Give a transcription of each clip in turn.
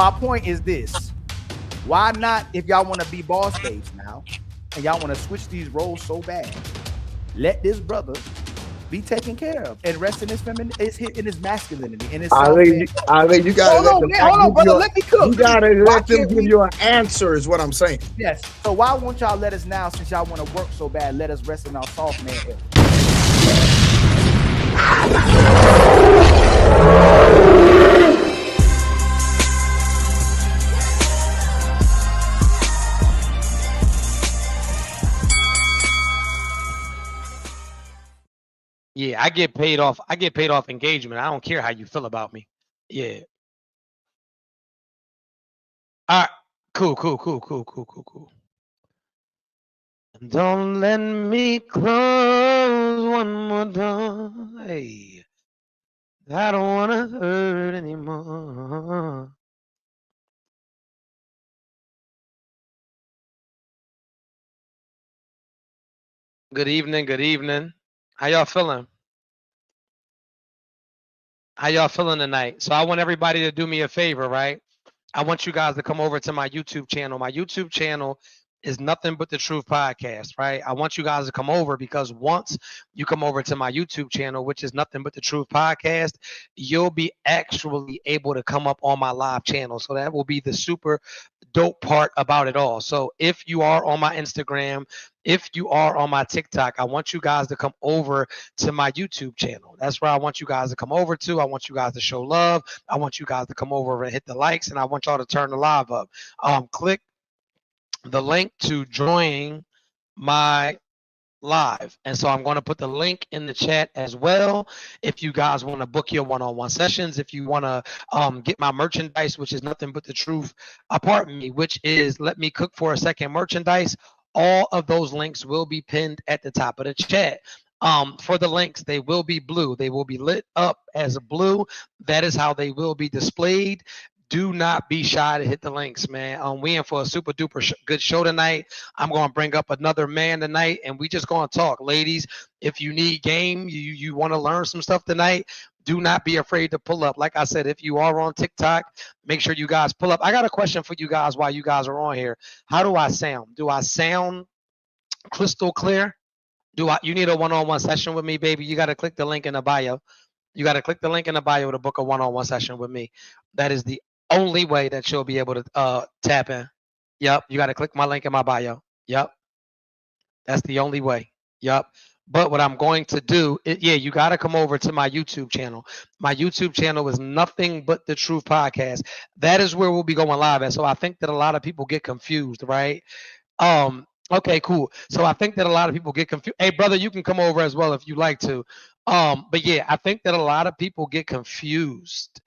my point is this. Why not, if y'all want to be boss babes now, and y'all want to switch these roles so bad, let this brother be taken care of and rest in his in his masculinity, in his Ali, you gotta hold on, brother. Let me cook. You gotta let them give you an answer, is what I'm saying. Yes. So why won't y'all let us now, since y'all want to work so bad, let us rest in our soft man era? Yeah, I get paid off. I get paid off engagement. I don't care how you feel about me. Yeah. All right. Cool. Don't let me close one more door. Hey, I don't want to hurt anymore. Good evening. How y'all feeling? How y'all feeling tonight? So I want everybody to do me a favor, right? I want you guys to come over to my YouTube channel. My YouTube channel is Nothing But the Truth Podcast, right? I want you guys to come over because once you come over to my YouTube channel, which is Nothing But the Truth Podcast, you'll be actually able to come up on my live channel. So that will be the super dope part about it all. So if you are on my Instagram, if you are on my TikTok, I want you guys to come over to my YouTube channel. That's where I want you guys to come over to. I want you guys to show love. I want you guys to come over and hit the likes, and I want y'all to turn the live up. Click the link to join my live. And so I'm going to put the link in the chat as well. If you guys want to book your one-on-one sessions, if you want to get my merchandise, which is Nothing But the Truth Apartment, which is Let Me Cook for a Second merchandise, all of those links will be pinned at the top of the chat. For the links, they will be blue. They will be lit up as blue. That is how they will be displayed. Do not be shy to hit the links, man. We in for a super duper good show tonight. I'm going to bring up another man tonight, and we just going to talk. Ladies, if you need game, you want to learn some stuff tonight, do not be afraid to pull up. Like I said, if you are on TikTok, make sure you guys pull up. I got a question for you guys while you guys are on here. How do I sound? Do I sound crystal clear? You need a one-on-one session with me, baby? You got to click the link in the bio. You got to click the link in the bio to book a one-on-one session with me. That is the only way that you'll be able to tap in. Yep. You got to click my link in my bio. Yep. That's the only way. Yep. But what I'm going to do, you got to come over to my YouTube channel. My YouTube channel is Nothing But the Truth Podcast. That is where we'll be going live at. So I think that a lot of people get confused, right? Okay, cool. So I think that a lot of people get confused. Hey, brother, you can come over as well if you like to. But yeah, I think that a lot of people get confused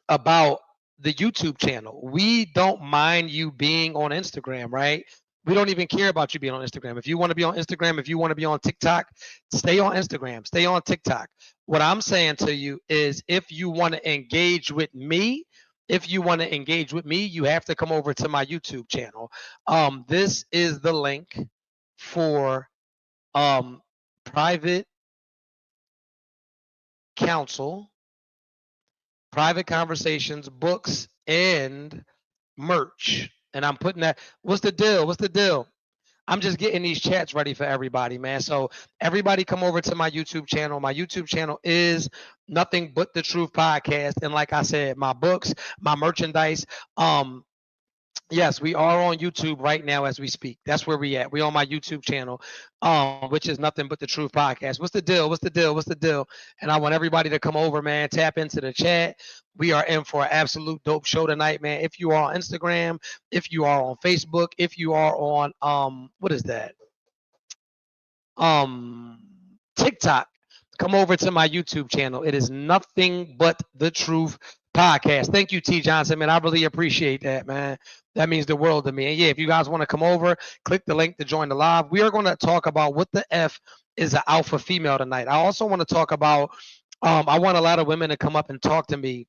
about the YouTube channel. We don't mind you being on Instagram, right? We don't even care about you being on Instagram. If you want to be on Instagram, if you want to be on TikTok, stay on Instagram, stay on TikTok. What I'm saying to you is if you want to engage with me, you have to come over to my YouTube channel. This is the link for private counsel, private conversations, books, and merch. And I'm putting that. What's the deal? I'm just getting these chats ready for everybody, man. So everybody come over to my YouTube channel. My YouTube channel is Nothing But the Truth Podcast. And like I said, my books, my merchandise, yes, we are on YouTube right now as we speak. That's where we at. We on my YouTube channel, which is Nothing But the Truth Podcast. What's the deal? And I want everybody to come over, man. Tap into the chat. We are in for an absolute dope show tonight, man. If you are on Instagram, if you are on Facebook, if you are on what is that? TikTok, come over to my YouTube channel. It is Nothing But the Truth Podcast. Thank you, T. Johnson, man. I really appreciate that, man. That means the world to me. And yeah, if you guys want to come over, click the link to join the live. We are going to talk about what the F is an alpha female tonight. I also want to talk about, I want a lot of women to come up and talk to me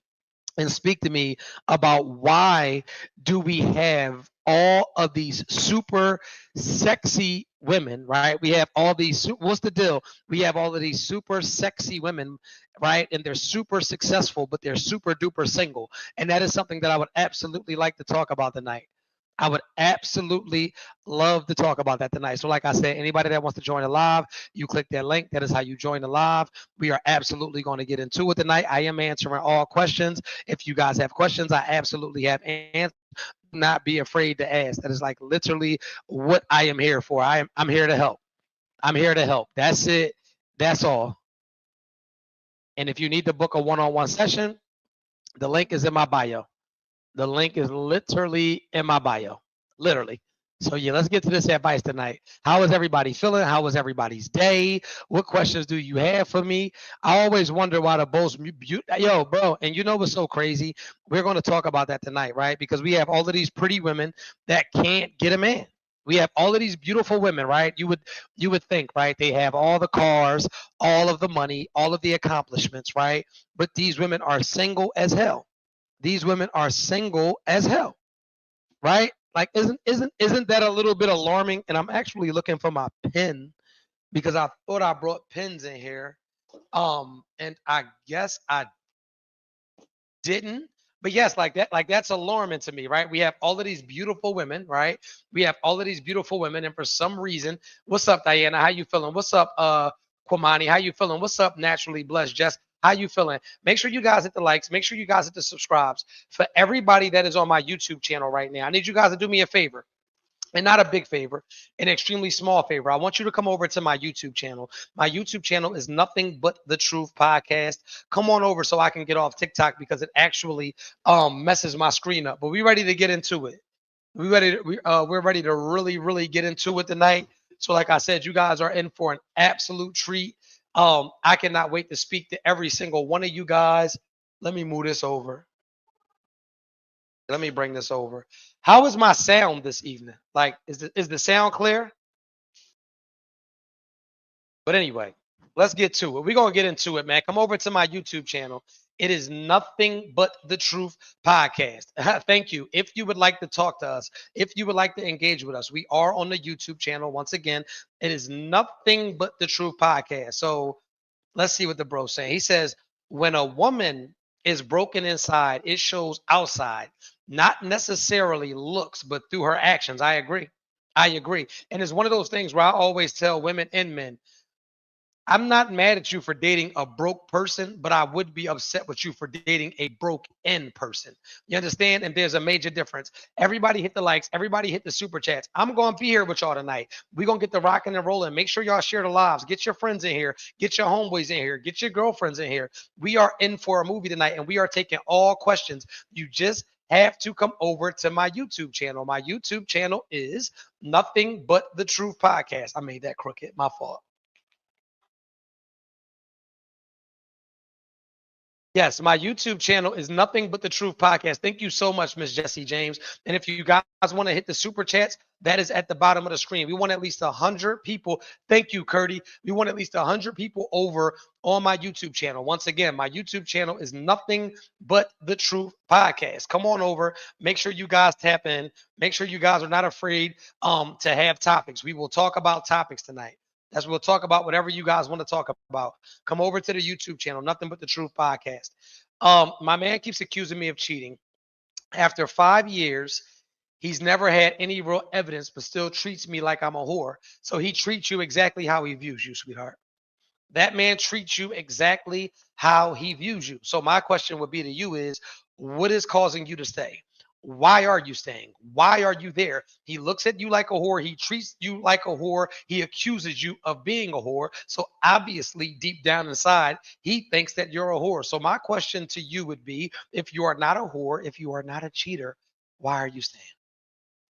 and speak to me about why do we have all of these super sexy women, right? We have all these, what's the deal? We have all of these super sexy women, right? And they're super successful, but they're super duper single. And that is something that I would absolutely like to talk about tonight. I would absolutely love to talk about that tonight. So, like I said, anybody that wants to join the live, you click that link. That is how you join the live. We are absolutely going to get into it tonight. I am answering all questions. If you guys have questions, I absolutely have answers. Do not be afraid to ask. That is like literally what I am here for. I'm here to help. I'm here to help. That's it. That's all. And if you need to book a one-on-one session, the link is in my bio. The link is literally in my bio. Literally. So yeah, let's get to this advice tonight. How is everybody feeling? How was everybody's day? What questions do you have for me? I always wonder why the most yo, bro, and you know what's so crazy? We're going to talk about that tonight, right? Because we have all of these pretty women that can't get a man. We have all of these beautiful women, right? You would think, right? They have all the cars, all of the money, all of the accomplishments, right? But these women are single as hell. These women are single as hell, right? Like, isn't that a little bit alarming? And I'm actually looking for my pen because I thought I brought pens in here, and I guess I didn't. But yes, like that's alarming to me, right? We have all of these beautiful women, right? We have all of these beautiful women, and for some reason, what's up, Diana? How you feeling? What's up, Kwamani? How you feeling? What's up, Naturally Blessed Jess? How you feeling? Make sure you guys hit the likes. Make sure you guys hit the subscribes. For everybody that is on my YouTube channel right now, I need you guys to do me a favor. And not a big favor, an extremely small favor. I want you to come over to my YouTube channel. My YouTube channel is Nothing But the Truth Podcast. Come on over so I can get off TikTok because it actually messes my screen up. But we're ready to get into it. We're ready to really get into it tonight. So like I said, you guys are in for an absolute treat. I cannot wait to speak to every single one of you guys. Let me move this over. Let me bring this over. How is my sound this evening? Like, is the sound clear? But anyway, let's get to it. We're going to get into it, man. Come over to my YouTube channel. It is Nothing But the Truth Podcast. Thank you. If you would like to talk to us, if you would like to engage with us, we are on the YouTube channel. Once again, it is Nothing But the Truth Podcast. So let's see what the bro's saying. He says, when a woman is broken inside, it shows outside, not necessarily looks, but through her actions. I agree. I agree. And it's one of those things where I always tell women and men, I'm not mad at you for dating a broke person, but I would be upset with you for dating a broke-in person. You understand? And there's a major difference. Everybody hit the likes. Everybody hit the super chats. I'm going to be here with y'all tonight. We're going to get the rocking and rolling. Make sure y'all share the lives. Get your friends in here. Get your homeboys in here. Get your girlfriends in here. We are in for a movie tonight, and we are taking all questions. You just have to come over to my YouTube channel. My YouTube channel is Nothing But the Truth Podcast. I made that crooked. My fault. Yes, my YouTube channel is Nothing But the Truth Podcast. Thank you so much, Miss Jessie James. And if you guys want to hit the super chats, that is at the bottom of the screen. We want at least 100 people. Thank you, Curdy. We want at least 100 people over on my YouTube channel. Once again, my YouTube channel is Nothing But the Truth Podcast. Come on over. Make sure you guys tap in. Make sure you guys are not afraid to have topics. We will talk about topics tonight. As we'll talk about whatever you guys want to talk about. Come over to the YouTube channel, Nothing But the Truth Podcast. My man keeps accusing me of cheating. After 5 years, he's never had any real evidence, but still treats me like I'm a whore. So he treats you exactly how he views you, sweetheart. That man treats you exactly how he views you. So my question would be to you is, what is causing you to stay? Why are you staying? Why are you there? He looks at you like a whore. He treats you like a whore. He accuses you of being a whore. So obviously, deep down inside, he thinks that you're a whore. So my question to you would be, if you are not a whore, if you are not a cheater, why are you staying?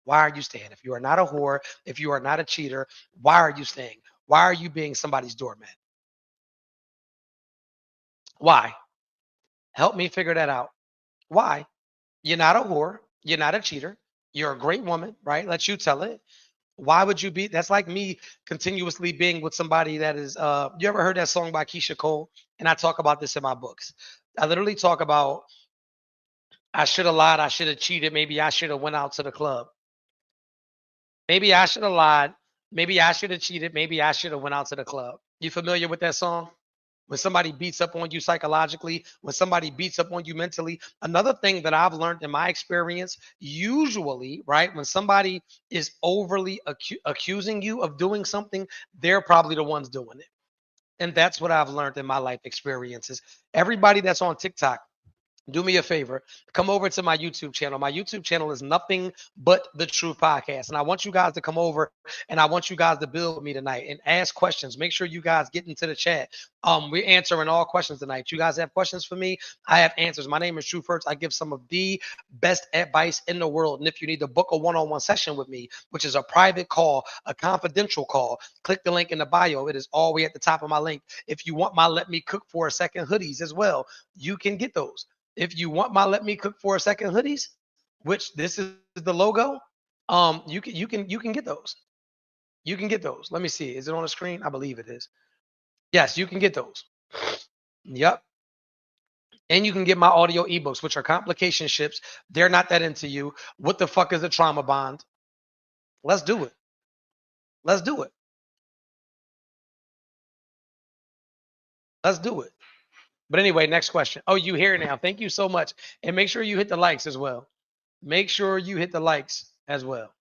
Why are you staying? If you are not a whore, if you are not a cheater, why are you staying? Why are you being somebody's doormat? Why? Help me figure that out. Why? You're not a whore. You're not a cheater. You're a great woman, right? Let you tell it. Why would you be? That's like me continuously being with somebody that is. You ever heard that song by Keisha Cole? And I talk about this in my books. I literally talk about I should have lied. I should have cheated. Maybe I should have went out to the club. Maybe I should have lied. Maybe I should have cheated. Maybe I should have went out to the club. You familiar with that song? When somebody beats up on you psychologically, when somebody beats up on you mentally. Another thing that I've learned in my experience, usually, right, when somebody is overly accusing you of doing something, they're probably the ones doing it. And that's what I've learned in my life experiences. Everybody that's on TikTok, do me a favor, come over to my YouTube channel. My YouTube channel is nothing but the Truth Podcast. And I want you guys to come over and I want you guys to build with me tonight and ask questions. Make sure you guys get into the chat. We're answering all questions tonight. You guys have questions for me? I have answers. My name is Truth Hurts. I give some of the best advice in the world. And if you need to book a one-on-one session with me, which is a private call, a confidential call, click the link in the bio. It is all the way at the top of my link. If you want my Let Me Cook for a Second hoodies as well, you can get those. If you want my Let Me Cook for a Second hoodies, which this is the logo, you can get those. You can get those. Let me see. Is it on the screen? I believe it is. Yes, you can get those. Yep. And you can get my audio ebooks, which are complication ships. They're not that into you. What the fuck is a trauma bond? Let's do it. Let's do it. Let's do it. But anyway, next question. Oh, you here now. Thank you so much. And make sure you hit the likes as well. Make sure you hit the likes as well.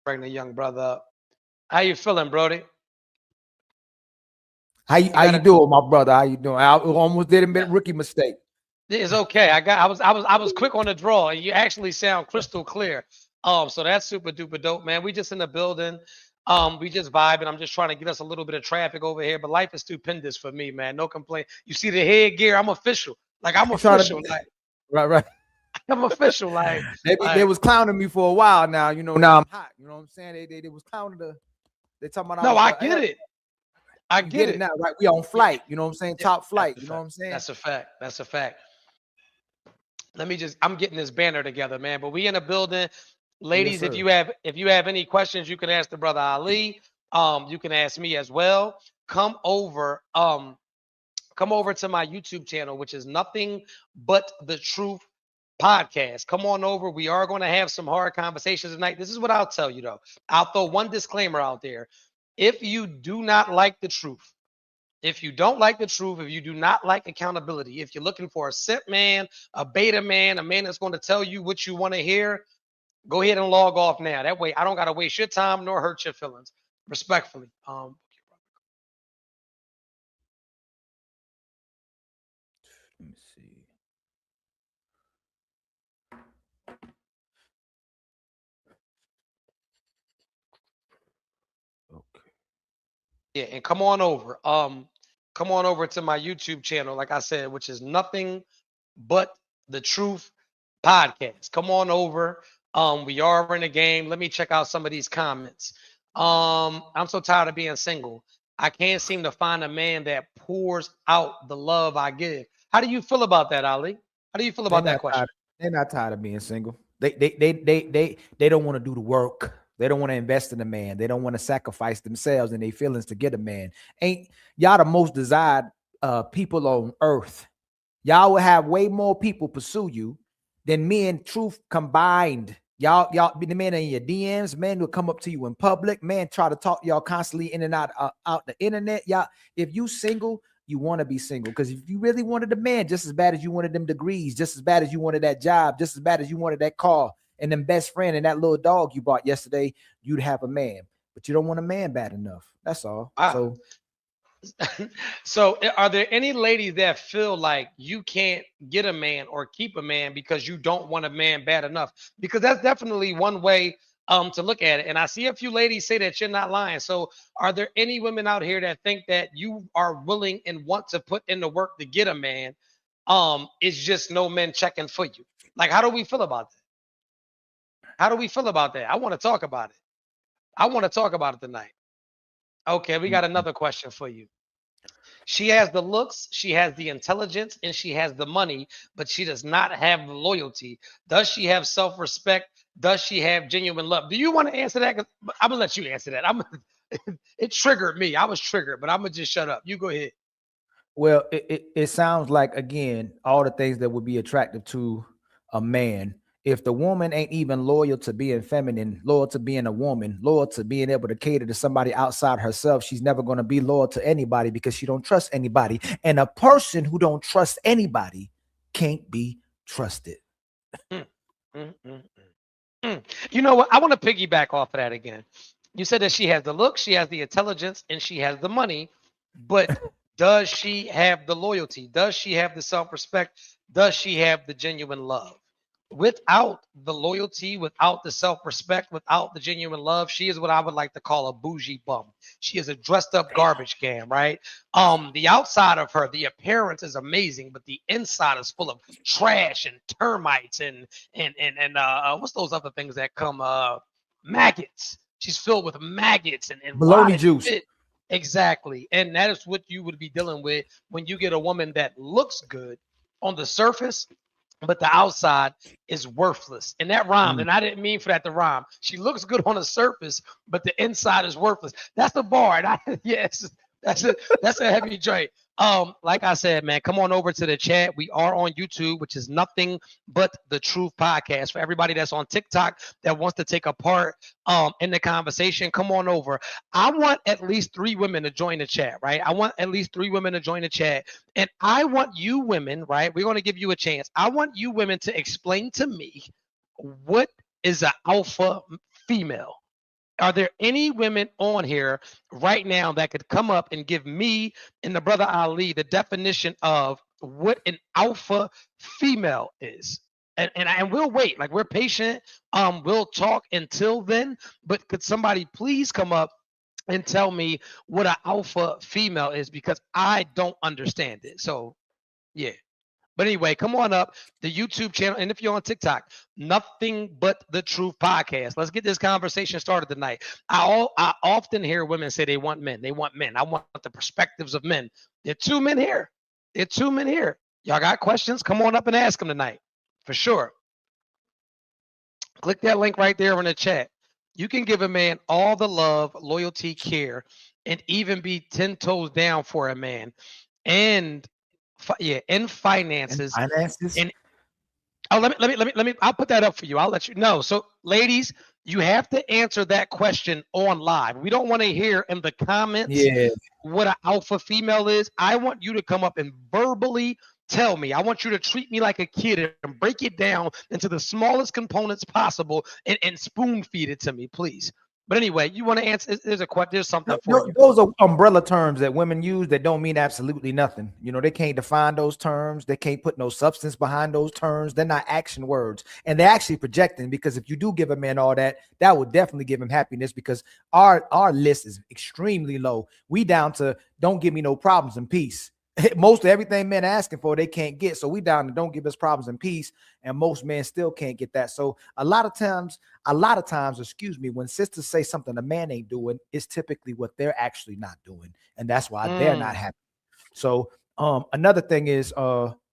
Bring the young brother up. How you feeling, Brody? How you doing, my brother? How you doing? I almost did a rookie mistake. It's okay. I was quick on the draw, and you actually sound crystal clear. So that's super duper dope, man. We just in the building. We just vibing. I'm just trying to get us a little bit of traffic over here, but life is stupendous for me, man. No complaint. You see the headgear? I'm official. Like I'm official. Like right. I'm official. Like they was clowning me for a while now. You know, now I'm hot. You know what I'm saying? They was clowning they talking about. No, I get it. I get it now, right? We on flight. You know what I'm saying? Top flight. You know what I'm saying? That's a fact. That's a fact. I'm getting this banner together, man. But we in a building. Ladies, yes, if you have any questions, you can ask the brother Ali. You can ask me as well. Come over to my YouTube channel, which is Nothing But the Truth Podcast. Come on over. We are going to have some hard conversations tonight. This is what I'll tell you though. I'll throw one disclaimer out there. If you do not like the truth, if you don't like the truth, if you do not like accountability, if you're looking for a simp man, a beta man, a man that's going to tell you what you want to hear, go ahead and log off now. That way I don't got to waste your time nor hurt your feelings. Respectfully. Let me see. Okay. Yeah, and come on over. Come on over to my YouTube channel, like I said, which is Nothing But the Truth Podcast. Come on over. We are in the game. Let me check out some of these comments. I'm so tired of being single. I can't seem to find a man that pours out the love I give. How do you feel about that, Ali? How do you feel about that question? They're not tired of being single. They don't want to do the work. They don't want to invest in a man. They don't want to sacrifice themselves and their feelings to get a man. Ain't y'all the most desired people on earth? Y'all will have way more people pursue you than me and Truth combined. Y'all be the man in your DMs. Man will come up to you in public. Man try to talk to y'all constantly in and out the internet. Y'all, if you single, you want to be single, because if you really wanted a man just as bad as you wanted them degrees, just as bad as you wanted that job, just as bad as you wanted that car and them best friend and that little dog you bought yesterday, you'd have a man. But you don't want a man bad enough. That's all. So are there any ladies that feel like you can't get a man or keep a man because you don't want a man bad enough? Because that's definitely one way to look at it. And I see a few ladies say that you're not lying. So are there any women out here that think that you are willing and want to put in the work to get a man? It's just no men checking for you. Like, how do we feel about that? How do we feel about that? I want to talk about it. I want to talk about it tonight. Okay, we got another question for you. She has the looks, she has the intelligence, and she has the money, but she does not have the loyalty. Does she have self-respect? Does she have genuine love? Do you want to answer that? 'Cause I'm gonna let you answer that. It triggered me. I was triggered, but I'm gonna just shut up. You go ahead. Well, it sounds like, again, all the things that would be attractive to a man. If the woman ain't even loyal to being feminine, loyal to being a woman, loyal to being able to cater to somebody outside herself, she's never going to be loyal to anybody because she don't trust anybody. And a person who don't trust anybody can't be trusted. Mm, mm, mm, mm. You know what? I want to piggyback off of that again. You said that she has the look, she has the intelligence, and she has the money, but does she have the loyalty? Does she have the self-respect? Does she have the genuine love? Without the loyalty, without the self-respect, without the genuine love, she is what I would like to call a bougie bum. She is a dressed up garbage can, right? The outside of her, the appearance is amazing, but the inside is full of trash and termites and what's those other things that come maggots. She's filled with maggots and Bologna rotted juice. spit. Exactly. And that is what you would be dealing with when you get a woman that looks good on the surface, but the outside is worthless. And that rhymed, and I didn't mean for that to rhyme. She looks good on the surface, but the inside is worthless. That's the bar. And yes, that's a heavy joint. Like I said, man, come on over to the chat. We are on YouTube, which is Nothing But the Truth Podcast. For everybody that's on TikTok that wants to take a part in the conversation, come on over. I want at least 3 women to join the chat, right? I want at least 3 women to join the chat. And I want you women, right? We're going to give you a chance. I want you women to explain to me, what is an alpha female? Are there any women on here right now that could come up and give me and the brother Ali the definition of what an alpha female is? And we'll wait. Like, we're patient. We'll talk until then. But could somebody please come up and tell me what an alpha female is? Because I don't understand it. So, yeah. But anyway, come on up, the YouTube channel. And if you're on TikTok, Nothing But the Truth Podcast. Let's get this conversation started tonight. I often hear women say they want men. They want men. I want the perspectives of men. There are 2 men here. There are 2 men here. Y'all got questions? Come on up and ask them tonight. For sure. Click that link right there in the chat. You can give a man all the love, loyalty, care, and even be 10 toes down for a man. And in finances. And finances. And let me. I'll put that up for you. I'll let you know. So, ladies, you have to answer that question on live. We don't want to hear in the comments what an alpha female is. I want you to come up and verbally tell me. I want you to treat me like a kid and break it down into the smallest components possible and spoon feed it to me, please. But anyway, you want to answer? There's something for you. Those are umbrella terms that women use that don't mean absolutely nothing. You know, they can't define those terms. They can't put no substance behind those terms. They're not action words, and they're actually projecting. Because if you do give a man all that, that would definitely give him happiness. Because our list is extremely low. We down to don't give me no problems and peace. Most of everything men are asking for, they can't get. So we down to don't give us problems and peace. And most men still can't get that. So a lot of times, excuse me, when sisters say something a man ain't doing, it's typically what they're actually not doing. And that's why they're not happy. So another thing is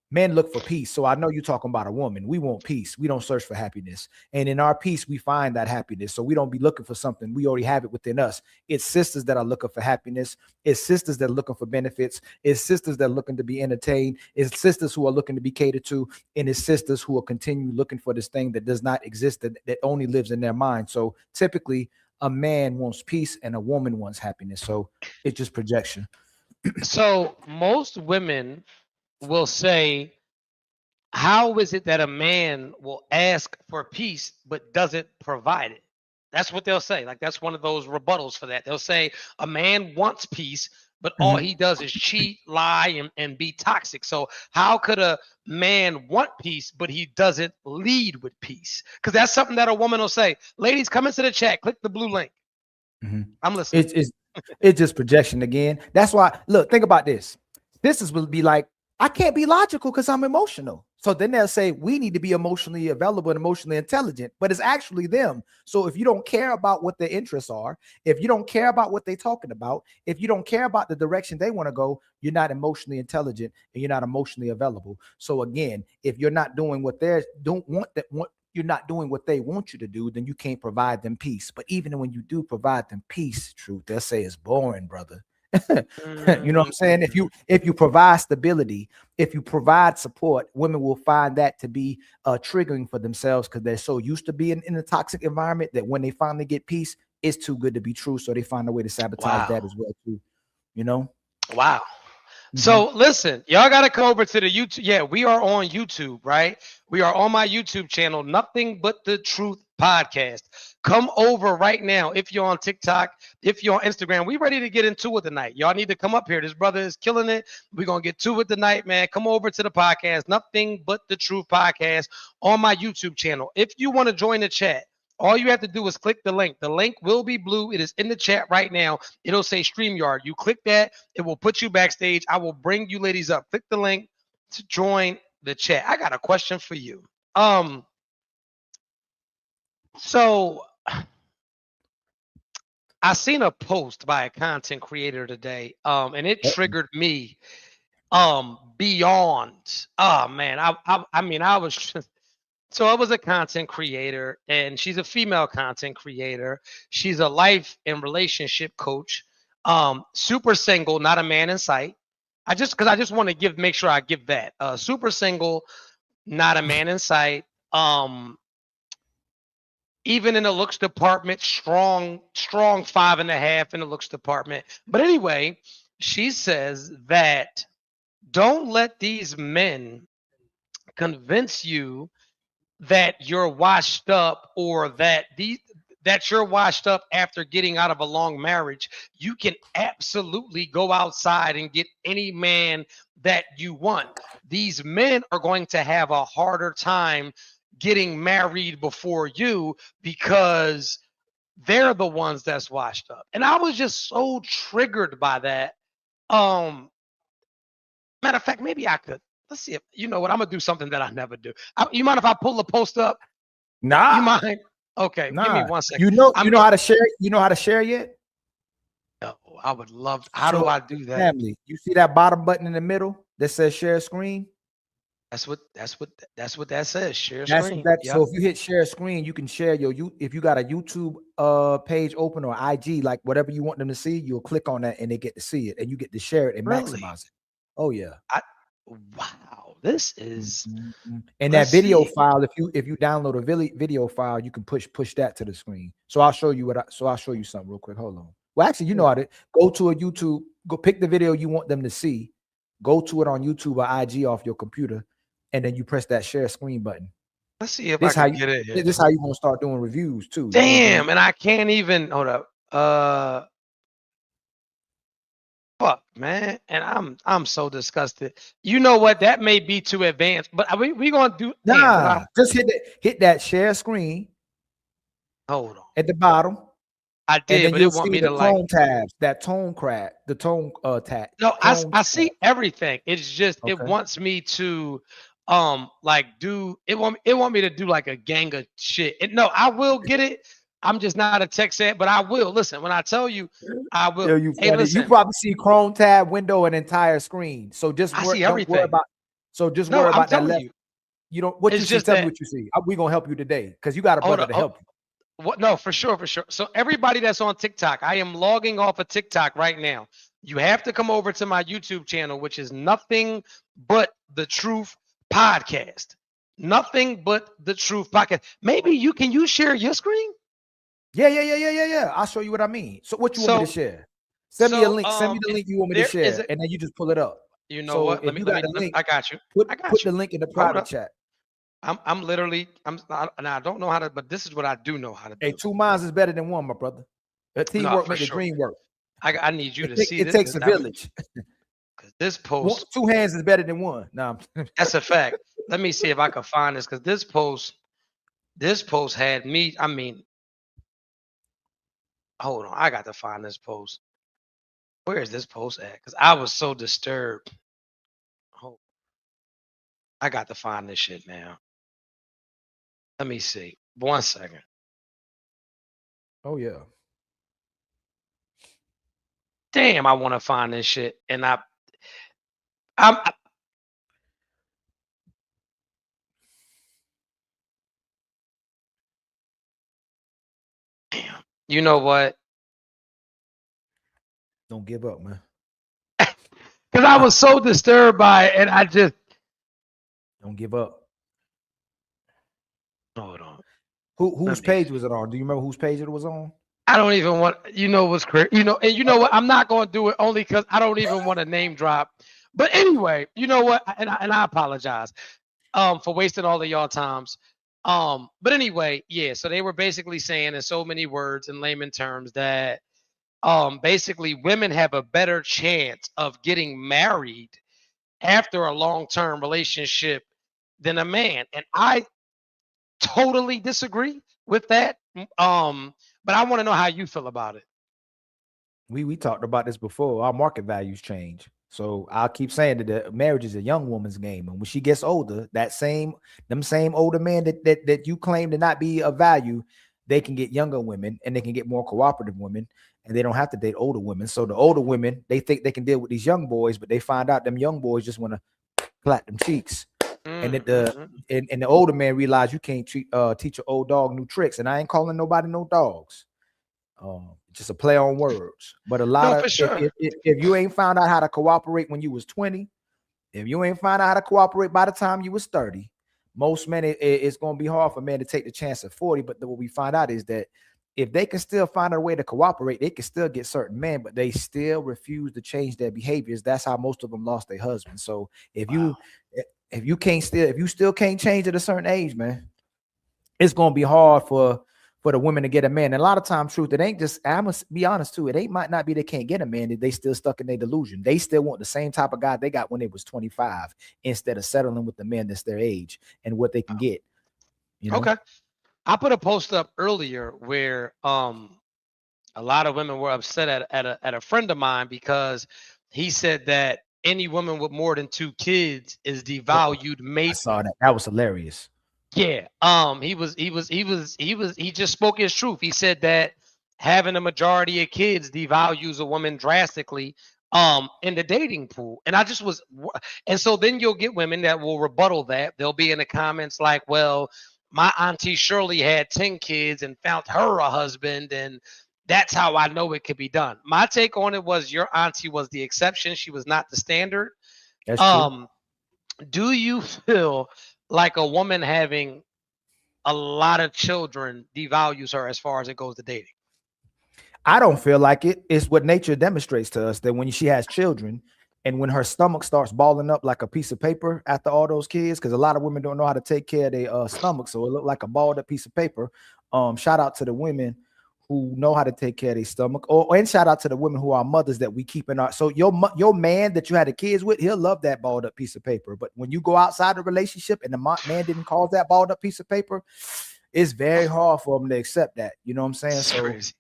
men look for peace. So I know you're talking about a woman. We want peace. We don't search for happiness. And in our peace, we find that happiness. So we don't be looking for something. We already have it within us. It's sisters that are looking for happiness. It's sisters that are looking for benefits. It's sisters that are looking to be entertained. It's sisters who are looking to be catered to. And it's sisters who will continue looking for this thing that does not exist, that only lives in their mind. So typically a man wants peace and a woman wants happiness. So it's just projection. So most women will say, how is it that a man will ask for peace but doesn't provide it? That's what they'll say. Like, that's one of those rebuttals for that. They'll say a man wants peace, but all he does is cheat, lie, and be toxic. So how could a man want peace, but he doesn't lead with peace? Because that's something that a woman will say. Ladies, come into the chat. Click the blue link. I'm listening. It's just projection again. That's why, look, think about this. Sisters will be like, I can't be logical because I'm emotional. So then they'll say we need to be emotionally available and emotionally intelligent, but it's actually them. So if you don't care about what their interests are, if you don't care about what they're talking about, if you don't care about the direction they want to go, you're not emotionally intelligent and you're not emotionally available. So again, if you're not doing what they don't want, you're not doing what they want you to do, then you can't provide them peace. But even when you do provide them peace, truth, they'll say it's boring, brother. You know what I'm saying? If you provide stability, if you provide support, women will find that to be triggering for themselves because they're so used to being in a toxic environment that when they finally get peace, it's too good to be true. So they find a way to sabotage that as well too. You know? Wow. So listen, y'all got to come over to the YouTube. Yeah, we are on YouTube, right? We are on my YouTube channel, Nothing But the Truth Podcast. Come over right now. If you're on TikTok, if you're on Instagram, we ready to get into it tonight. Y'all need to come up here. This brother is killing it. We're going to get to it tonight, man. Come over to the podcast, Nothing But the Truth Podcast on my YouTube channel. If you want to join the chat, all you have to do is click the link. The link will be blue. It is in the chat right now. It'll say StreamYard. You click that. It will put you backstage. I will bring you ladies up. Click the link to join the chat. I got a question for you. So I seen a post by a content creator today, and it triggered me beyond. Oh man, I mean, I was just. So I was a content creator, and she's a female content creator. She's a life and relationship coach. Super single, not a man in sight. I just want to make sure I give that. Super single, not a man in sight. Even in the looks department, strong 5.5 in the looks department. But anyway, she says that don't let these men convince you that you're washed up or that you're washed up after getting out of a long marriage. You can absolutely go outside and get any man that you want. These men are going to have a harder time getting married before you because they're the ones that's washed up. And I was just so triggered by that. Matter of fact, maybe I could. Let's see if you know what I'm gonna do. Something that I never do. You mind if I pull the post up? Nah. You mind? Okay, nah. give me 1 second. You know how to share. You know how to share yet? No, I would love. How do I do that? Family, you see that bottom button in the middle that says share screen? That's what that says. Share screen. Yep. So if you hit share screen, you can share if you got a YouTube page open or IG, like whatever you want them to see, you'll click on that and they get to see it and you get to share it and maximize it. Oh yeah. Wow, this is and that video file. If you download a video file, you can push that to the screen. So I'll show you I'll show you something real quick. Hold on. Well, actually, you know how to go to a YouTube, go pick the video you want them to see, go to it on YouTube or IG off your computer, and then you press that share screen button. Let's see if I can get it here. This is how you gonna start doing reviews too. Damn, and I can't even hold up. Fuck, man, and I'm so disgusted. You know what? That may be too advanced, but we gonna do. Nah, just hit that share screen. Hold on. At the bottom. I did, but it want me to like tone tabs, that tone crack, the tone tab. No, I see everything. It's just it wants me to like do it want me to do like a gang of shit. No, I will get it. I'm just not a tech set, but I will. Listen, when I tell you, I will. Hey, listen. You probably see Chrome tab, window, and entire screen. So just don't worry about. So just worry about that left. You don't. What it's you see? Tell me what you see. We're gonna help you today because you got a brother to help you. What? No, for sure. So everybody that's on TikTok, I am logging off of TikTok right now. You have to come over to my YouTube channel, which is Nothing But the Truth Podcast. Nothing But the Truth Podcast. Maybe you share your screen? Yeah. I'll show you what I mean. So what you want me to share? Send me a link. Send me the link you want me to share, and then you just pull it up. You know what? Let me link, I got you. Put the link in the private chat. I'm literally I don't know how to, but this is what I do know how to do. Hey, 2 minds is better than 1, my brother. Teamwork makes the dream work. I need you to see this. It takes a village. This post, 2 hands is better than 1. No, that's a fact. Let me see if I can find this because this post had me. I mean, hold on, I got to find this post. Where is this post at? Because I was so disturbed. I got to find this shit now. Let me see. 1 second. Oh yeah. Damn, I want to find this shit, and I'm damn. You know what? Don't give up, man. Because I was so disturbed by it, and I just Don't give up. hold on. Whose page was it on? Do you remember whose page it was on? I don't even want. You know what's crazy? You know, and you know what? I'm not going to do it only because I don't even want to name drop. But anyway, you know what? And I apologize for wasting all of y'all times. But anyway, yeah. So they were basically saying in so many words in layman terms that basically women have a better chance of getting married after a long-term relationship than a man. And I totally disagree with that. But I want to know how you feel about it. We talked about this before. Our market values change. So I'll keep saying that marriage is a young woman's game. And when she gets older, them same older men that you claim to not be of value, they can get younger women and they can get more cooperative women, and they don't have to date older women. So the older women, they think they can deal with these young boys, but they find out them young boys just want to clap them cheeks. And that the older man realize you can't teach an old dog new tricks. And I ain't calling nobody no dogs. Just a play on words. But a lot of sure. if you ain't found out how to cooperate when you was 20, if you ain't found out how to cooperate by the time you was 30, most men it's gonna be hard for men to take the chance at 40. But what we find out is that if they can still find a way to cooperate, they can still get certain men, but they still refuse to change their behaviors. That's how most of them lost their husbands. So if you still can't change at a certain age, man, it's gonna be hard for the women to get a man. And a lot of times, truth, it ain't just, I must be honest too, might not be they can't get a man, that they still stuck in their delusion. They still want the same type of guy they got when they was 25 instead of settling with the man that's their age and what they can get. You know? Okay. I put a post up earlier where a lot of women were upset at a friend of mine because he said that any woman with more than 2 kids is devalued. I saw that. That was hilarious. Yeah. He just spoke his truth. He said that having a majority of kids devalues a woman drastically in the dating pool. And I just was, and so then you'll get women that will rebuttal that. They'll be in the comments like, well, my auntie Shirley had 10 kids and found her a husband, and that's how I know it could be done. My take on it was your auntie was the exception. She was not the standard. That's true. Do you feel like a woman having a lot of children devalues her as far as it goes to dating? I don't feel like it. It's what nature demonstrates to us, that when she has children and when her stomach starts balling up like a piece of paper after all those kids, because a lot of women don't know how to take care of their stomach, so it looked like a balled up piece of paper. Shout out to the women who know how to take care of their stomach, and shout out to the women who are mothers that we keep in our. So your man that you had the kids with, he'll love that balled up piece of paper. But when you go outside the relationship and the man didn't cause that balled up piece of paper, it's very hard for them to accept that. You know what I'm saying? That's so crazy.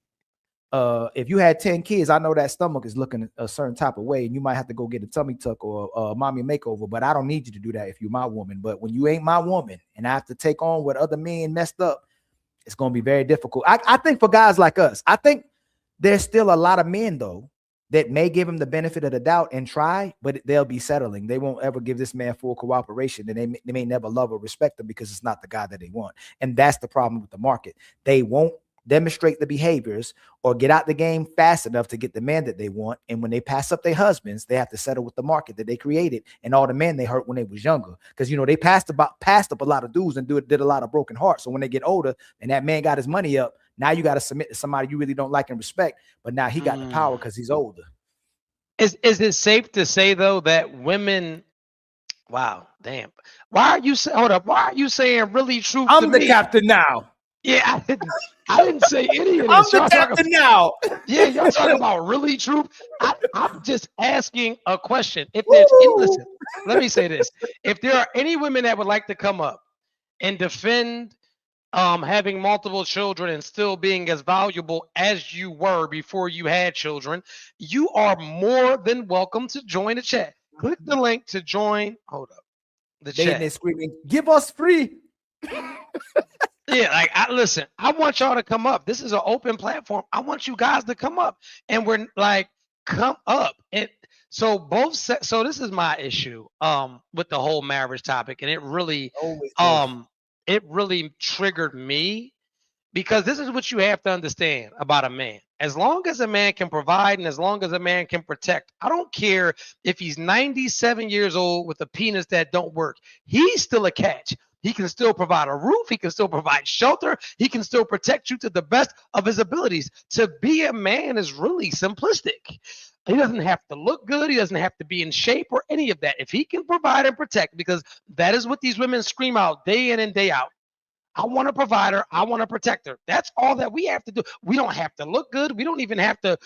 If you had 10 kids, I know that stomach is looking a certain type of way, and you might have to go get a tummy tuck or a mommy makeover. But I don't need you to do that if you're my woman. But when you ain't my woman and I have to take on what other men messed up, it's going to be very difficult. I think for guys like us, I think there's still a lot of men, though, that may give him the benefit of the doubt and try, but they'll be settling. They won't ever give this man full cooperation, and they may never love or respect him because it's not the guy that they want. And that's the problem with the market. They won't demonstrate the behaviors or get out the game fast enough to get the man that they want. And when they pass up their husbands, they have to settle with the market that they created and all the men they hurt when they was younger. Because, you know, they passed up a lot of dudes and did a lot of broken hearts. So when they get older and that man got his money up, now you got to submit to somebody you really don't like and respect. But now he got the power because he's older. Is it safe to say, though, that women... Wow, damn. Why are you saying really truth I'm to the me? captain now. Yeah, I didn't say any of this. I'm the captain now. Yeah, y'all talking about really truth. I'm just asking a question. If there's, listen, let me say this: if there are any women that would like to come up and defend having multiple children and still being as valuable as you were before you had children, you are more than welcome to join the chat. Click the link to join. Hold up. The They in chat. there screaming, "Give us free." Yeah, like listen, I want y'all to come up. This is an open platform. I want you guys to come up, and we're like, come up. And so so this is my issue with the whole marriage topic, and Always this. it really triggered me because this is what you have to understand about a man. As long as a man can provide and as long as a man can protect, I don't care if he's 97 years old with a penis that don't work. He's still a catch. He can still provide a roof. He can still provide shelter. He can still protect you to the best of his abilities. To be a man is really simplistic. He doesn't have to look good. He doesn't have to be in shape or any of that. If he can provide and protect, because that is what these women scream out day in and day out. I want a provider. I want a protector. That's all that we have to do. We don't have to look good. We don't even have to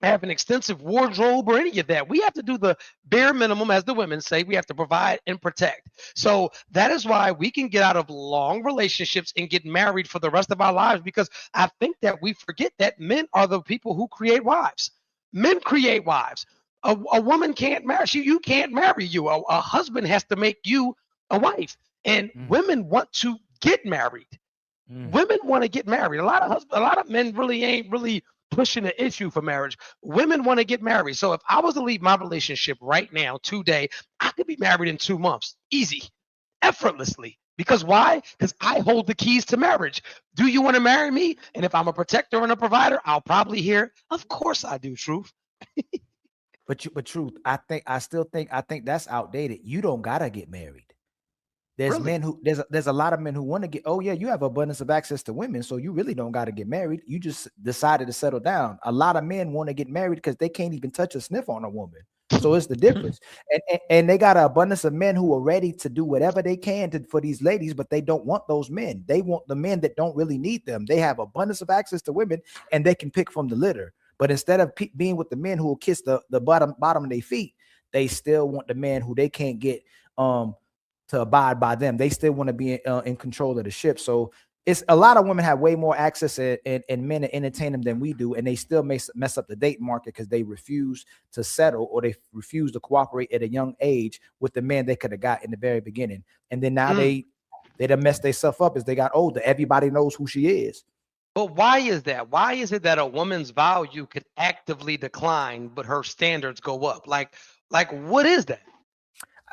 have an extensive wardrobe or any of that. We have to do the bare minimum, as the women say. We have to provide and protect. So that is why we can get out of long relationships and get married for the rest of our lives, because I think that we forget that men are the people who create wives. Men create wives. A woman can't marry you. You can't marry you. A husband has to make you a wife. And women want to get married. Women want to get married. A lot of men really ain't really pushing the issue for marriage. Women want to get married. So if I was to leave my relationship right now, today, I could be married in 2 months. Easy. Effortlessly. Because why? Because I hold the keys to marriage. Do you want to marry me? And if I'm a protector and a provider, I'll probably hear, of course I do, Truth. But Truth, I still think that's outdated. You don't gotta get married. There's Really? men who there's a lot of men who want to get, oh yeah, you have abundance of access to women, so you really don't got to get married. You just decided to settle down. A lot of men want to get married because they can't even touch a sniff on a woman. So it's the difference. And they got an abundance of men who are ready to do whatever they can for these ladies, but they don't want those men. They want the men that don't really need them. They have abundance of access to women and they can pick from the litter. But instead of being with the men who will kiss the bottom of their feet, they still want the man who they can't get to abide by them. They still want to be in control of the ship. So it's a lot of women have way more access and men to entertain them than we do, and they still mess up the date market because they refuse to settle or they refuse to cooperate at a young age with the man they could have got in the very beginning. And then now they done messed themselves up as they got older. Everybody knows who she is. But why is that? Why is it that a woman's value could actively decline, but her standards go up? Like what is that?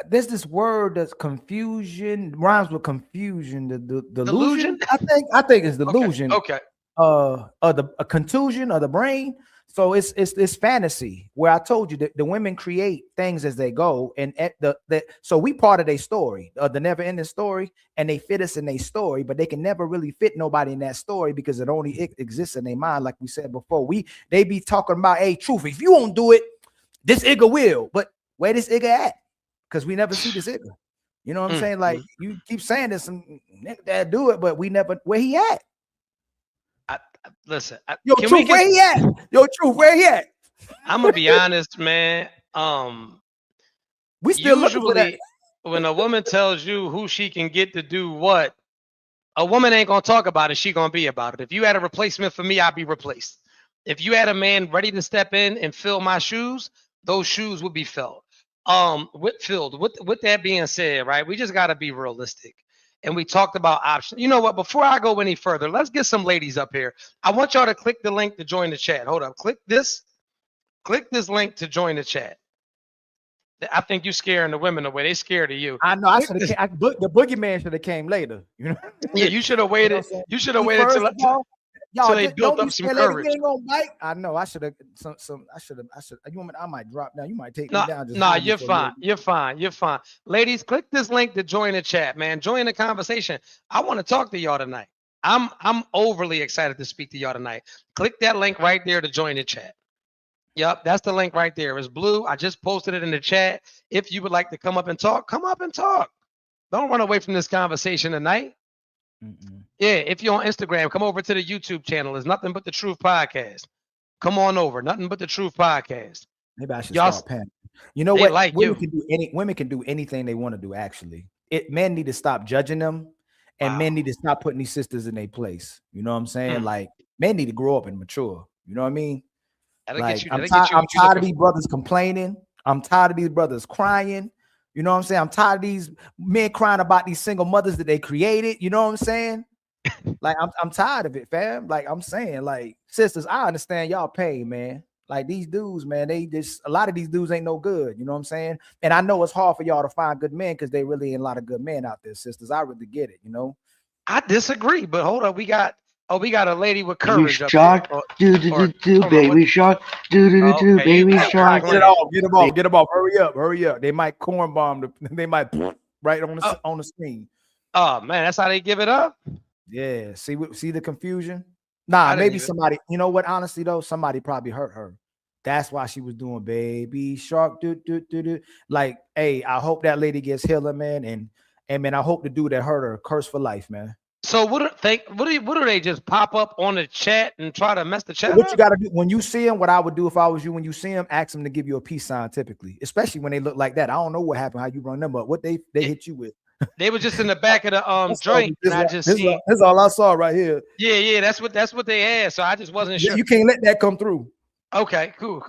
There's this word that's confusion, rhymes with confusion. The Delusion? I think it's delusion. Okay. A contusion of the brain. So it's fantasy where I told you that the women create things as they go, and so we part of their story, the never ending story, and they fit us in their story, but they can never really fit nobody in that story because it only exists in their mind. Like we said before, they be talking about, hey, Truth, if you won't do it, this nigga will. But where this nigga at? Because we never see this nigga. You know what I'm saying? Like you keep saying there's some nigga that do it, but we never. Where he at? Listen, yo, Truth, where he at? Yo, Truth, where he at? I'm gonna be honest, man. We still usually looking for that. When a woman tells you who she can get to do what, a woman ain't gonna talk about it. She gonna be about it. If you had a replacement for me, I'd be replaced. If you had a man ready to step in and fill my shoes, those shoes would be filled. With that being said, right, we just got to be realistic, and we talked about options. You know what, before I go any further, let's get some ladies up here. I want y'all to click the link to join the chat. Hold up, click this link to join the chat. I think you scaring the women away. They scared of you. I know. I should have. The boogeyman should have came later. You know. Yeah, you should have waited. You should have waited till they built up some courage. I know. I should have. I should have. You want me? I might drop down. You might take me down. No, you're fine. You're fine. Ladies, click this link to join the chat, man. Join the conversation. I want to talk to y'all tonight. I'm overly excited to speak to y'all tonight. Click that link right there to join the chat. Yep, that's the link right there. It's blue. I just posted it in the chat. If you would like to come up and talk, come up and talk. Don't run away from this conversation tonight. Yeah, if you're on Instagram, come over to the YouTube channel. It's Nothing But the Truth Podcast. Come on over. Nothing But the Truth Podcast. Maybe I should start panicking. You know what? Like women can do anything they want to do, actually. Men need to stop judging them, and men need to stop putting these sisters in their place. You know what I'm saying? Like, men need to grow up and mature. You know what I mean? Like, I'm tired of these brothers complaining. I'm tired of these brothers crying. You know what I'm saying? I'm tired of these men crying about these single mothers that they created. You know what I'm saying? Like I'm tired of it, fam. Like I'm saying, like sisters, I understand y'all pain, man. Like these dudes, man, they just a lot of these dudes ain't no good. You know what I'm saying? And I know it's hard for y'all to find good men because they really ain't a lot of good men out there, sisters. I really get it, you know. I disagree, but hold on. We got a lady with Baby courage up shark, there. do do do do, hold on, baby shark, do do do do, okay, you baby got shark. Get it off, get them off, get them off. Hurry up, hurry up. They might corn bomb the, they might right on the screen. Oh man, that's how they give it up. Yeah, see the confusion. Nah, maybe somebody. You know what? Honestly, though, somebody probably hurt her. That's why she was doing baby shark. Like, hey, I hope that lady gets healing, man. And man, I hope the dude that hurt her curse for life, man. So what do they just pop up on the chat and try to mess the chat What up? you got to do when you see him? What I would do if I was you, when you see him, ask him to give you a peace sign. Typically, especially when they look like that. I don't know what happened, how you run them up, what they hit you with. They were just in the back of the joint, and I just seen. This is all I saw right here. Yeah, that's what they had. So I just wasn't sure. You can't let that come through. Okay, cool.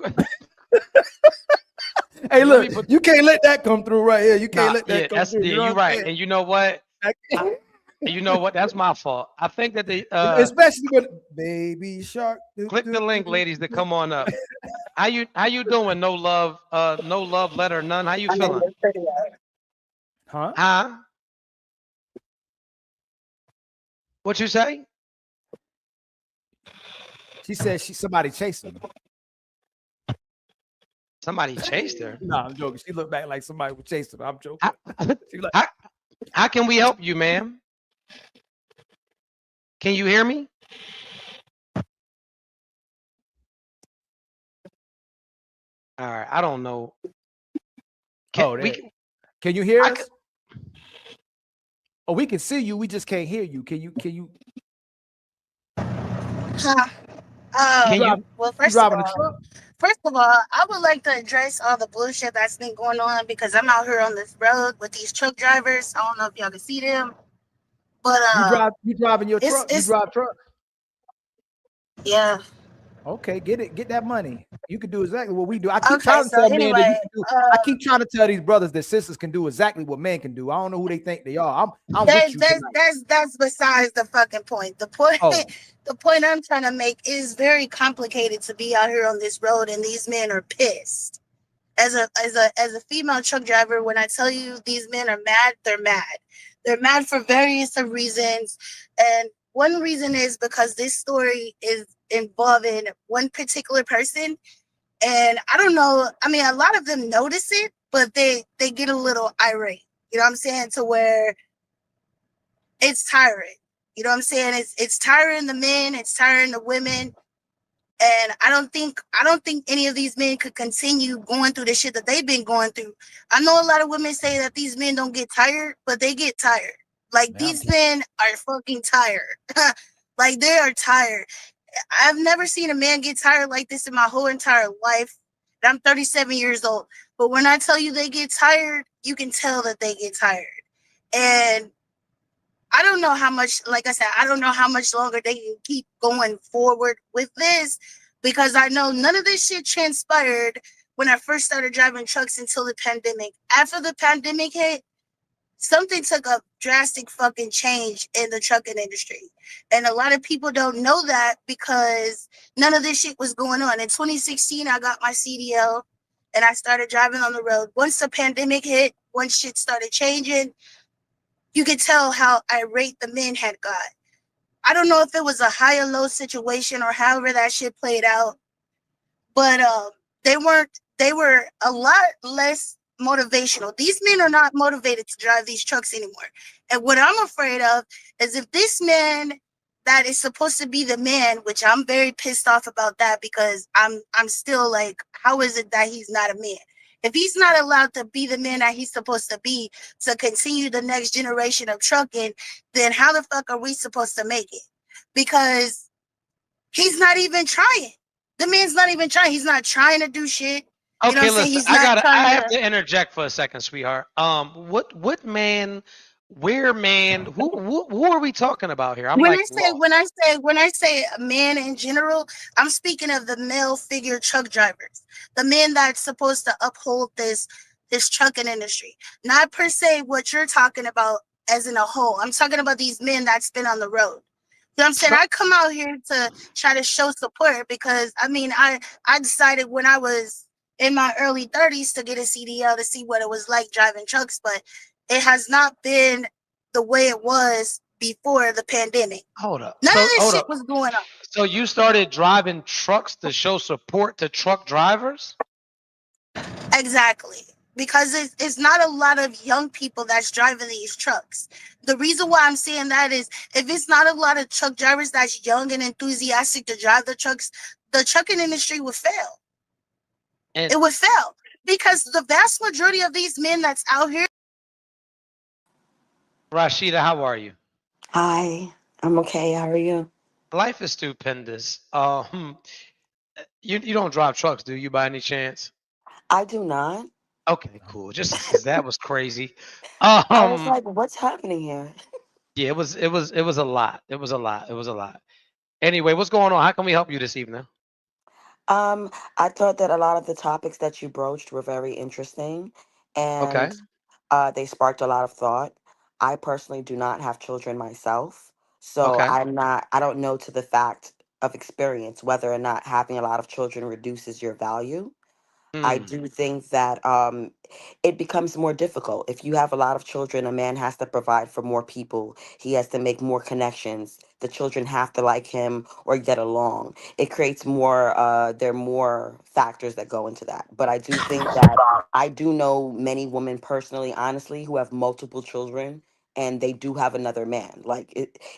Hey, look, you can't let that come through right here. You can't let that come through. You're right. And you know what? You know what? That's my fault. I think that they especially with baby shark. Click the link, ladies, to come on up. How you doing? No love letter, none. How you feeling? Huh? What you say? She said somebody chased her. Somebody chased her. No, I'm joking. She looked back like somebody was chasing her. I'm joking. How can we help you, ma'am? Can you hear me? All right, I don't know. Can you hear us? Oh, we can see you. We just can't hear you. Can you? Well, first of all, I would like to address all the bullshit that's been going on because I'm out here on this road with these truck drivers. I don't know if y'all can see them, but you driving your truck. You drive truck. Yeah. Okay, get that money. You can do exactly what we do. I keep trying to tell men that you can do. I keep trying to tell these brothers that sisters can do exactly what men can do. I don't know who they think they are. I'm with you that's besides the fucking point. The point I'm trying to make is very complicated to be out here on this road, and these men are pissed. As a female truck driver, when I tell you these men are mad, they're mad. They're mad for various reasons, and one reason is because this story is involving one particular person, and I don't know. I mean, a lot of them notice it, but they get a little irate. You know what I'm saying? To where it's tiring. You know what I'm saying? It's tiring the men, it's tiring the women, and I don't think any of these men could continue going through the shit that they've been going through. I know a lot of women say that these men don't get tired, but they get tired. Like, these men are fucking tired. Like, they are tired. I've never seen a man get tired like this in my whole entire life. I'm 37 years old. But when I tell you they get tired, you can tell that they get tired. And I don't know how much, like I said, I don't know how much longer they can keep going forward with this, because I know none of this shit transpired when I first started driving trucks until the pandemic. After the pandemic hit, something took a drastic fucking change in the trucking industry. And a lot of people don't know that because none of this shit was going on. In 2016, I got my CDL and I started driving on the road. Once the pandemic hit, once shit started changing, you could tell how irate the men had got. I don't know if it was a high or low situation or however that shit played out, but they were a lot less motivational. These men are not motivated to drive these trucks anymore. And what I'm afraid of is if this man that is supposed to be the man, which I'm very pissed off about that, because I'm still like, how is it that he's not a man? If he's not allowed to be the man that he's supposed to be to continue the next generation of trucking, then how the fuck are we supposed to make it? Because he's not even trying. The man's not even trying. He's not trying to do shit. Okay, listen, I have to interject for a second, sweetheart. What man, where man, who are we talking about here? When I say a man in general, I'm speaking of the male figure truck drivers, the men that's supposed to uphold this this trucking industry. Not per se what you're talking about as in a whole. I'm talking about these men that's been on the road. You know what I'm saying? I come out here to try to show support because I mean I decided when I was in my early 30s to get a CDL to see what it was like driving trucks, but it has not been the way it was before the pandemic. Hold up. None So of this hold shit up. was going on. So you started driving trucks to show support to truck drivers? Exactly. Because it's not a lot of young people that's driving these trucks. The reason why I'm saying that is if it's not a lot of truck drivers that's young and enthusiastic to drive the trucks, the trucking industry would fail. And It would fail because the vast majority of these men that's out here. Rashida, how are you? Hi, I'm okay. How are you? Life is stupendous. You don't drive trucks, do you, by any chance? I do not. Okay, cool. Just because that was crazy. I was Um, like, what's happening here? yeah, it was a lot. It was a lot. It was a lot. Anyway, what's going on? How can we help you this evening? Um, I thought that a lot of the topics that you broached were very interesting Okay. and they sparked a lot of thought. I personally do not have children myself, so Okay. I don't know to the fact of experience whether or not having a lot of children reduces your value. I Hmm. do think that it becomes more difficult. If you have a lot of children, a man has to provide for more people. He has to make more connections. The children have to like him or get along. It creates more, there are more factors that go into that. But I do think that I do know many women personally, honestly, who have multiple children and they do have another man. Like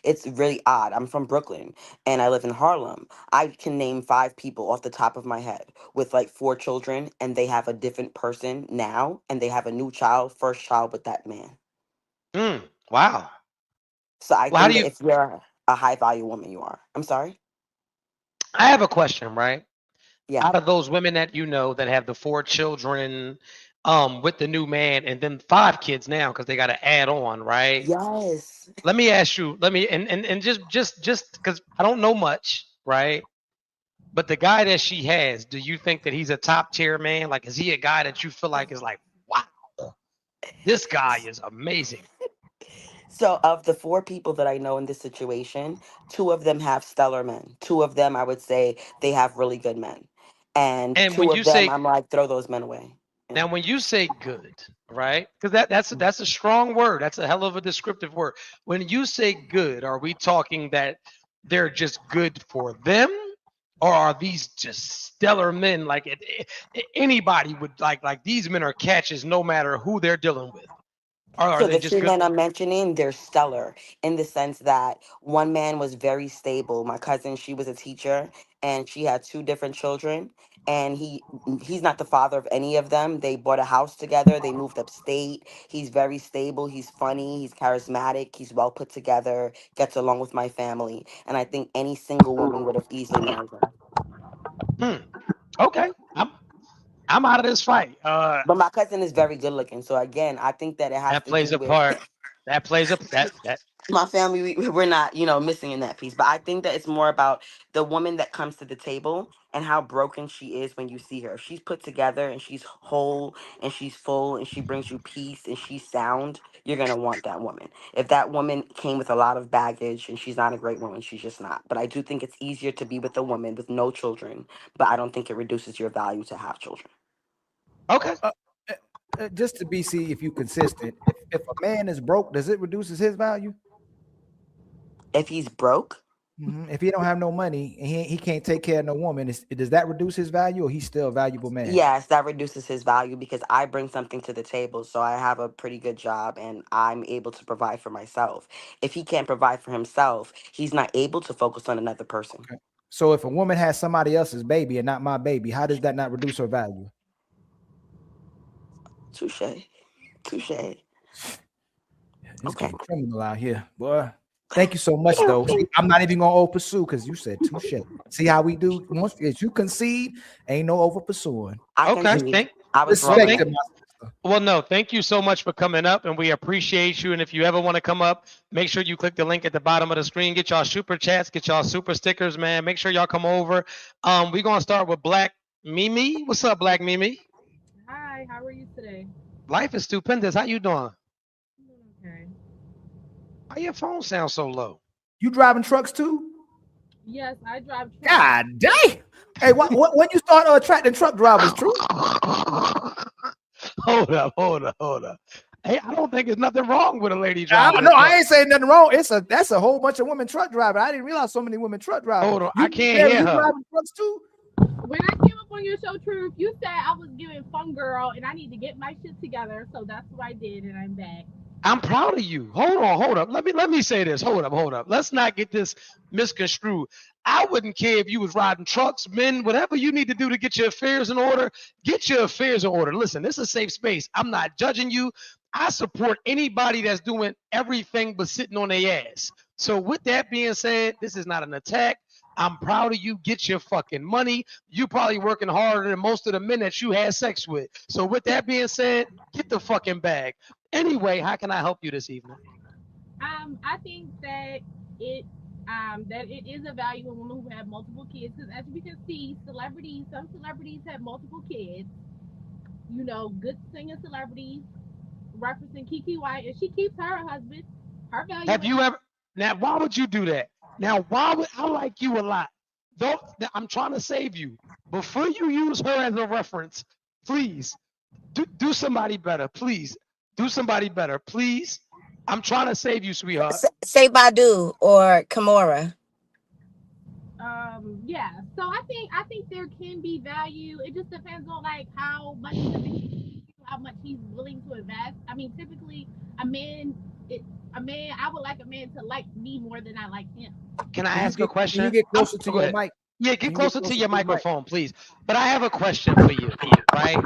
it's really odd. I'm from Brooklyn and I live in Harlem. I can name 5 people off the top of my head with like 4 children and they have a different person now and they have a new child, first child with that man. Hmm. Wow. So I Well, how think do that you? if you're a high value woman, you are. I'm sorry? I have a question, right? Yeah. Out of those women that you know that have the 4 children, with the new man, and then 5 kids now because they got to add on, right? Yes. Let me ask you. Let me and just because I don't know much, right? But the guy that she has, do you think that he's a top tier man? Like, is he a guy that you feel like is like, wow, this guy is amazing? So of the 4 people that I know in this situation, 2 of them have stellar men. 2 of them, I would say, they have really good men. And And when two you of them, say I'm like, throw those men away. Yeah. now, when you say good, right? Because that's a strong word. That's a hell of a descriptive word. When you say good, are we talking that they're just good for them, or are these just stellar men? Like anybody would like these men are catches no matter who they're dealing with, or are So they the just two good? men I'm mentioning, they're stellar in the sense that one man was very stable. My cousin, she was a teacher and she had 2 different children. And he's not the father of any of them. They bought a house together. They moved upstate. He's very stable. He's funny. He's charismatic. He's well put together. Gets along with my family. And I think any single woman would have easily married him. Hmm. Okay, I'm out of this fight. But my cousin is very good looking. So again, I think that it has That to do plays a with part. That plays a that. my family. We're not, missing in that piece. But I think that it's more about the woman that comes to the table and how broken she is when you see her. If she's put together and she's whole and she's full and she brings you peace and she's sound, you're gonna want that woman. If that woman came with a lot of baggage and she's not a great woman, she's just not. But I do think it's easier to be with a woman with no children. But I don't think it reduces your value to have children. Okay. Just to be see if you consistent. If a man is broke, does it reduces his value? If he's broke, If he don't have no money and he can't take care of no woman, does that reduce his value or he's still a valuable man? yes, that reduces his value because I bring something to the table. So I have a pretty good job and I'm able to provide for myself. If he can't provide for himself, he's not able to focus on another person. Okay. So if a woman has somebody else's baby and not my baby, how does that not reduce her value? Touche. Touche. It's Okay. getting criminal out here, boy. Thank you so much, though. See, I'm not even gonna over pursue because you said touche. See how we do? Once you concede, ain't no over pursuing. I Okay. concede. I was Well, wrong. Respect it, my sister. Well, no, thank you so much for coming up, and we appreciate you. And if you ever want to come up, make sure you click the link at the bottom of the screen. Get y'all super chats, get y'all super stickers, man. Make sure y'all come over. We're gonna start with Black Mimi. What's up, Black Mimi? Hi, how are you today? Life is stupendous. How you doing? Okay. Why your phone sound so low? You driving trucks too? Yes, I drive trucks. God dang. Hey, when you start attracting truck drivers, true? Hold up. Hey, I don't think there's nothing wrong with a lady I driving. know I ain't saying nothing wrong. That's a whole bunch of women truck drivers. I didn't realize so many women truck drivers. Hold on, I can't hear you her. driving trucks too? When I came up on your show, Truth, you said I was giving fun girl and I need to get my shit together. So that's what I did, and I'm back. I'm proud of you. Hold up. Let me say this. Hold up. Let's not get this misconstrued. I wouldn't care if you was riding trucks, men, whatever you need to do to get your affairs in order. Get your affairs in order. Listen, this is a safe space. I'm not judging you. I support anybody that's doing everything but sitting on their ass. So with that being said, this is not an attack. I'm proud of you. Get your fucking money. You probably working harder than most of the men that you had sex with. So with that being said, get the fucking bag. Anyway, how can I help you this evening? I think that it is a value in women who have multiple kids, because as we can see, some celebrities have multiple kids. You know, good singing celebrities, referencing Kiki White, and she keeps her husband. Her value. Have you ever? Now, why would you do that? Now, why would I like you a lot? Don't. I'm trying to save you. Before you use her as a reference, please do somebody better. Please do somebody better. Please. I'm trying to save you, sweetheart. Say Badu or Kimora. Yeah. So I think there can be value. It just depends on like how much he's willing to invest. I mean, typically a man, I would like a man to like me more than I like him. Can I ask a question? Can you get closer to your mic? Yeah, get closer to your microphone, please. But I have a question for you, right?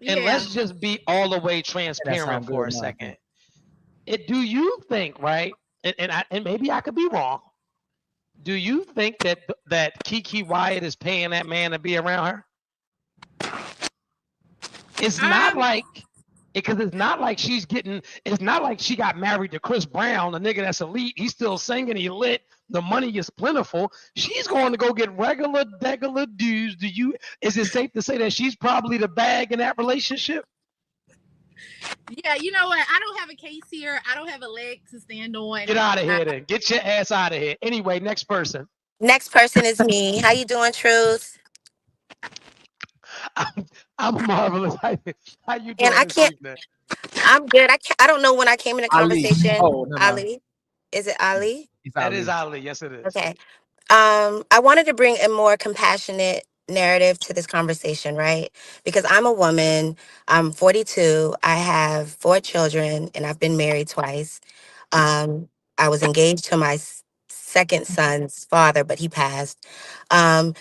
And let's just be all the way transparent for a second. Do you think, right? And maybe I could be wrong. Do you think that Kiki Wyatt is paying that man to be around her? It's not like, because it's not like she's getting. It's not like she got married to Chris Brown, a nigga that's elite. He's still singing. He lit. The money is plentiful. She's going to go get regular dudes. Is it safe to say that she's probably the bag in that relationship? Yeah, you know what? I don't have a case here. I don't have a leg to stand on. Get out of here then. Get your ass out of here. Anyway, next person. Next person is me. How you doing, Truth? I'm marvelous. How you doing? And I can't. I'm good. I don't know when I came in a conversation. Ali. Is it Ali? That is Ali. Yes, it is. Okay. I wanted to bring a more compassionate narrative to this conversation, right? Because I'm a woman. I'm 42. I have 4 children, and I've been married twice. I was engaged to my second son's father, but he passed. And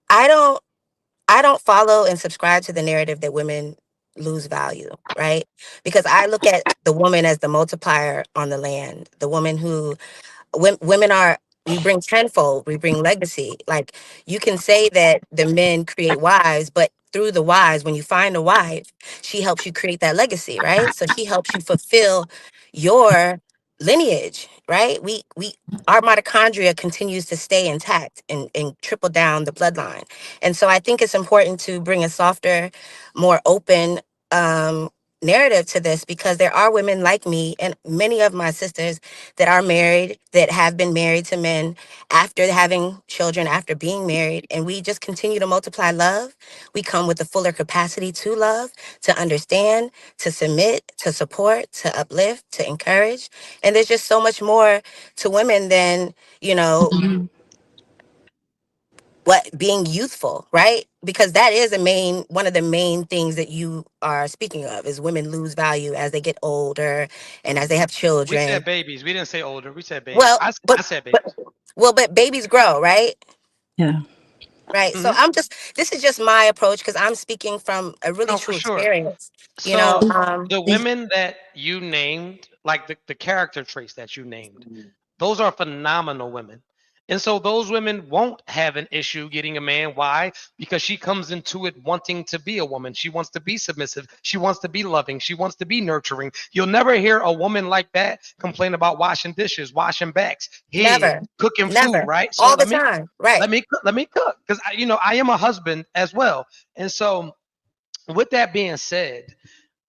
I don't follow and subscribe to the narrative that women lose value, right? Because I look at the woman as the multiplier on the land, the woman who women are. We bring tenfold, we bring legacy. Like, you can say that the men create wives, but through the wives, when you find a wife, she helps you create that legacy, right? So she helps you fulfill your lineage, right? Our mitochondria continues to stay intact and triple down the bloodline. And so I think it's important to bring a softer, more open narrative to this, because there are women like me and many of my sisters that are married, that have been married to men after having children, after being married, and we just continue to multiply love. We come with a fuller capacity to love, to understand, to submit, to support, to uplift, to encourage. And there's just so much more to women than, what being youthful, right? Because that is one of the main things that you are speaking of, is women lose value as they get older and as they have children. We said babies. We didn't say older. We said babies. Well, I said babies. But babies grow, right? Yeah. Right. So this is just my approach, because I'm speaking from a really true experience. So the women that you named, like the character traits that you named, those are phenomenal women. And so those women won't have an issue getting a man. Why? Because she comes into it wanting to be a woman. She wants to be submissive. She wants to be loving. She wants to be nurturing. You'll never hear a woman like that complain about washing dishes, washing backs, cooking food, right? So all the time, right? Let me cook, because I am a husband as well. And so with that being said,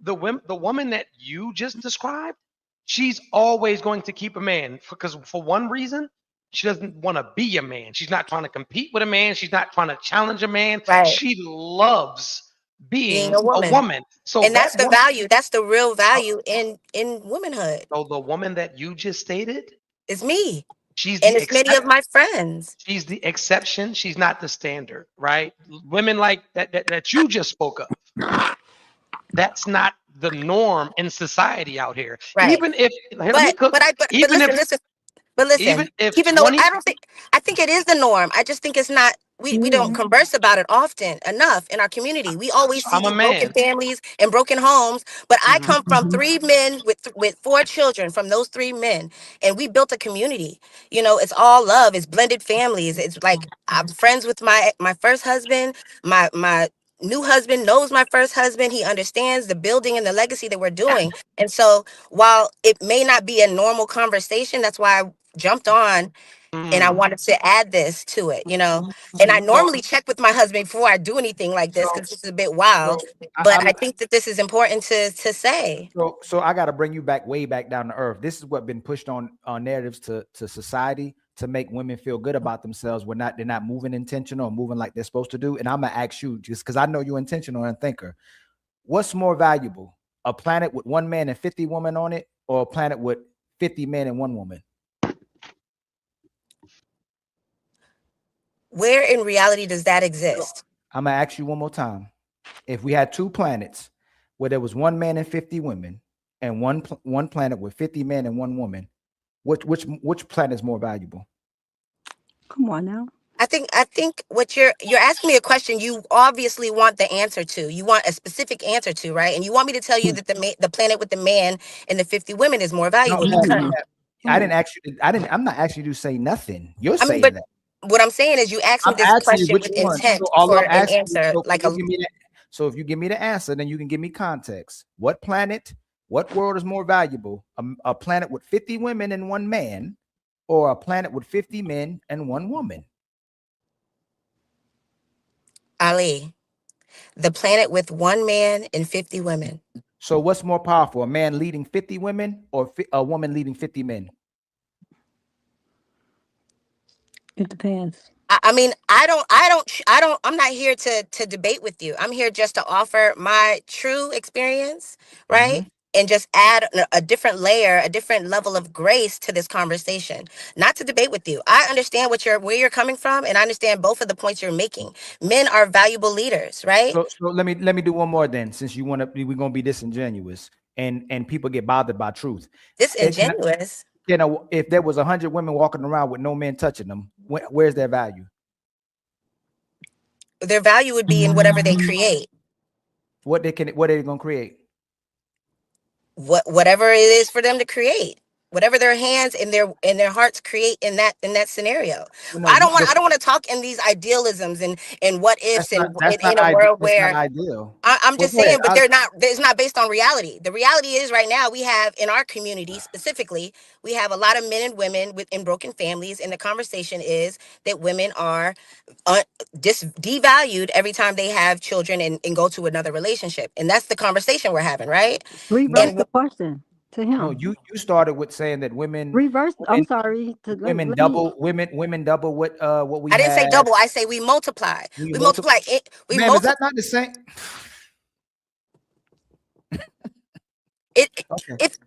the woman that you just described, she's always going to keep a man because for one reason, she doesn't want to be a man. She's not trying to compete with a man. She's not trying to challenge a man. Right. She loves Being being a a woman. woman. So And that's that the woman, value. That's the real value in womanhood. so the woman that you just stated, It's me. she's And the it's many of exception. my friends. She's the exception. She's not the standard, right? Women like that you just spoke of. That's not the norm in society out here. Right. Even if here, let me cook. But Even listen, if listen. But listen, even if even though 20, I think it is the norm. I just think it's not. We don't converse about it often enough in our community. We always I'm a see broken man. families and broken homes. But I Mhm. come from 3 men with 4 children from those 3 men, and we built a community. You know, it's all love. It's blended families. It's like I'm friends with my first husband. My new husband knows my first husband. He understands the building and the legacy that we're doing. And so while it may not be a normal conversation, that's why I jumped on and I Mm. wanted to add this to it, you know. And I So, normally check with my husband before I do anything like this so, because this is a bit wild. So But I think that this is important to say. so I got to bring you back way back down to earth. This is what been pushed on narratives to society to make women feel good about themselves. They're not moving intentional or moving like they're supposed to do. And I'm gonna ask you, just because I know you're intentional and thinker, what's more valuable, a planet with 1 man and 50 women on it, or a planet with 50 men and 1 woman? Where in reality does that exist? I'm gonna ask you one more time. If we had 2 planets where there was 1 man and 50 women, and one planet with 50 men and 1 woman, which planet is more valuable? Come on now. I think what you're asking me a question you obviously want the answer to. You want a specific answer to, right? And you want me to tell you that the planet with the man and the 50 women is more No, valuable because I didn't ask you. I'm not asking you to say nothing. You're I mean, saying but that. what I'm saying is you asked me I'm this asking you question which with one. intent So all for I'm an asking you, answer so like can you give me that? So if you give me the answer, then you can give me context. What planet, what world is more valuable? A planet with 50 women and 1 man, or a planet with 50 men and 1 woman? Ali, the planet with 1 man and 50 women. So what's more powerful, a man leading 50 women or a woman leading 50 men? It depends. I mean, I'm not here to debate with you. I'm here just to offer my true experience, right? Mhm. And just add a different layer, a different level of grace to this conversation. Not to debate with you. I understand where you're coming from, and I understand both of the points you're making. Men are valuable leaders, right? So let me do one more then, since we're gonna be disingenuous and people get bothered by truth. Disingenuous. You know, if there was 100 women walking around with no men touching them, where's their value? Their value would be in whatever they create. What are they gonna create? Whatever it is for them to create, whatever their hands and their hearts create in that scenario. No, I don't want to talk in these idealisms and what ifs and in a world that's not where ideal. I'm Well, just go ahead. saying, but it's not based on reality. The reality is right now we have in our community specifically, we have a lot of men and women in broken families. And the conversation is that women are devalued every time they have children and go to another relationship. And that's the conversation we're having, right? Reverse And the question to No, him. you started with saying that women Reverse. I'm women, sorry. women double women double what we I didn't say had. double. I say we multiply. We We multiply. multiply it. We Ma'am, is multiply that not the same? it. Okay. If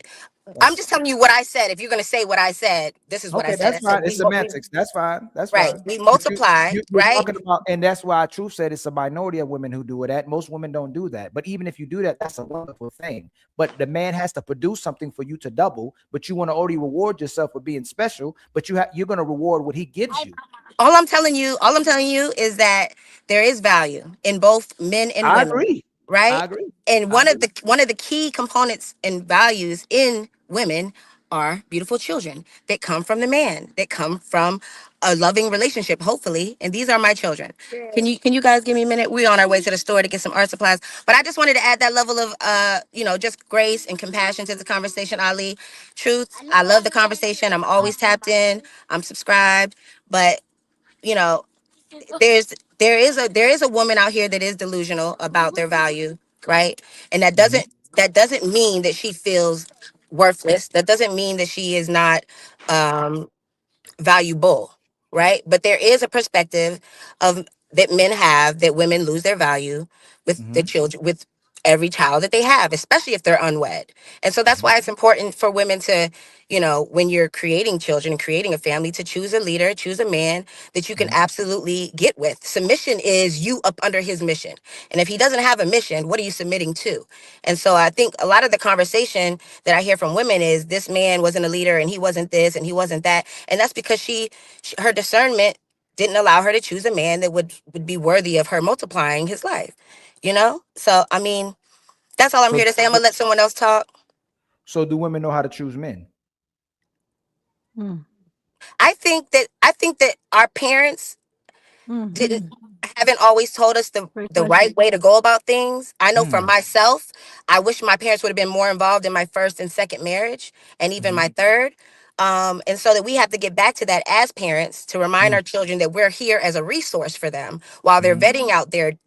I'm just telling you what I said, if you're going to say what I said, this is what I Okay, said. that's I said fine. It's semantics. That's fine. That's right. fine. We But multiply, you're right? talking about, and that's why Truth said it's a minority of women who do that. Most women don't do that. But even if you do that, that's a wonderful thing. But the man has to produce something for you to double. But you want to already reward yourself for being special. But you're going to reward what he gives you. All I'm telling you is that there is value in both men and I women, agree. right? I agree. And I one agree. of the key components and values in women are beautiful children that come from the man, that come from a loving relationship, hopefully. And these are my children. Can you guys give me a minute? We're on our way to the store to get some art supplies. But I just wanted to add that level of just grace and compassion to the conversation, Ali. Truth, I love the conversation. I'm always tapped in. I'm subscribed. But you know, there is a woman out here that is delusional about their value, right? And that doesn't that doesn't mean that she feels worthless. That doesn't mean that she is not valuable, right? But there is a perspective of that men have that women lose their value with the Mhm. children, with every child that they have, especially if they're unwed. And so that's why it's important for women to, when you're creating children and creating a family, to choose a leader, choose a man that you can Mhm. absolutely get with. Submission is you up under his mission. And if he doesn't have a mission, what are you submitting to? And so I think a lot of the conversation that I hear from women is this man wasn't a leader and he wasn't this and he wasn't that. And that's because her discernment didn't allow her to choose a man that would be worthy of her multiplying his life. So I mean, that's all I'm So, here to say. I'm gonna let someone else talk. so do women know how to choose men? Mm. I think that our parents didn't Mm. haven't always told us the Great the right question. way to go about things. I know for Mm. myself, I wish my parents would have been more involved in my first and second marriage and even Mhm. my third. And so that we have to get back to that as parents to remind Mm. our children that we're here as a resource for them while they're Mhm. vetting out their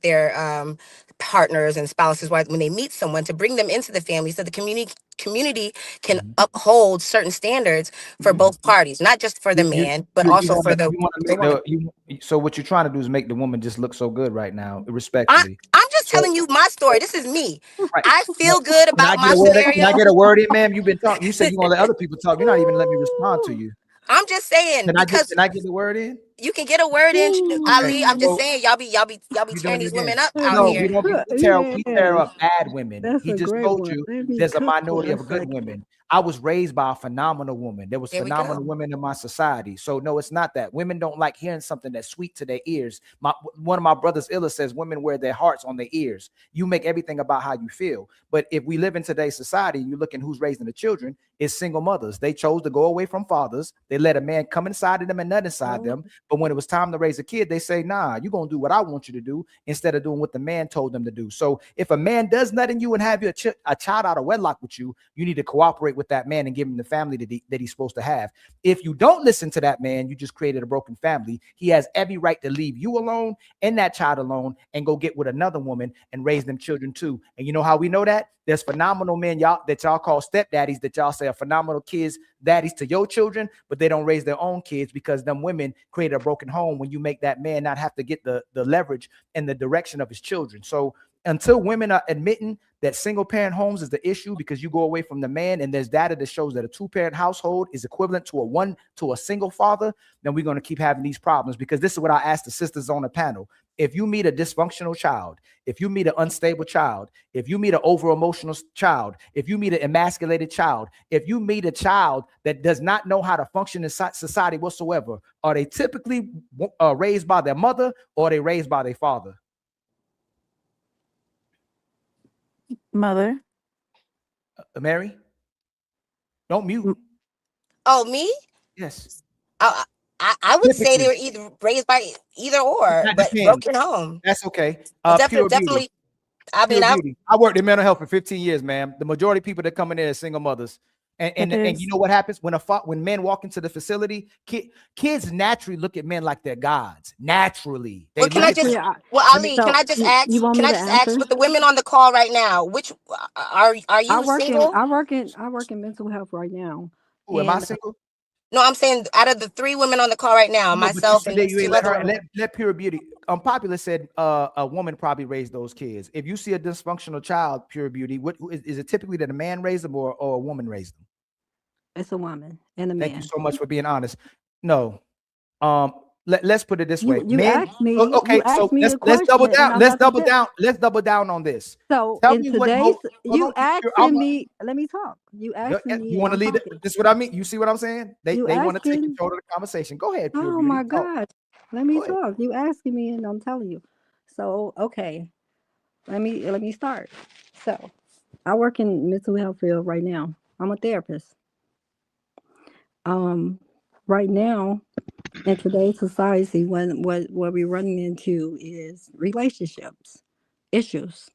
partners and spouses when they meet someone, to bring them into the family so the community can Mhm. uphold certain standards for Mhm. both parties, not just for the You man, but you also want for to the you want to the make woman. so what you're trying to do is make the woman just look so good right now, I, respectfully. I'm just So telling you my story. This is me. right. I No, feel good can I about get my a word? Can I scenario. get a word in, ma'am? You've been talking. You said you want to let other people talk. You're not even letting me respond to Ooh. you. I'm just saying because Can I get the word in? you can get a word in, Okay. Ali. I'm just Ooh. So saying y'all be you tearing doing it these again? women up out No, here. we don't be. We tear Yes, up bad women. that's He a just great told one. you Let me there's a cook for minority a of good second. women. I was raised by a phenomenal woman. There was There we phenomenal go. women in my society. So no, it's not that. Women don't like hearing something that's sweet to their ears. One of my brothers, Illa, says women wear their hearts on their ears. You make everything about how you feel. But if we live in today's society, and you look at who's raising the children, it's single mothers. They chose to go away from fathers. They let a man come inside of them and nut inside them. But when it was time to raise a kid, they say, nah, you're going to do what I want you to do instead of doing what the man told them to do. So if a man does nut in you and have a child out of wedlock with you, you need to cooperate with that man and give him the family that he's supposed to have. If you don't listen to that man, you just created a broken family. He has every right to leave you alone and that child alone and go get with another woman and raise them children too. And you know how we know that? There's phenomenal men y'all call stepdaddies that y'all say are phenomenal kids, daddies to your children, but they don't raise their own kids because them women create a broken home when you make that man not have to get the leverage and the direction of his children. So until women are admitting that single parent homes is the issue because you go away from the man, and there's data that shows that a two-parent household is equivalent to a single father, then we're going to keep having these problems. Because this is what I asked the sisters on the panel. If you meet a dysfunctional child, if you meet an unstable child, if you meet an over emotional child, if you meet an emasculated child, if you meet a child that does not know how to function in society whatsoever, are they typically raised by their mother or are they raised by their father? Mother. Mary, don't mute. Oh, me? Yes. I would say they Typically, were either raised by either or, that but depends. broken home. That's okay. Definitely, Pure beauty. definitely. I mean, Pure beauty. I worked in mental health for 15 years, ma'am. The majority of people that come in there are single mothers. And you know what happens when men walk into the facility? Kids naturally look at men like they're gods. Naturally, they well, look at. Actually, Let me. Ali, so you want Can me I to just ask answer? with the women on the call right now? Which are I you work in single? mental health right now, Oh, am I and single? No, I'm saying out of the 3 women on the call right now, No, but you myself said and that these you ain't 2 let other her women. let pure beauty. Popular said a woman probably raised those kids. If you see a dysfunctional child, pure beauty, what is it typically that a man raised them or a woman raised them? it's a woman and a Thank you man. so much for being honest. No. Let's put it this way. You Men, asked me okay, so a let's double question, down. and I'm Let's about to double tell. down. Let's double down on this. So Tell in me what today's, hold you on, asking me, let me talk. You asking you me, and want to I'm lead it? talking. This is what I mean. You see what I'm saying? You They want to take asking. control of the conversation. Go ahead, pure Oh beauty. my Talk. God, let me Go ahead. talk. You asking me, and I'm telling you. So okay, let me start. So I work in mental health field right now. I'm a therapist. Um, right now in today's society, when what we're running into is relationships issues,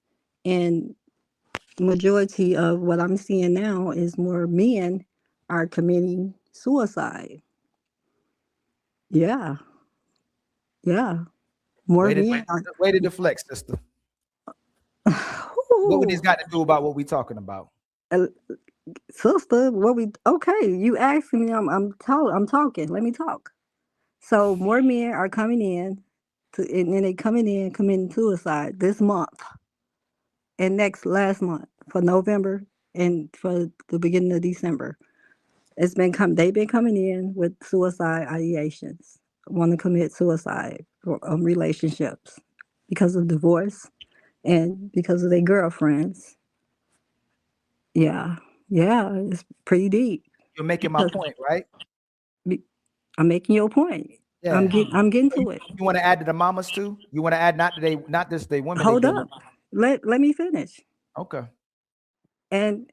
and majority of what I'm seeing now is more men are committing suicide. Yeah, yeah, more Way to men are. way to deflect, sister. What would this Ooh, got to do about what we talking about? sister, okay, you asked me, I'm talking. Let me talk. So more men are coming in and then they committing suicide this month and last month for November and for the beginning of December. They've been coming in with suicide ideations, want to commit suicide for relationships because of divorce and because of their girlfriends. Yeah, yeah, it's pretty deep. You're making my Because point, right? I'm making your point. Yeah. I'm getting to it. You want to add to the mamas too? You want to add not just they women. Hold up. Let me finish. Okay. And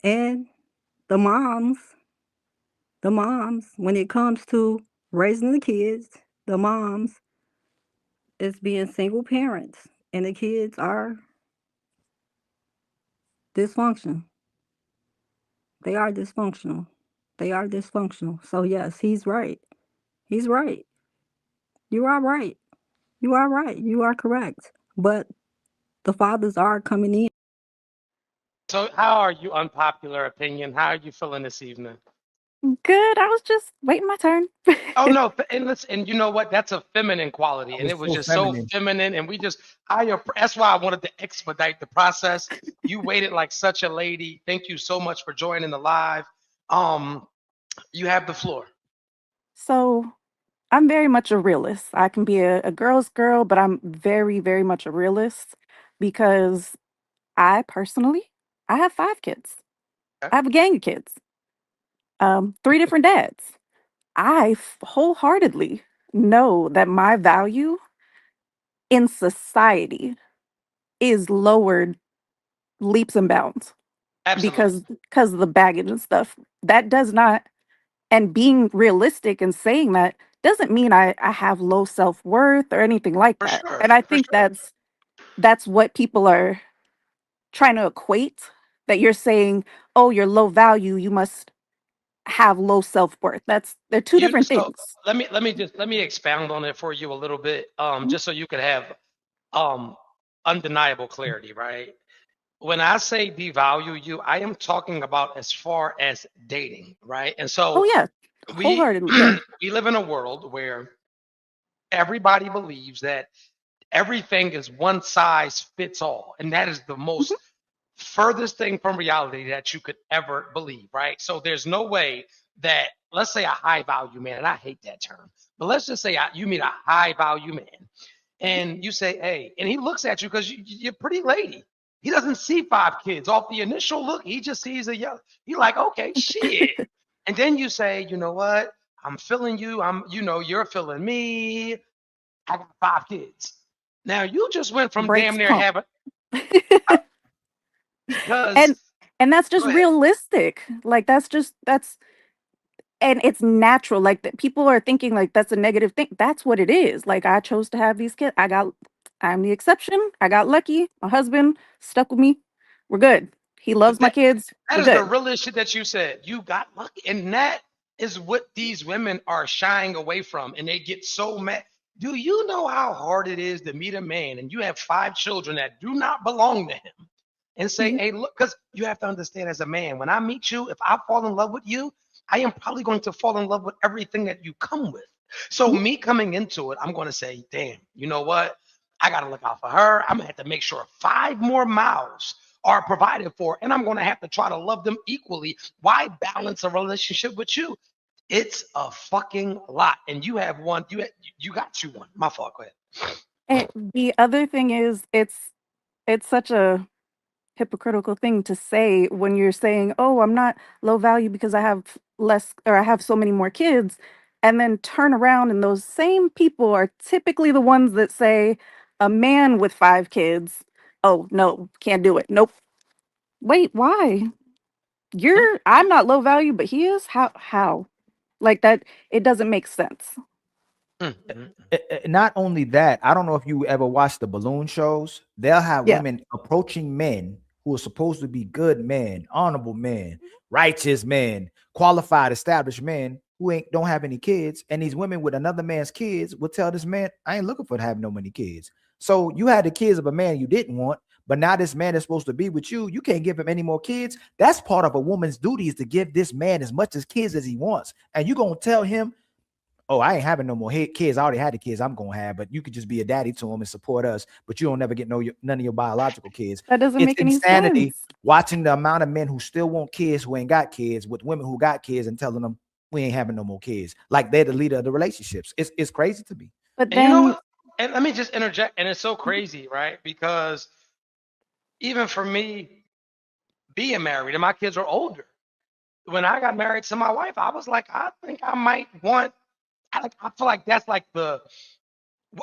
the moms, when it comes to raising the kids, the moms is being single parents and the kids are dysfunctional. They are dysfunctional. They are dysfunctional. So yes, he's right. He's right. You are right. You are right. You are correct. But the fathers are coming in. So how are you, unpopular opinion? How are you feeling this evening? Good. I was just waiting my turn. Oh no, and listen, and you know what? That's a feminine quality, and was it was so just so feminine. feminine, and that's why I wanted to expedite the process. You waited like such a lady. Thank you so much for joining the live. You have the floor. So I'm very much a realist. I can be a girl's girl, but I'm very, very much a realist because I personally, I have 5 kids. Okay. I have a gang of kids. 3 different dads. Wholeheartedly know that my value in society is lowered leaps and bounds Absolutely. because of the baggage and stuff. That does not, and being realistic and saying that doesn't mean I have low self-worth or anything like For that. sure. And I For think sure. that's what people are trying to equate, that you're saying, oh, you're low value, you must have low self-worth. They're two different So things. let me expound on it for you a little bit, Mhm. just so you could have um undeniable clarity, right? When I say devalue you, I am talking about as far as dating, right? And Oh so yeah, we wholeheartedly, yeah. we live in a world where everybody believes that everything is one size fits all, and that is the Mhm. most furthest thing from reality that you could ever believe, right? So there's no way that, let's say, a high value man, and I hate that term, but let's just say you meet a high value man and you say, hey, and he looks at you because you're a pretty lady. He doesn't see 5 kids off the initial look. He just sees a young, he like, okay, shit. And then you say, you know what? I'm feeling you. You're feeling me. I got 5 kids. Now you just went from damn Breaks near pump. having, because and and that's go just ahead. realistic. Like that's and it's natural. Like that people are thinking like that's a negative thing. That's what it is. Like I chose to have these kids. I'm the exception. I got lucky. My husband stuck with me. We're good. He But loves my that kids. that We're is the good. realest shit that you said. You got lucky, and that is what these women are shying away from, and they get so mad. Do you know how hard it is to meet a man and you have 5 children that do not belong to him, and say, Mhm. hey, look, because you have to understand as a man, when I meet you, if I fall in love with you, I am probably going to fall in love with everything that you come with. So Mhm. me coming into it, I'm going to say, damn, you know what? I got to look out for her. I'm going to have to make sure 5 more mouths are provided for, and I'm going to have to try to love them equally. Why balance a relationship with you? It's a fucking lot, and you have one. You got you one. My fault. Go ahead. And the other thing is it's such a hypocritical thing to say when you're saying, "Oh, I'm not low value because I have less or I have so many more kids." And then turn around and those same people are typically the ones that say a man with 5 kids, "Oh, no, can't do it. Nope." Wait, why? I'm not low value, but he is? How? Like that it doesn't make sense. Not only that, I don't know if you ever watched the balloon shows. They'll have Yeah. women approaching men who are supposed to be good men, honorable men, righteous men, qualified, established men who ain't don't have any kids. And these women with another man's kids will tell this man, I ain't looking for to have no many kids. So you had the kids of a man you didn't want, But now this man is supposed to be with you. You can't give him any more kids. That's part of a woman's duty, is to give this man as much as kids as he wants. And you gonna tell him, oh, I ain't having no more kids. I already had the kids I'm gonna have, but you could just be a daddy to him and support us. But you don't never get none of your biological kids. That doesn't It's make any insanity sense. watching the amount of men who still want kids who ain't got kids with women who got kids and telling them we ain't having no more kids. Like they're the leader of the relationships. It's crazy to me. But And you know then what? And let me just interject. And it's so crazy, right? Because even for me, being married, and my kids are older. When I got married to my wife, I was like, I think I might want. I feel like that's like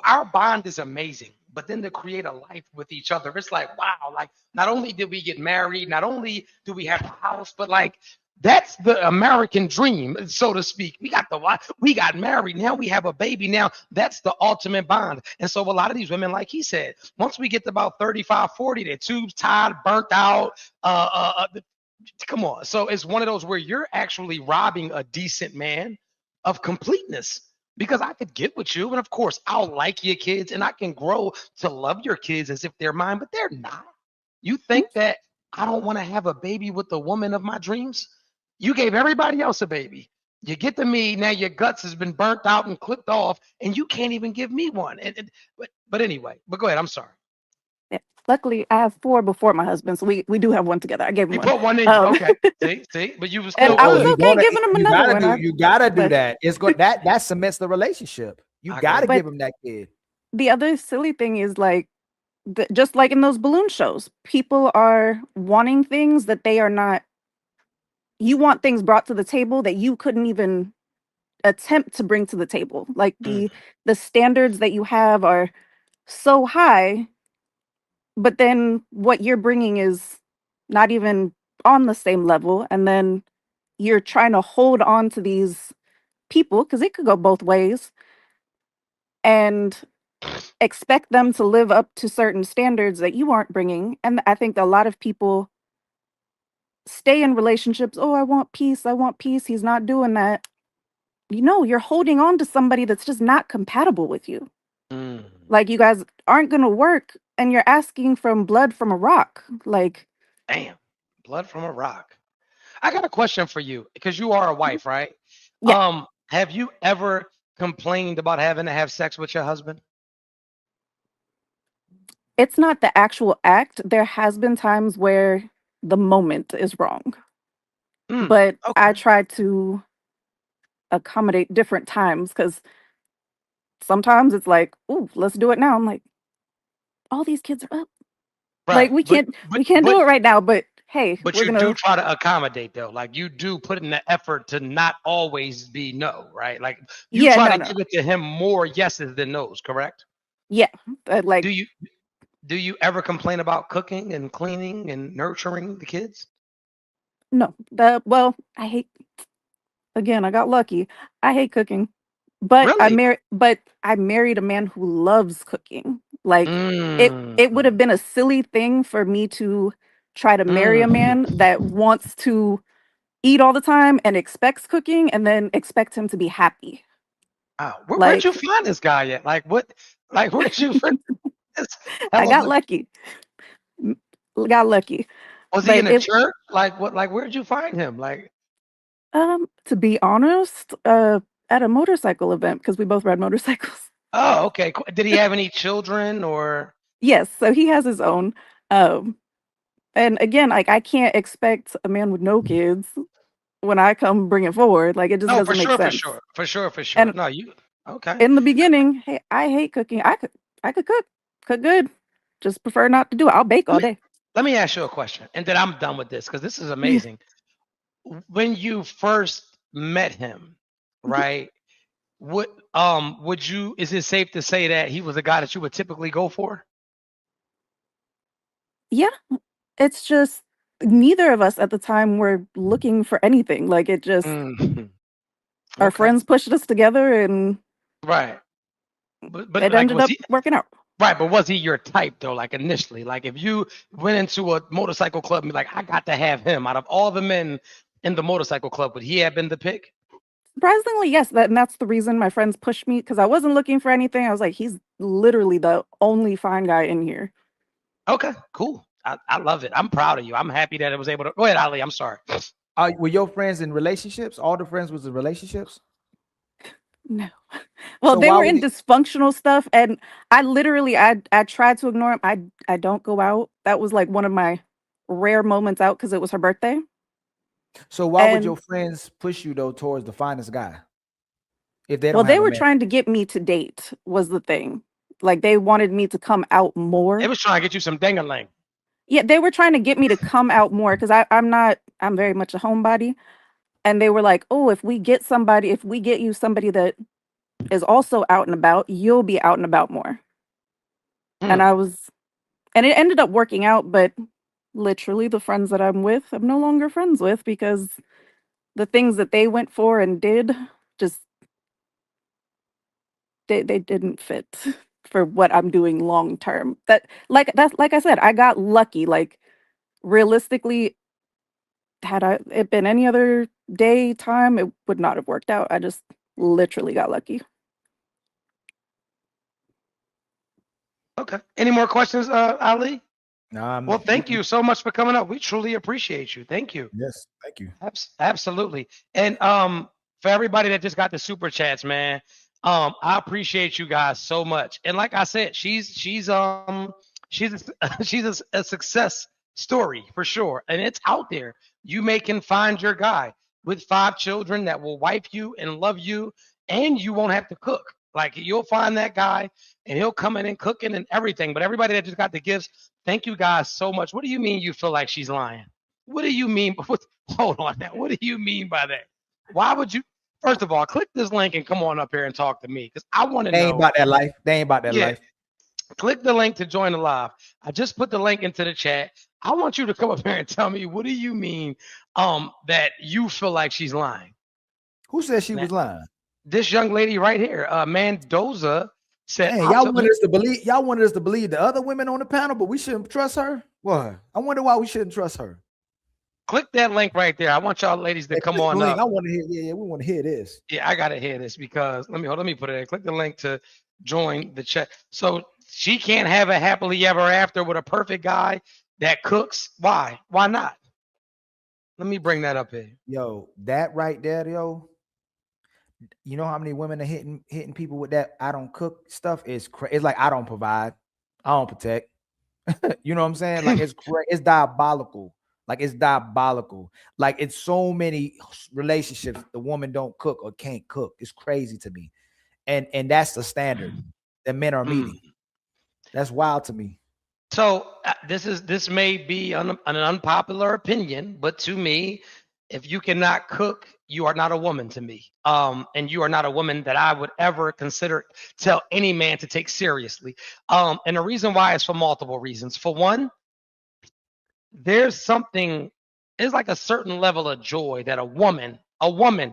our bond is amazing. But then to create a life with each other, it's like, wow, like not only did we get married, not only do we have a house, but like that's the American dream, so to speak. We got the wife, we got married, now we have a baby. Now that's the ultimate bond. And so a lot of these women, like he said, once we get to about 35, 40, their tubes tied, burnt out. Come on. So it's one of those where you're actually robbing a decent man of completeness. Because I could get with you, and of course, I'll like your kids, and I can grow to love your kids as if they're mine, but they're not. You think that I don't want to have a baby with the woman of my dreams? You gave everybody else a baby. You get to me, now your guts has been burnt out and clipped off, and you can't even give me one. But anyway, but go ahead. I'm sorry. yeah, luckily I have 4 before my husband, so we do have one together. I gave him You one. put one in. Okay. See, but you was And still I was good. okay giving him another one. You gotta do but- that. It's good that cements the relationship. You I gotta agree. give him that kid. The other silly thing is like, just like in those balloon shows, people are wanting things that they are not. You want things brought to the table that you couldn't even attempt to bring to the table. Like the standards that you have are so high, but then what you're bringing is not even on the same level, and then you're trying to hold on to these people, because it could go both ways, and expect them to live up to certain standards that you aren't bringing. And I think a lot of people stay in relationships. Oh, I want peace. I want peace. He's not doing that. You're holding on to somebody that's just not compatible with you. Like, you guys aren't going to work, and you're asking from blood from a rock. Like, Damn, blood from a rock. I got a question for you, because you are a wife, right? Yeah. Have you ever complained about having to have sex with your husband? it's not the actual act. There has been times where the moment is wrong, but I Okay. try to accommodate different times, because sometimes it's like, "Ooh, let's do it now." I'm like, all these kids are up. Like, Right. we can't do it right now, but hey, But we're you do gonna. try to accommodate though. Like you do put in the effort to not always be no, right? Like you Yeah, try no, to no. give it to him more yeses than nos, correct? Yeah, like, Do you ever complain about cooking and cleaning and nurturing the kids? no. Well, again, I got lucky. I hate cooking, but Really? I married a man who loves cooking. Like, it would have Mm, been a silly thing for me to try to marry a man mm. that wants to eat all the time and expects cooking, and then expect him to be happy. Wow. Where'd you Like, find this guy at? Like what? Like where'd you find this I hell of got a? lucky. M- Got lucky. Was he But in a church? Like what? Like where'd you find him? Like to be honest, at a motorcycle event, because we both ride motorcycles. oh, okay. Did he have any children or? Yes, so he has his own. Um, and again, like, I can't expect a man with no kids when I come bring it forward. Like, it just No, for doesn't make sure, for sense. sure, for sure, for sure. And No, you okay? in the beginning, hey, I hate cooking. I could cook good. Just prefer not to do it. I'll bake Let all me day. let me ask you a question, and then I'm done with this because this is Yeah. amazing. When you first met him, Mhm. right? Would you? Is it safe to say that he was a guy that you would typically go for? Yeah, it's just neither of us at the time were looking for anything. Like, it just Mhm. our Okay, friends pushed us together, and right. But it like, ended was up he working out. right? But was he your type though? Like initially, like if you went into a motorcycle club and be like, I got to have him out of all the men in the motorcycle club, would he have been the pick? Surprisingly, yes, and that's the reason my friends pushed me, because I wasn't looking for anything. I was like, he's literally the only fine guy in here. Okay, cool. I love it. I'm proud of you. I'm happy that it was able to. Go ahead, Ali. I'm sorry. Were your friends in relationships? All the friends was in relationships? No. Well, So they why were would in it, dysfunctional stuff, and I literally I tried to ignore him. I don't go out. That was like one of my rare moments out because it was her birthday. so why would your And friends push you though towards the finest guy if they well, don't they have a were man? trying to get me to date was the thing. Like they wanted me to come out It more. was trying to get you some dingaling. Yeah, they were trying to get me to come out more because I'm very much a homebody. And they were like, oh, if we get you somebody that is also out and about, you'll be out and about more. And Hmm. and it ended up working out, but literally the friends that I'm with, I'm no longer friends with because the things that they went for and did just they didn't fit for what I'm doing long term. That's like I said, I got lucky. Like realistically, had it been any other day time, it would not have worked out. I just literally got lucky. Okay. Any more questions, Ali? Nah, Well, thank you so much for coming up. We truly appreciate you. Thank you. yes, thank you. Absolutely. And for everybody that just got the super chats, man, I appreciate you guys so much. And like I said, she's she's a success story for sure, and it's out there. You can find your guy with 5 children that will wife you and love you, and you won't have to cook. Like you'll find that guy, and he'll come in and cooking and everything. But everybody that just got the gifts, thank you guys so much. What do you mean you feel like she's lying? What do you mean? Hold on now. What do you mean by that? Why would you? First of all, click this link and come on up here and talk to me because I want to They ain't know. about that life. They ain't about that Yeah, life. click the link to join the live. I just put the link into the chat. I want you to come up here and tell me what do you mean that you feel like she's lying? Who said she Now, was lying? this young lady right here, Mendoza, said, Dang, "I y'all feel wanted us to believe. Y'all wanted us to believe the other women on the panel, but we shouldn't trust her. What? I wonder why we shouldn't trust her. click that link right there. I want y'all ladies to Hey, come click the on link. up. I want to hear. Yeah, we want to hear this. Yeah, I gotta hear this because let me put it in. Click the link to join the chat. So she can't have a happily ever after with a perfect guy that cooks. Why? Why not? Let me bring that up here. Yo, that right there, yo. You know how many women are hitting people with that I don't cook stuff? It's like I don't provide, I don't protect. You know what I'm saying? Like it's diabolical. Like it's diabolical. Like it's so many relationships the woman don't cook or can't cook. It's crazy to me. And that's the standard that men are meeting. That's wild to me. So this may be an unpopular opinion, but to me, if you cannot cook, you are not a woman to me. And you are not a woman that I would ever consider tell any man to take seriously. And the reason why is for multiple reasons. For one, there's like a certain level of joy that a woman,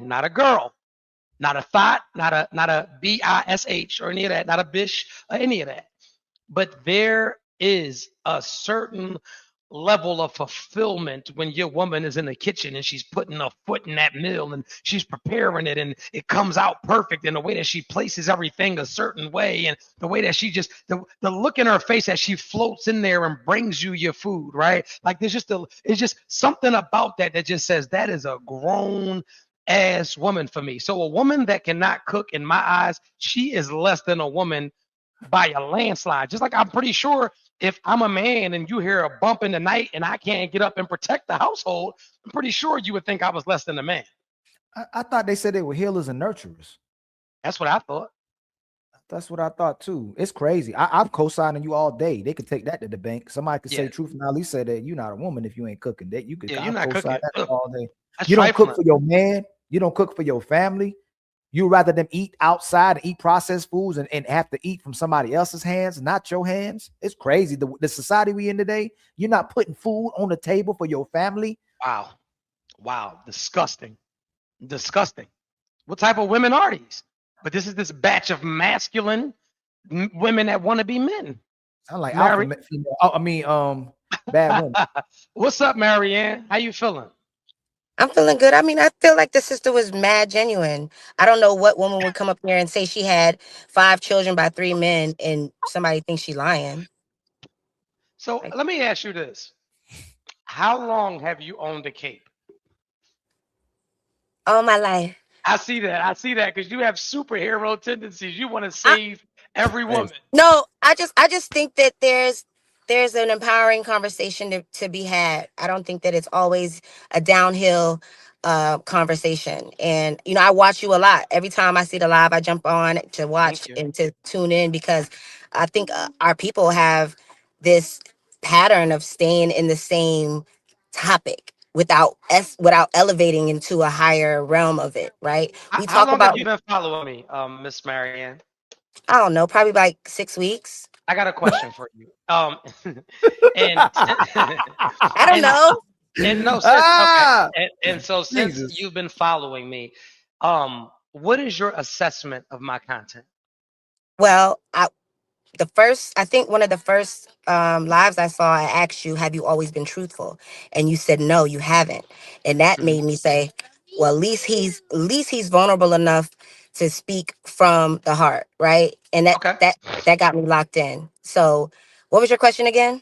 not a girl, not a thought, not a bish or any of that, not a bish or any of that, but there is a certain level of fulfillment when your woman is in the kitchen and she's putting a foot in that meal and she's preparing it and it comes out perfect in the way that she places everything a certain way and the way that she just the look in her face as she floats in there and brings you your food, right? Like it's just something about that just says that is a grown ass woman for me. So a woman that cannot cook in my eyes, she is less than a woman by a landslide. Just like I'm pretty sure if I'm a man and you hear a bump in the night and I can't get up and protect the household, I'm pretty sure you would think I was less than a man. I thought they said they were healers and nurturers. That's what I thought. That's what I thought too. It's crazy. I'm co-signing you all day. They could take that to the bank. Somebody could say Truth and Ali said that you're not a woman if you ain't cooking. That you could you're not cooking that all day. That's you don't trifling. cook for your man. You don't cook for your family. You rather them eat outside and eat processed foods and have to eat from somebody else's hands, not your hands. It's crazy. The society we in today, you're not putting food on the table for your family. Wow. Disgusting. What type of women are these? But this is this batch of masculine women that want to be men. Sound like alpha female. I mean, bad women. What's up, Marianne? How you feeling? I'm feeling good. I mean, I feel like the sister was mad genuine. I don't know what woman would come up here and say she had 5 children by 3 men and somebody thinks she lying. So Like, let me ask you this: how long have you owned a cape? all my life. I see that. I see that because you have superhero tendencies. You want to I, save every Hey, woman. no, I just think that there's an empowering conversation to be had. I don't think that it's always a downhill conversation. And I watch you a lot. Every time I see the live, I jump on to Thank watch you. and to tune in because I think our people have this pattern of staying in the same topic without elevating into a higher realm of it, right? We How talk long have about, you been following me, Miss Marianne? I don't know, probably like 6 weeks. I got a question for you. And I don't and know. and no, since okay, Ah, and so since Jesus. you've been following me, what is your assessment of my content? Well, I think one of the first lives I saw, I asked you, have you always been truthful? And you said, no, you haven't. And that Mhm. made me say, well, at least he's vulnerable enough to speak from the heart. Right. And that, Okay. that, that got me locked in. So what was your question again?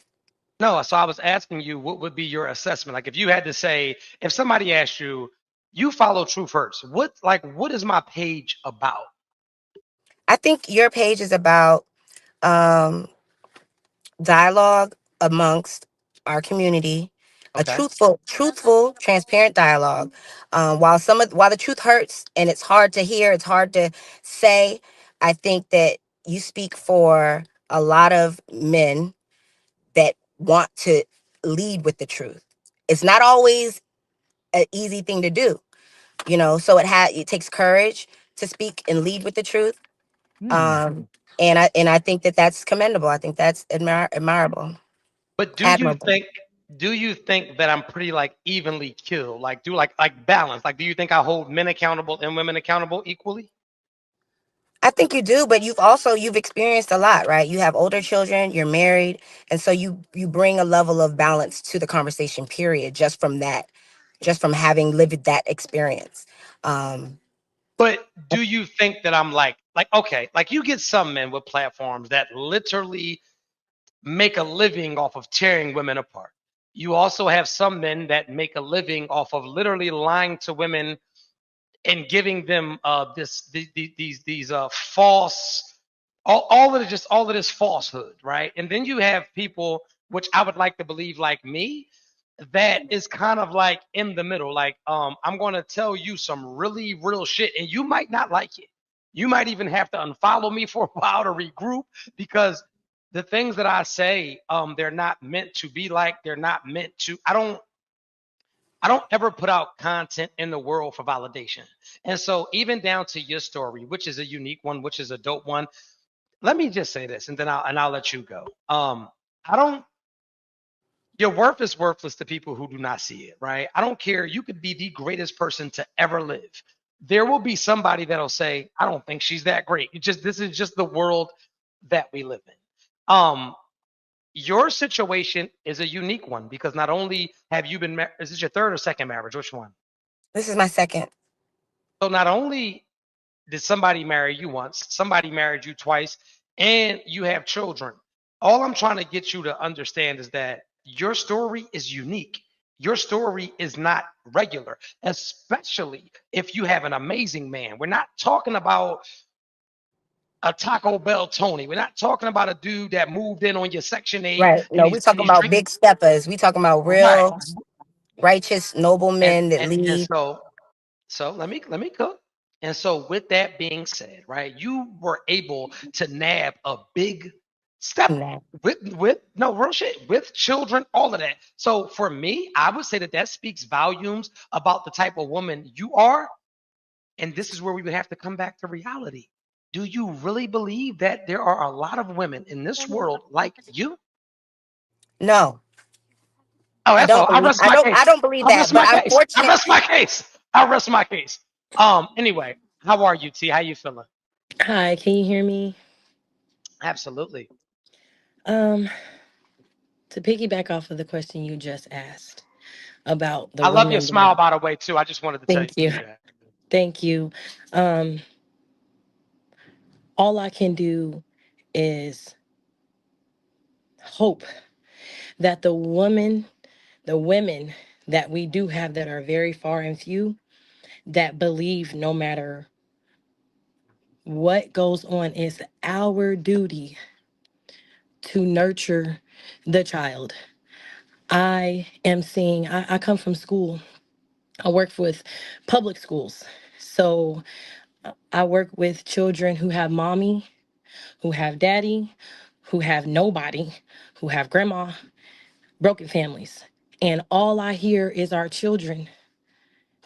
No, so I was asking you, what would be your assessment? Like, if you had to say, if somebody asked you, you follow True First, what is my page about? I think your page is about um, dialogue amongst our community, a Okay. truthful, transparent dialogue. While the truth hurts and it's hard to hear, it's hard to say. I think that you speak for a lot of men that want to lead with the truth. It's not always an easy thing to do, So it takes courage to speak and lead with the truth. Hmm. And I think that that's commendable. I think that's admirable. But Admirable. do you think that I'm pretty like evenly killed? Like do like balance? Like do you think I hold men accountable and women accountable equally? I think you do, but you've experienced a lot, right? You have older children, you're married, and so you bring a level of balance to the conversation, period, just from having lived that experience. Um, But do you think that I'm like okay, like you get some men with platforms that literally make a living off of tearing women apart. You also have some men that make a living off of literally lying to women and giving them these false all of this falsehood, right? And then you have people which I would like to believe like me that is kind of like in the middle. Like I'm going to tell you some really real shit and you might not like it. You might even have to unfollow me for a while to regroup because the things that I say they're not meant to be like, they're not meant to I don't ever put out content in the world for validation. And so even down to your story, which is a unique one, which is a dope one, let me just say this and then I'll let you go. I don't Your worth is worthless to people who do not see it, right? I don't care. You could be the greatest person to ever live. There will be somebody that'll say, I don't think she's that great. This is just the world that we live in. Your situation is a unique one because not only have you been is this your third or second marriage? Which one? this is my second. So not only did somebody marry you once, somebody married you twice, and you have children. All I'm trying to get you to understand is that your story is unique. Your story is not regular, especially if you have an amazing man. We're not talking about a Taco Bell Tony. We're not talking about a dude that moved in on your Section 8 Right. and No, we and talking he's about drinking. big steppers. We talking about Right. real righteous And noblemen that and lead. so let me cook. And so with that being said, right, you were able to nab a big step Nah. with no real shit with children, all of that. So for me, I would say that that speaks volumes about the type of woman you are. And this is where we would have to come back to reality. Do you really believe that there are a lot of women in this world like you? No, Oh, I that's don't all. I believe. rest my I case. don't believe I that. rest But my I'm case. I fortunate. rest my case. I rest my case. Anyway, how are you, T? How you feeling? Hi, can you hear me? Absolutely. Um, to piggyback off of the question you just asked about the I love your women that smile, by the way, too. I just wanted to thank tell you. you that. Thank you. Um, all I can do is hope that the women that we do have that are very far and few, that believe no matter what goes on, it's our duty to nurture the child. I am seeing, I come from school. I work with public schools. So I work with children who have mommy, who have daddy, who have nobody, who have grandma, broken families. And all I hear is our children.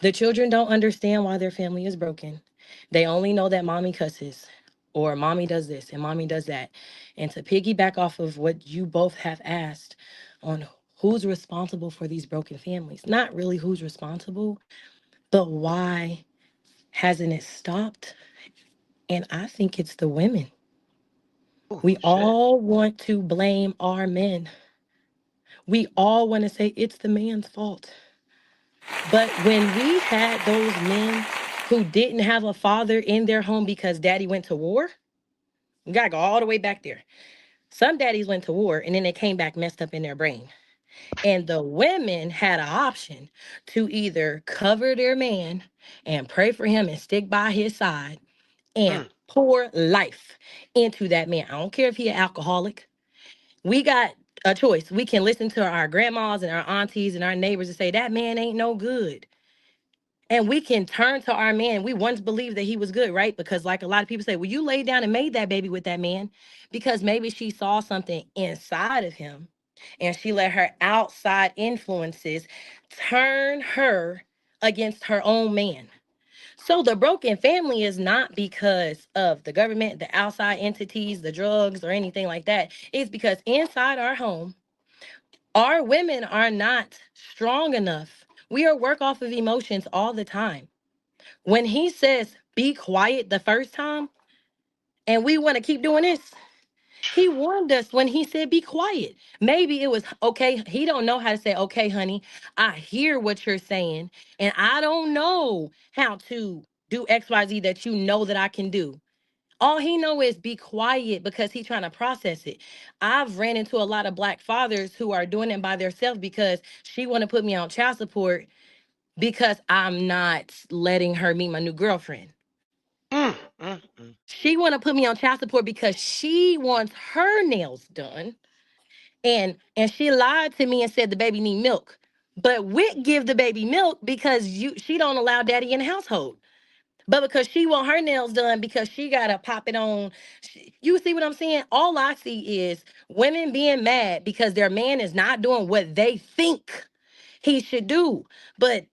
The children don't understand why their family is broken. They only know that mommy cusses or mommy does this and mommy does that. And to piggyback off of what you both have asked on who's responsible for these broken families, not really who's responsible, but why hasn't it stopped? And I think it's the women. Oh, We shit. all want to blame our men. We all want to say it's the man's fault. But when we had those men who didn't have a father in their home because daddy went to war, we gotta go all the way back there. Some daddies went to war and then they came back messed up in their brain. And the women had an option to either cover their man and pray for him and stick by his side and pour life into that man. I don't care if he an alcoholic. We got a choice. We can listen to our grandmas and our aunties and our neighbors and say, that man ain't no good. And we can turn to our man. We once believed that he was good, right? Because like a lot of people say, well, you laid down and made that baby with that man because maybe she saw something inside of him and she let her outside influences turn her against her own man. So the broken family is not because of the government, the outside entities, the drugs, or anything like that. It's because inside our home, our women are not strong enough. We are work off of emotions all the time. When he says, be quiet the first time, and we want to keep doing this, he warned us when he said, be quiet. Maybe it was, okay, he don't know how to say, okay, honey, I hear what you're saying, and I don't know how to do XYZ that you know that I can do. All he know is be quiet because he's trying to process it. I've ran into a lot of black fathers who are doing it by themselves because she want to put me on child support because I'm not letting her meet my new girlfriend. She want to put me on child support because she wants her nails done. And she lied to me and said the baby need milk. But Wick give the baby milk because she don't allow daddy in the household. But because she want her nails done because she gotta pop it on. You see what I'm saying? All I see is women being mad because their man is not doing what they think he should do. But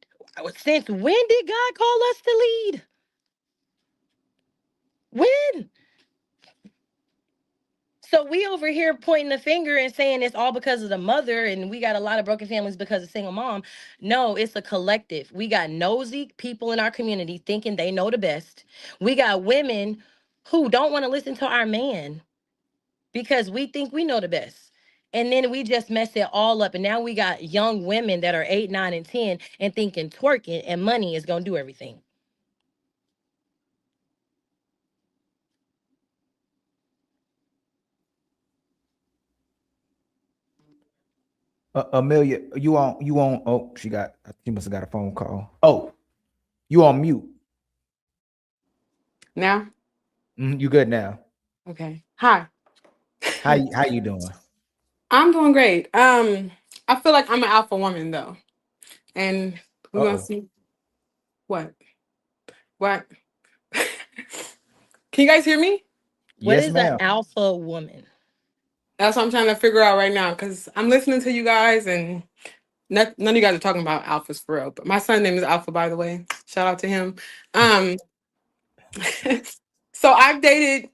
since when did God call us to lead? When? So we over here pointing the finger and saying it's all because of the mother and we got a lot of broken families because of single mom. No, it's a collective. We got nosy people in our community thinking they know the best. We got women who don't want to listen to our man because we think we know the best. And then we just mess it all up. And now we got young women that are 8, 9, and 10 and thinking twerking and money is going to do everything. Amelia, you on? Oh, she must have got a phone call. Oh, you on mute. Now? You good now? Okay. Hi. How you doing? I'm doing great. I feel like I'm an alpha woman though. And we're gonna see what? What? Can you guys hear me? What Yes, is an ma'am. alpha woman? That's what I'm trying to figure out right now because I'm listening to you guys and none of you guys are talking about alphas for real. But my son's name is Alpha, by the way. Shout out to him. So I've dated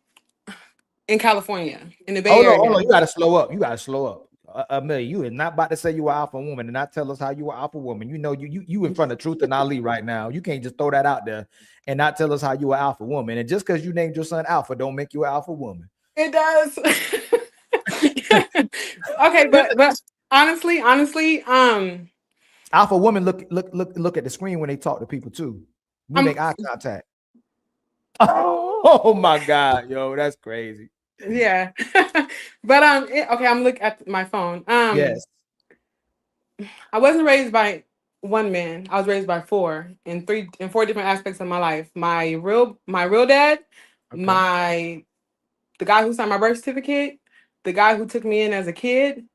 in California, in the Bay Hold Area. on. You gotta slow up. Amelia, you is not about to say you are alpha woman and not tell us how you are alpha woman. You know, you in front of Truth and Ali right now. You can't just throw that out there and not tell us how you are alpha woman. And just because you named your son Alpha, don't make you an alpha woman. It does. Okay, but honestly, alpha women look at the screen when they talk to people too. We make eye contact. Oh my God, yo, that's crazy. Yeah. But okay, I'm looking at my phone. Yes. I wasn't raised by one man. I was raised by four in four different aspects of my life. My real dad, Okay. the guy who signed my birth certificate, the guy who took me in as a kid,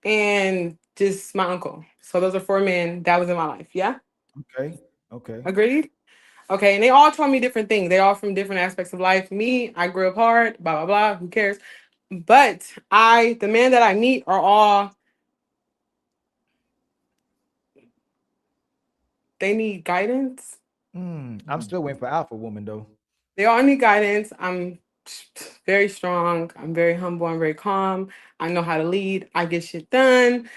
and just my uncle. So those are four men that was in my life. Yeah. Okay. Okay. Agreed? Okay, and they all taught me different things. They all from different aspects of life. Me, I grew up hard, blah blah blah. Who cares? But the men that I meet are all they need guidance. I'm still waiting for Alpha Woman though. They all need guidance. I'm very strong. I'm very humble. I'm very calm. I know how to lead. I get shit done.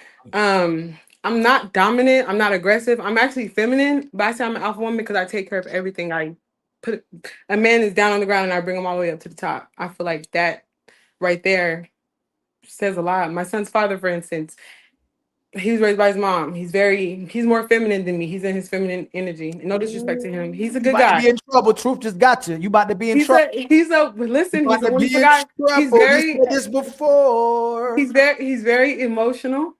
I'm not dominant. I'm not aggressive. I'm actually feminine. But I say I'm an alpha woman because I take care of everything. I put a man is down on the ground and I bring him all the way up to the top. I feel like that right there says a lot. My son's father, for instance, he was raised by his mom. He's more feminine than me. He's in his feminine energy. No disrespect to him. He's a You good about to guy. be in trouble. Truth just got you. You about to be in He's trouble. listen, You he's about a to be wonderful in guy. He's trouble. You very said this before. he's very emotional.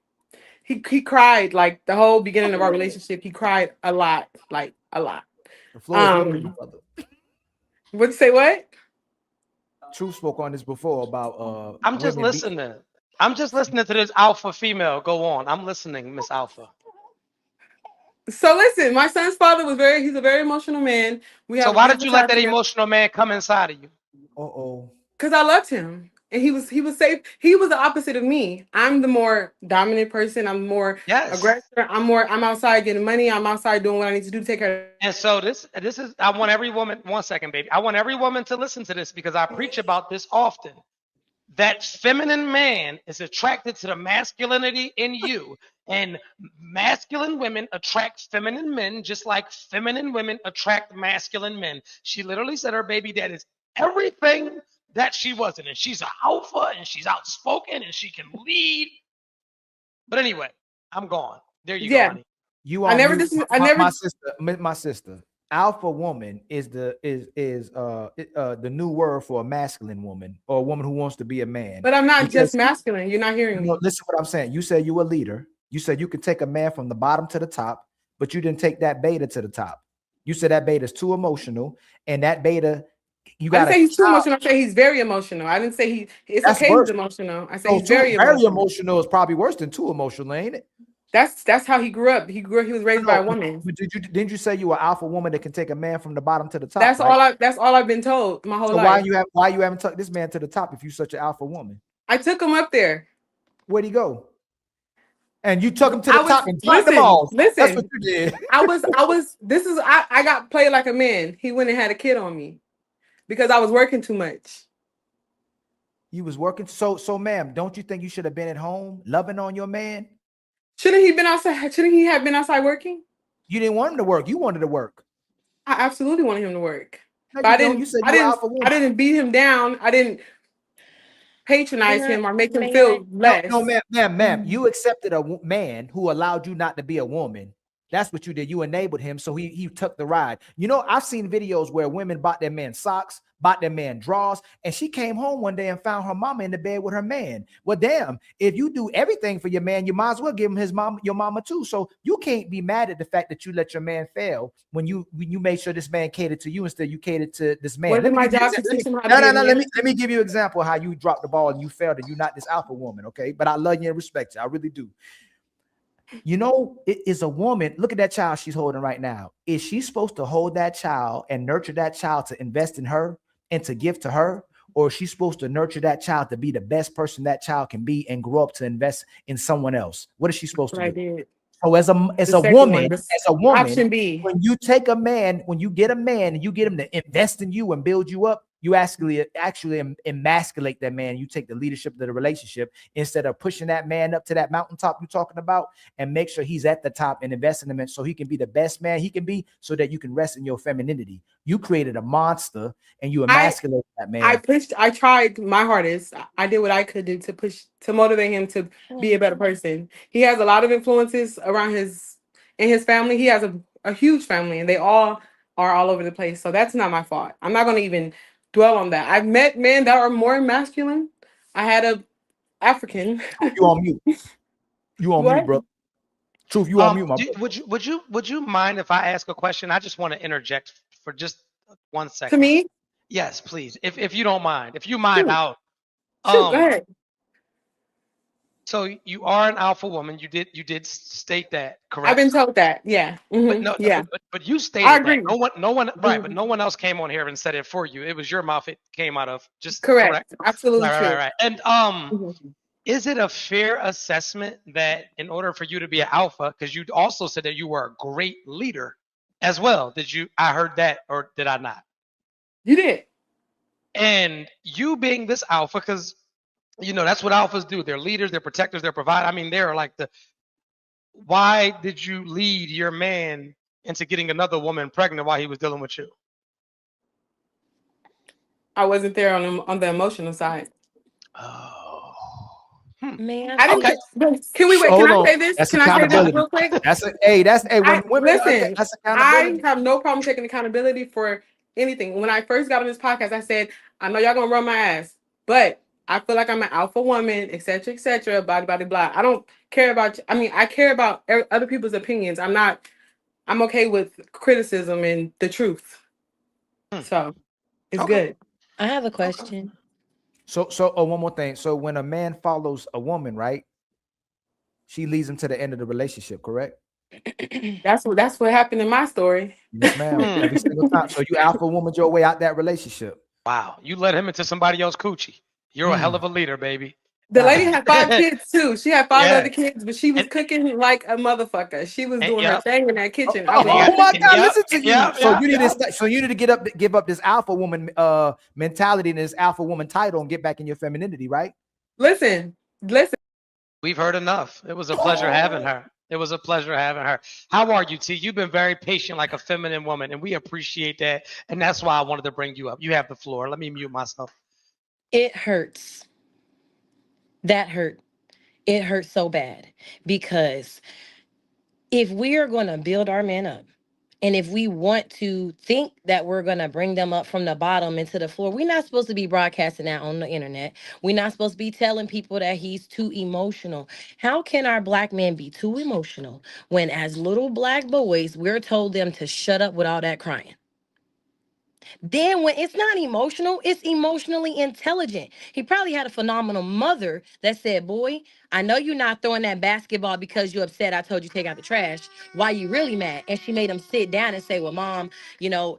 He cried like the whole beginning of our relationship. He cried a lot, like a lot. The floor is yours, brother. Would say what? Truth spoke on this before about I'm just women listening. I'm just listening to this alpha female. Go on. I'm listening, Miss Alpha. So listen, my son's father he's a very emotional man. We So have a why did beautiful you let child that together. emotional man come inside of you? Uh-oh. Because I loved him. And he was safe. He was the opposite of me. I'm the more dominant person. I'm more Yes. aggressor. I'm outside getting money. I'm outside doing what I need to do to take care. And so this is I want every woman, 1 second, baby. I want every woman to listen to this because I preach about this often. That feminine man is attracted to the masculinity in you. And masculine women attract feminine men just like feminine women attract masculine men. She literally said her baby dad is everything that she wasn't. And she's an alpha and she's outspoken and she can lead. But anyway, I'm gone. There you go, Yeah. honey. You I on never mute. dis- I never My sister. Alpha woman is the new word for a masculine woman or a woman who wants to be a man. But I'm not Because- just masculine. You're not hearing me. listen what I'm saying. You said you a leader. You said you could take a man from the bottom to the top, but you didn't take that beta to the top. You said that beta is too emotional, and that beta, you I got didn't say he's too emotional. I say he's very emotional. I didn't say it's That's okay worse. he's emotional. I say So he's very emotional. emotional is probably worse than too emotional, ain't it? That's how he grew up. He was raised by a woman. But didn't you say you were alpha woman that can take a man from the bottom to the top? That's right? that's all I've been told my whole So life. why you haven't took this man to the top if you're such an alpha woman? I took him up there. Where'd he go? And you took him to the top and dropped listen, them all. Listen, that's what you did. I got played like a man. He went and had a kid on me because I was working too much. You was working. So ma'am, don't you think you should have been at home loving on your man? Shouldn't he been outside? Shouldn't he have been outside working? You didn't want him to work. You wanted to work. I absolutely wanted him to work. No, But you said you alpha woman. I didn't beat him down. I didn't patronize him or make him feel less. No, ma'am. You accepted a man who allowed you not to be a woman. That's what you did. You enabled him, so he took the ride. You know, I've seen videos where women bought their man socks, bought their man drawers, and she came home one day and found her mama in the bed with her man. Well, damn, if you do everything for your man, you might as well give him your mama too. So you can't be mad at the fact that you let your man fail when you made sure this man catered to you instead you catered to this man. Wasn't my job to teach him how to be a man? Let me give you an example of how you dropped the ball and you failed and you're not this alpha woman, okay? But I love you and respect you. I really do. You know, it is a woman. Look at that child she's holding right now. Is she supposed to hold that child and nurture that child to invest in her and to give to her? Or is she supposed to nurture that child to be the best person that child can be and grow up to invest in someone else? What is she supposed to do? So as a woman, option B. When you take a man, when you get a man and you get him to invest in you and build you up, you actually emasculate that man. You take the leadership of the relationship instead of pushing that man up to that mountaintop you're talking about and make sure he's at the top and invest in him so he can be the best man he can be so that you can rest in your femininity. You created a monster and you emasculate that man. I tried my hardest. I did what I could do to motivate him to be a better person. He has a lot of influences around in his family. He has a huge family and they all are all over the place. So that's not my fault. I'm not going to even dwell on that. I've met men that are more masculine. I had a African. You on mute. You on mute, What? bro. Truth, you on mute, my brother. Would you mind if I ask a question? I just want to interject for just 1 To second. me? Yes, please. If you don't mind. If you mind, Shoot. I'll Shoot, go ahead. So you are an alpha woman. You did state that, correct? I've been told that. Yeah. But Hmm. no, Yeah. but you I stated that. agree. No one, right? But Mhm. no one else came on here and said it for you. It was your mouth. It came out of. Just Correct. correct. Absolutely Right, true. right, right. And Mhm. is it a fair assessment that in order for you to be an alpha, because you also said that you were a great leader as well? Did you? I heard that, or did I not? You did. And you being this alpha, because you know that's what alphas do. They're leaders. They're protectors. They're providers. I mean, they're like the. Why did you lead your man into getting another woman pregnant while he was dealing with you? I wasn't there on the emotional side. Oh. Man, I didn't. Okay. Can we So wait? Can hold I on. say this? That's Can I say this accountability. real quick? That's when I women listen. that's I accountability. have no problem taking accountability for anything. When I first got on this podcast, I said, I know y'all gonna run my ass, but I feel like I'm an alpha woman, etc., blah blah blah blah. I don't care about. I mean, I care about other people's opinions. I'm not. I'm okay with criticism and the truth. So it's Okay. good. I have a question. So one more thing. So when a man follows a woman, right? She leads him to the end of the relationship, correct? That's what happened in my story. Yes, ma'am. Every single time. So you alpha woman your way out that relationship. Wow. You let him into somebody else's coochie. You're a hell of a leader, baby. The lady had 5 kids too. She had 5 Yeah. other kids, but she was And- cooking like a motherfucker. She was doing her yep. thing in that kitchen. I Oh, was like, my God! Yep, Listen to you. yep, So yep, you need yep. to. So you need to give up this alpha woman mentality and this alpha woman title and get back in your femininity, right? listen. We've heard enough. It was a pleasure having her. It was a pleasure having her. How are you, T? You've been very patient like a feminine woman, and we appreciate that. And that's why I wanted to bring you up. You have the floor. Let me mute myself. It hurts. That hurt. It hurts so bad because if we are going to build our men up, and if we want to think that we're going to bring them up from the bottom into the floor, we're not supposed to be broadcasting that on the internet. We're not supposed to be telling people that he's too emotional. How can our black men be too emotional when, as little black boys, we're told them to shut up with all that crying? Then, when it's not emotional, it's emotionally intelligent. He probably had a phenomenal mother that said, boy, I know you're not throwing that basketball because you're upset. I told you take out the trash. Why you really mad? And she made him sit down and say, well, mom, you know,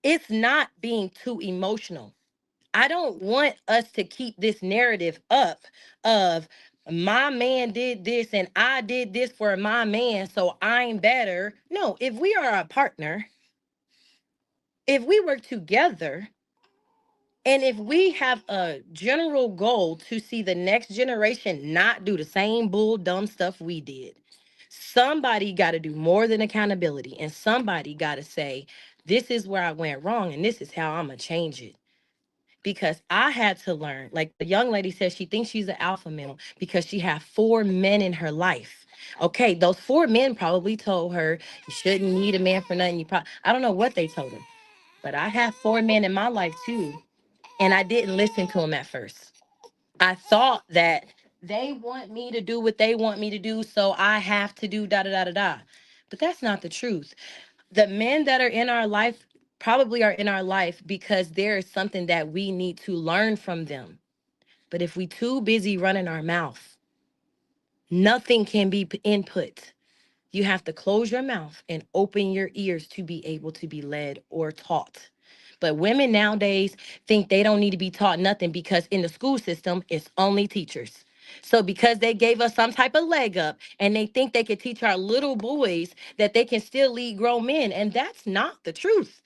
it's not being too emotional. I don't want us to keep this narrative up of my man did this and I did this for my man, so I'm better. No, if we are a partner, if we work together, and if we have a general goal to see the next generation not do the same bull dumb stuff we did, somebody got to do more than accountability. And somebody got to say, this is where I went wrong and this is how I'm going to change it. Because I had to learn, like the young lady says, she thinks she's an alpha male because she had 4 men in her life. Okay, those 4 men probably told her you shouldn't need a man for nothing. I don't know what they told her, but I had 4 men in my life too. And I didn't listen to them at first. I thought that they want me to do what they want me to do, so I have to do da da da da da. But that's not the truth. The men that are in our life probably are in our life because there is something that we need to learn from them. But if we too busy running our mouth, nothing can be input. You have to close your mouth and open your ears to be able to be led or taught. But women nowadays think they don't need to be taught nothing because in the school system, it's only teachers. So because they gave us some type of leg up and they think they can teach our little boys that they can still lead grown men. And that's not the truth.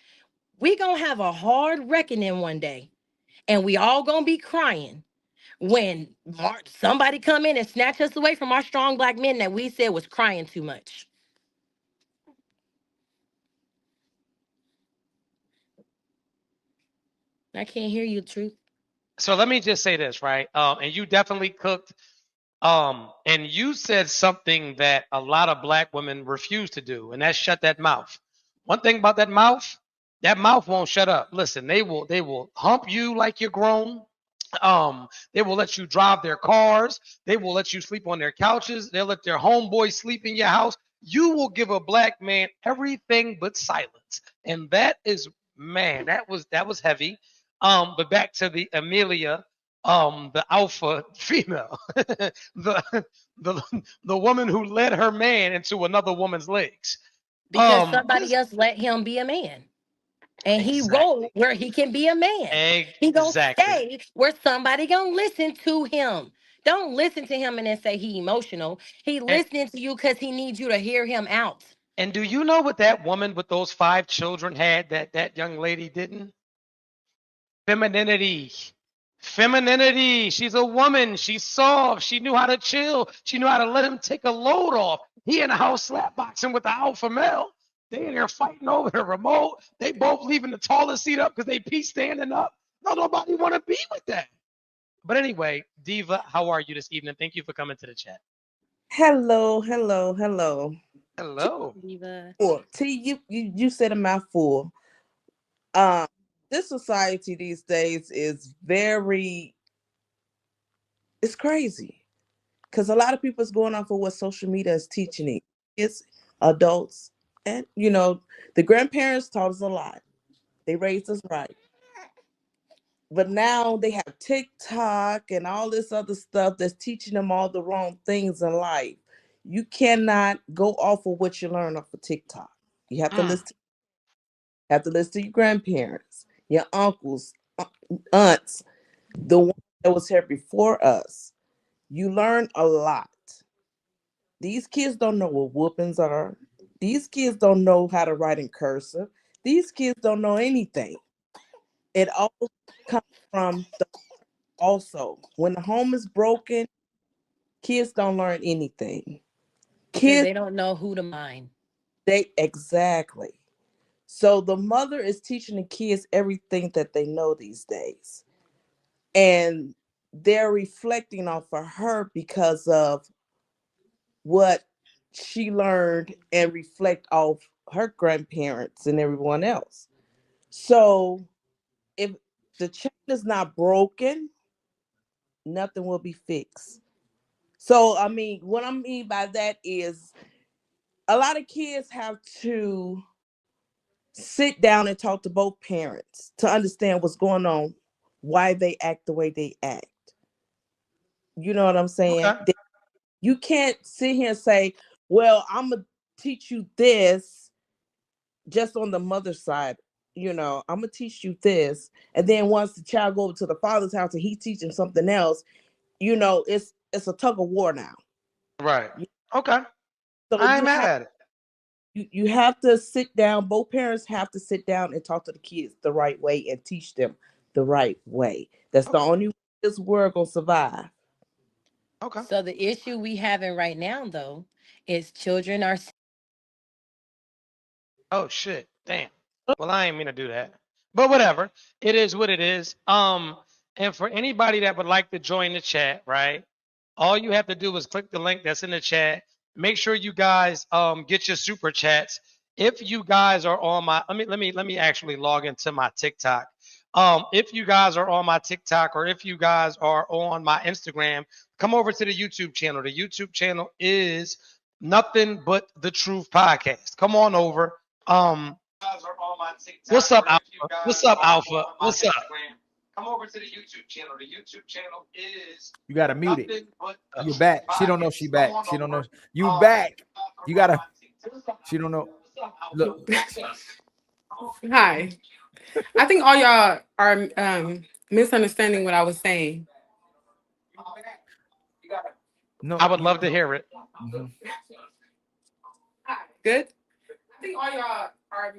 We gonna have a hard reckoning one day and we all gonna be crying when somebody come in and snatch us away from our strong black men that we said was crying too much. I can't hear you, Truth. So let me just say this, right? And you definitely cooked. And you said something that a lot of black women refuse to do, and that's shut that mouth. One thing about that mouth, that mouth won't shut up. Listen, they will hump you like you're grown. They will let you drive their cars. They will let you sleep on their couches. They'll let their homeboys sleep in your house. You will give a black man everything but silence. And that is, man, that was heavy. But back to the Amelia, the alpha female, the the woman who led her man into another woman's legs. Because somebody else let him be a man. And he rolled Exactly. where he can be a man. He gonna Exactly. stay where somebody gonna listen to him. Don't listen to him and then say he emotional. He And, listening to you because he needs you to hear him out. and do you know what that woman with those 5 children had that young lady didn't? Femininity. Femininity. She's a woman. She's soft. She knew how to chill. She knew how to let him take a load off. He in the house slapboxing with the alpha male. They in there fighting over the remote. They both leaving the tallest seat up because they pee standing up. No, nobody want to be with that. But anyway, Diva, how are you this evening? Thank you for coming to the chat. Hello, hello, hello. Hello. Diva. T, you said a mouthful. This society these days is it's crazy. Because a lot of people is going off of what social media is teaching it's adults. And, the grandparents taught us a lot. They raised us right. But now they have TikTok and all this other stuff that's teaching them all the wrong things in life. You cannot go off of what you learn off of TikTok. You have to listen to your grandparents, your uncles, aunts, the one that was here before us. You learn a lot. These kids don't know what whoopings are. These kids don't know how to write in cursive. These kids don't know anything. It all comes from also, when the home is broken, kids don't learn anything. Because they don't know who to mind. Exactly. So the mother is teaching the kids everything that they know these days. And they're reflecting off of her because of what she learned and reflect off her grandparents and everyone else. So if the chain is not broken, nothing will be fixed. So, I mean, what I mean by that is a lot of kids have to sit down and talk to both parents to understand what's going on, why they act the way they act. You know what I'm saying? Okay. You can't sit here and say, well, I'm going to teach you this just on the mother's side. I'm going to teach you this. And then once the child goes to the father's house and he teaches something else, it's a tug of war now. Right. Okay. So I ain't mad at it. You have to sit down. Both parents have to sit down and talk to the kids the right way and teach them the right way. That's the only way this world gonna survive. Okay. So the issue we having right now, though, is children are. Oh shit! Damn. Well, I ain't mean to do that, but whatever. It is what it is. And for anybody that would like to join the chat, right? All you have to do is click the link that's in the chat. Make sure you guys get your super chats. If you guys are on my let me actually log into my TikTok. If you guys are on my TikTok or if you guys are on my Instagram, come over to the YouTube channel. The YouTube channel is Nothing But the Truth Podcast. Come on over. What's up, Alpha? What's up, Alpha? What's up? Come over to the YouTube channel. The YouTube channel is. You gotta mute it. You're back. She don't know she back. She don't know you back. You gotta. She don't know. Look. Hi. I think all y'all are misunderstanding what I was saying. No, I would love to hear it. Mm-hmm. Good. I think all y'all are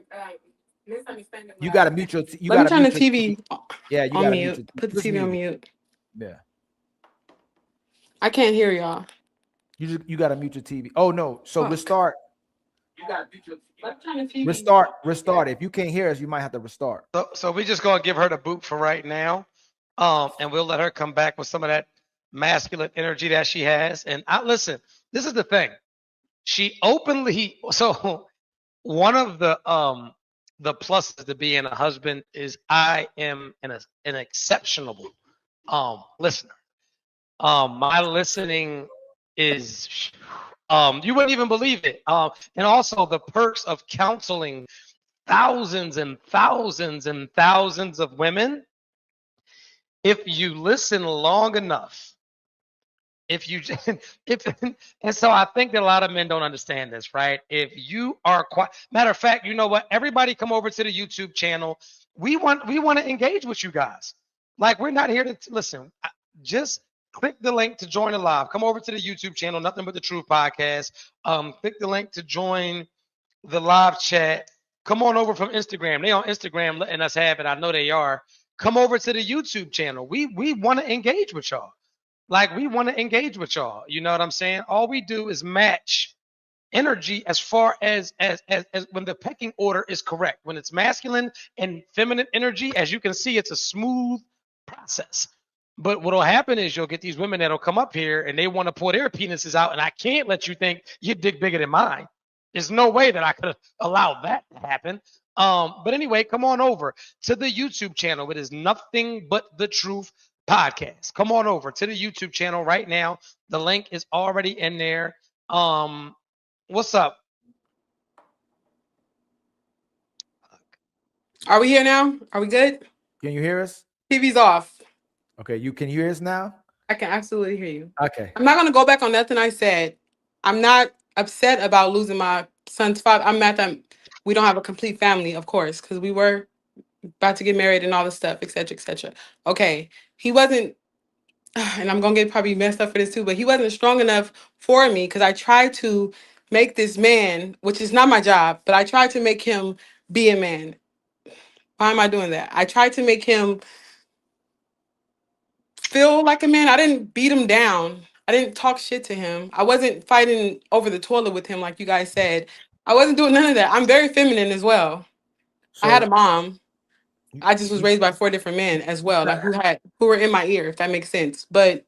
misunderstanding. You gotta mute your. You Let me gotta turn the mute TV. Yeah, you on gotta mute. mute. Put the TV on mute. Yeah. I can't hear y'all. You gotta mute your TV. Oh no. So restart. You gotta mute your. Let's turn the TV. Restart. If you can't hear us, you might have to restart. So we just gonna give her the boot for right now, and we'll let her come back with some of that masculine energy that she has. And listen, this is the thing. She openly so one of the the pluses to being a husband is I am an exceptional listener. My listening is you wouldn't even believe it. And also the perks of counseling thousands and thousands and thousands of women. If you listen long enough, and so I think that a lot of men don't understand this, right? If you are matter of fact, you know what? Everybody come over to the YouTube channel. We want to engage with you guys. Like, we're not here to listen. Just click the link to join the live. Come over to the YouTube channel, Nothing But the Truth Podcast. Click the link to join the live chat. Come on over from Instagram. They on Instagram letting us have it. I know they are. Come over to the YouTube channel. We want to engage with y'all. Like, we want to engage with y'all. You know what I'm saying? All we do is match energy as far as when the pecking order is correct. When it's masculine and feminine energy, as you can see, it's a smooth process. But what'll happen is you'll get these women that'll come up here and they want to pour their penises out, and I can't let you think your dick bigger than mine. There's no way that I could allow that to happen. But anyway, come on over to the YouTube channel. It is Nothing But the Truth Podcast. Come on over to the YouTube channel right now. The link is already in there. What's up? Are we here now? Are we good? Can you hear us? TV's off. Okay, can you hear us now? I can absolutely hear you. Okay. I'm not going to go back on nothing I said. I'm not upset about losing my son's father. I'm mad that we don't have a complete family, of course, because we were about to get married and all this stuff, et cetera, et cetera. Okay. He wasn't, and I'm going to get probably messed up for this too, but he wasn't strong enough for me because I tried to make this man, which is not my job, but I tried to make him be a man. Why am I doing that? I tried to make him feel like a man. I didn't beat him down. I didn't talk shit to him. I wasn't fighting over the toilet with him like you guys said. I wasn't doing none of that. I'm very feminine as well. So, I had a mom. I just was raised by 4 different men as well, like who were in my ear, if that makes sense. But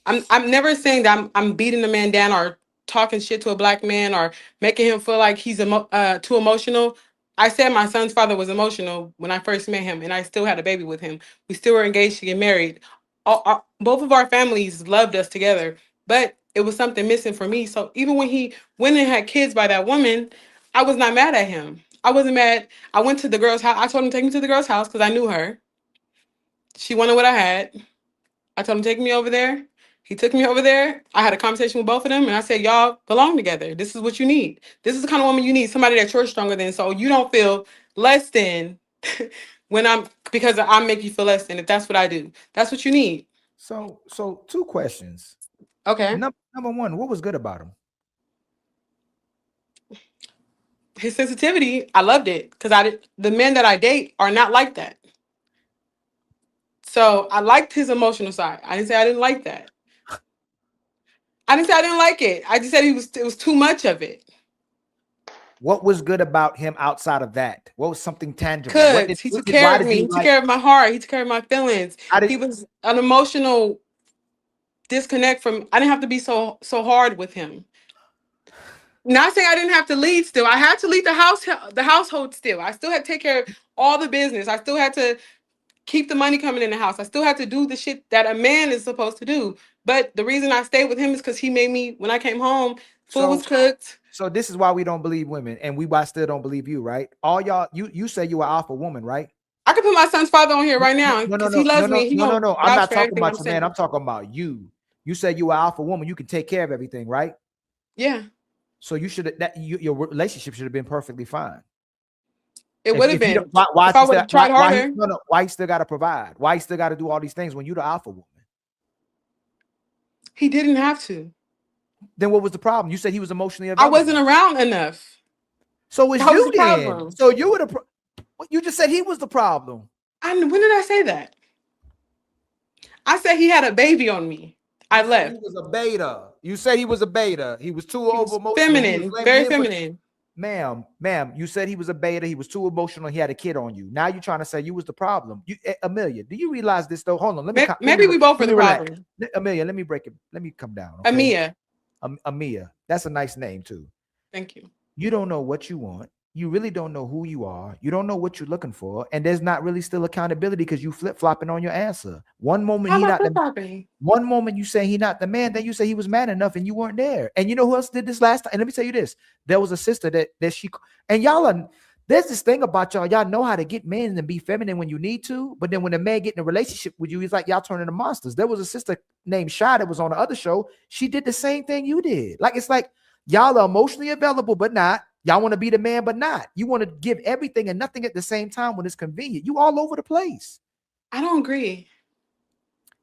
I'm never saying that I'm beating a man down or talking shit to a black man or making him feel like he's too emotional. I said my son's father was emotional when I first met him, and I still had a baby with him. We still were engaged to get married. Both of our families loved us together, but it was something missing for me. So even when he went and had kids by that woman, I was not mad at him. I wasn't mad. I went to the girl's house. I told him to take me to the girl's house because I knew her. She wanted what I had. I told him to take me over there. He took me over there. I had a conversation with both of them, and I said, y'all belong together. This is what you need. This is the kind of woman you need, somebody that you're stronger than, so you don't feel less than because I make you feel less than, if that's what I do. That's what you need. So 2 questions. Okay. Number 1, what was good about him? His sensitivity, I loved it because the men that I date are not like that. So I liked his emotional side. I didn't say I didn't like that. I didn't say I didn't like it. I just said it was too much of it. What was good about him outside of that? What was something tangible? Because he took care of me. He took care of my heart. He took care of my feelings. He was an emotional disconnect from. I didn't have to be so hard with him. Not saying I didn't have to lead still. I had to lead the household still. I still had to take care of all the business. I still had to keep the money coming in the house. I still had to do the shit that a man is supposed to do. But the reason I stayed with him is because he made me, when I came home, food was cooked. So this is why we don't believe women, and why still don't believe you, right? All y'all, you say you are alpha woman, right? I could put my son's father on here right now because he loves me. No. I'm not talking about you, man. I'm talking about you. You say you are alpha woman. You can take care of everything, right? Yeah. So you should your relationship should have been perfectly fine. It would have been. Why if I would have tried harder. Why you still got to provide? Why you still got to do all these things when you're the alpha woman? He didn't have to. Then what was the problem? You said he was emotionally available. I wasn't around enough. So was you then? So you were the. You just said he was the problem. When did I say that? I said he had a baby on me. I left. He was a beta. You said he was a beta. He was too over emotional. Feminine, very feminine. Ma'am, you said he was a beta. He was too emotional. He had a kid on you. Now you're trying to say you was the problem. Amelia, do you realize this though? Hold on. Maybe we both were the problem. Amelia, let me break it. Let me come down. Okay? Amia. That's a nice name too. Thank you. You don't know what you want. you really don't know who you are. You don't know what you're looking for, and there's not really still accountability because you flip-flopping on your answer. One moment How he am I not the flip-flopping? one moment you say he not the man, then you say he was man enough and you weren't there. And you know who else did this last time? And let me tell you this: there was a sister that she and y'all are. There's this thing about y'all. Y'all know how to get men and be feminine when you need to, but then when a man get in a relationship with you, he's like y'all turn into monsters. There was a sister named Shy that was on the other show. She did the same thing you did. Like it's like y'all are emotionally available, but not. Y'all want to be the man, but not. You want to give everything and nothing at the same time when it's convenient. You all over the place. I don't agree.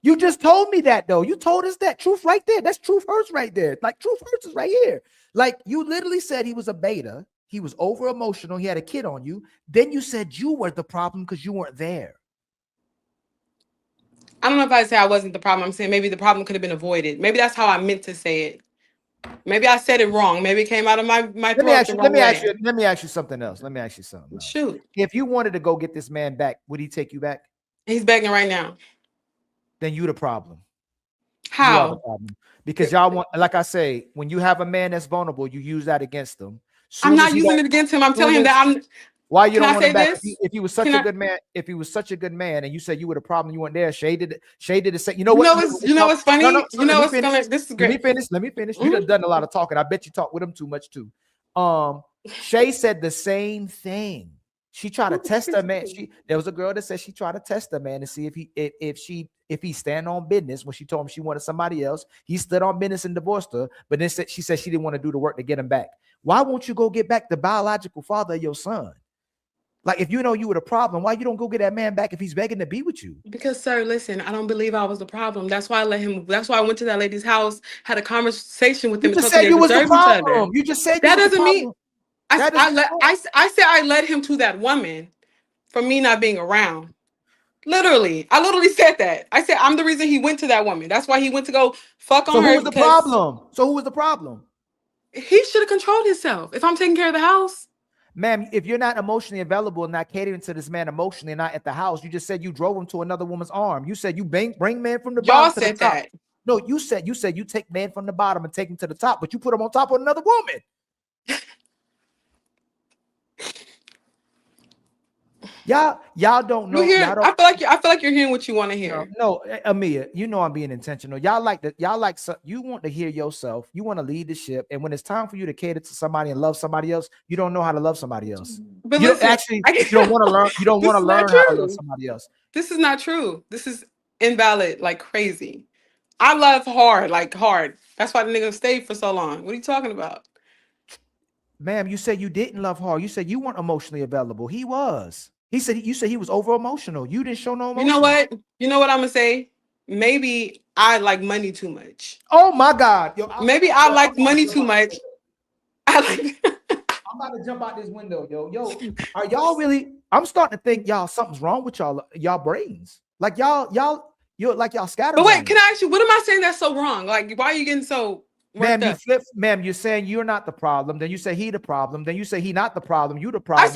You just told me that though. You told us that. Truth right there. That's truth hurts right there. Like truth hurts is right here. Like you literally said he was a beta. He was over emotional. He had a kid on you. Then you said you were the problem because you weren't there. I don't know if I say I wasn't the problem. I'm saying maybe the problem could have been avoided. Maybe that's how I meant to say it. Maybe I said it wrong. Maybe it came out of my throat the wrong way. Let me ask you something else. Let me ask you something else. Shoot. If you wanted to go get this man back, would he take you back? He's begging right now. Then you the problem. How? You are the problem. Because y'all want, like I say, when you have a man that's vulnerable, you use that against them. I'm not using it against him. I'm telling him that I'm. Why you Can don't I want him say back? this? If he was such a good man, if he was such a good man, and you said you were the problem, you weren't there. Shay did the same. You know what? You know what's funny? No, you know what's funny? This is great. Let me finish. You done done a lot of talking. I bet you talk with him too much too. Shay said the same thing. She tried to test her man. There was a girl that said she tried to test her man to see if he stand on business. When she told him she wanted somebody else, he stood on business and divorced her. But then she said she didn't want to do the work to get him back. Why won't you go get back the biological father of your son? Like if you know you were the problem, why you don't go get that man back if he's begging to be with you? Because, sir, listen, I don't believe I was the problem. That's why I let him. That's why I went to that lady's house, had a conversation with them. You just said you was the problem. You just said that doesn't mean. I said I led him to that woman for me not being around. Literally, I literally said that. I said I'm the reason he went to that woman. That's why he went to go fuck on her. So who was the problem? So who was the problem? He should have controlled himself. If I'm taking care of the house. Ma'am, if you're not emotionally available and not catering to this man emotionally and not at the house, you just said you drove him to another woman's arm. You said you bring man from the bottom to the top. Y'all said that. No, you said you take man from the bottom and take him to the top, but you put him on top of another woman. Y'all don't know. I feel like you're hearing what you want to hear. No, Amia, you know I'm being intentional. Y'all like you want to hear yourself. You want to lead the ship, and when it's time for you to cater to somebody and love somebody else, you don't know how to love somebody else. But you listen, you don't want to learn. You don't want to learn how to love somebody else. This is not true. This is invalid, like crazy. I love hard, like hard. That's why the nigga stayed for so long. What are you talking about? Ma'am, you said you didn't love hard. You said you weren't emotionally available. He was. You said he was over emotional. You didn't show no emotion. You know what I'm gonna say? Maybe I like money too much. Oh my God. Maybe I like money too much. I'm about to jump out this window, yo. Are y'all really? I'm starting to think something's wrong with y'all brains. Like you're like y'all scattered. But wait, can I ask you, what am I saying that's so wrong? Like, why are you getting so Ma'am, you flip, ma'am, you're saying you're not the problem. Then you say he the problem. Then you say he not the problem. You the problem.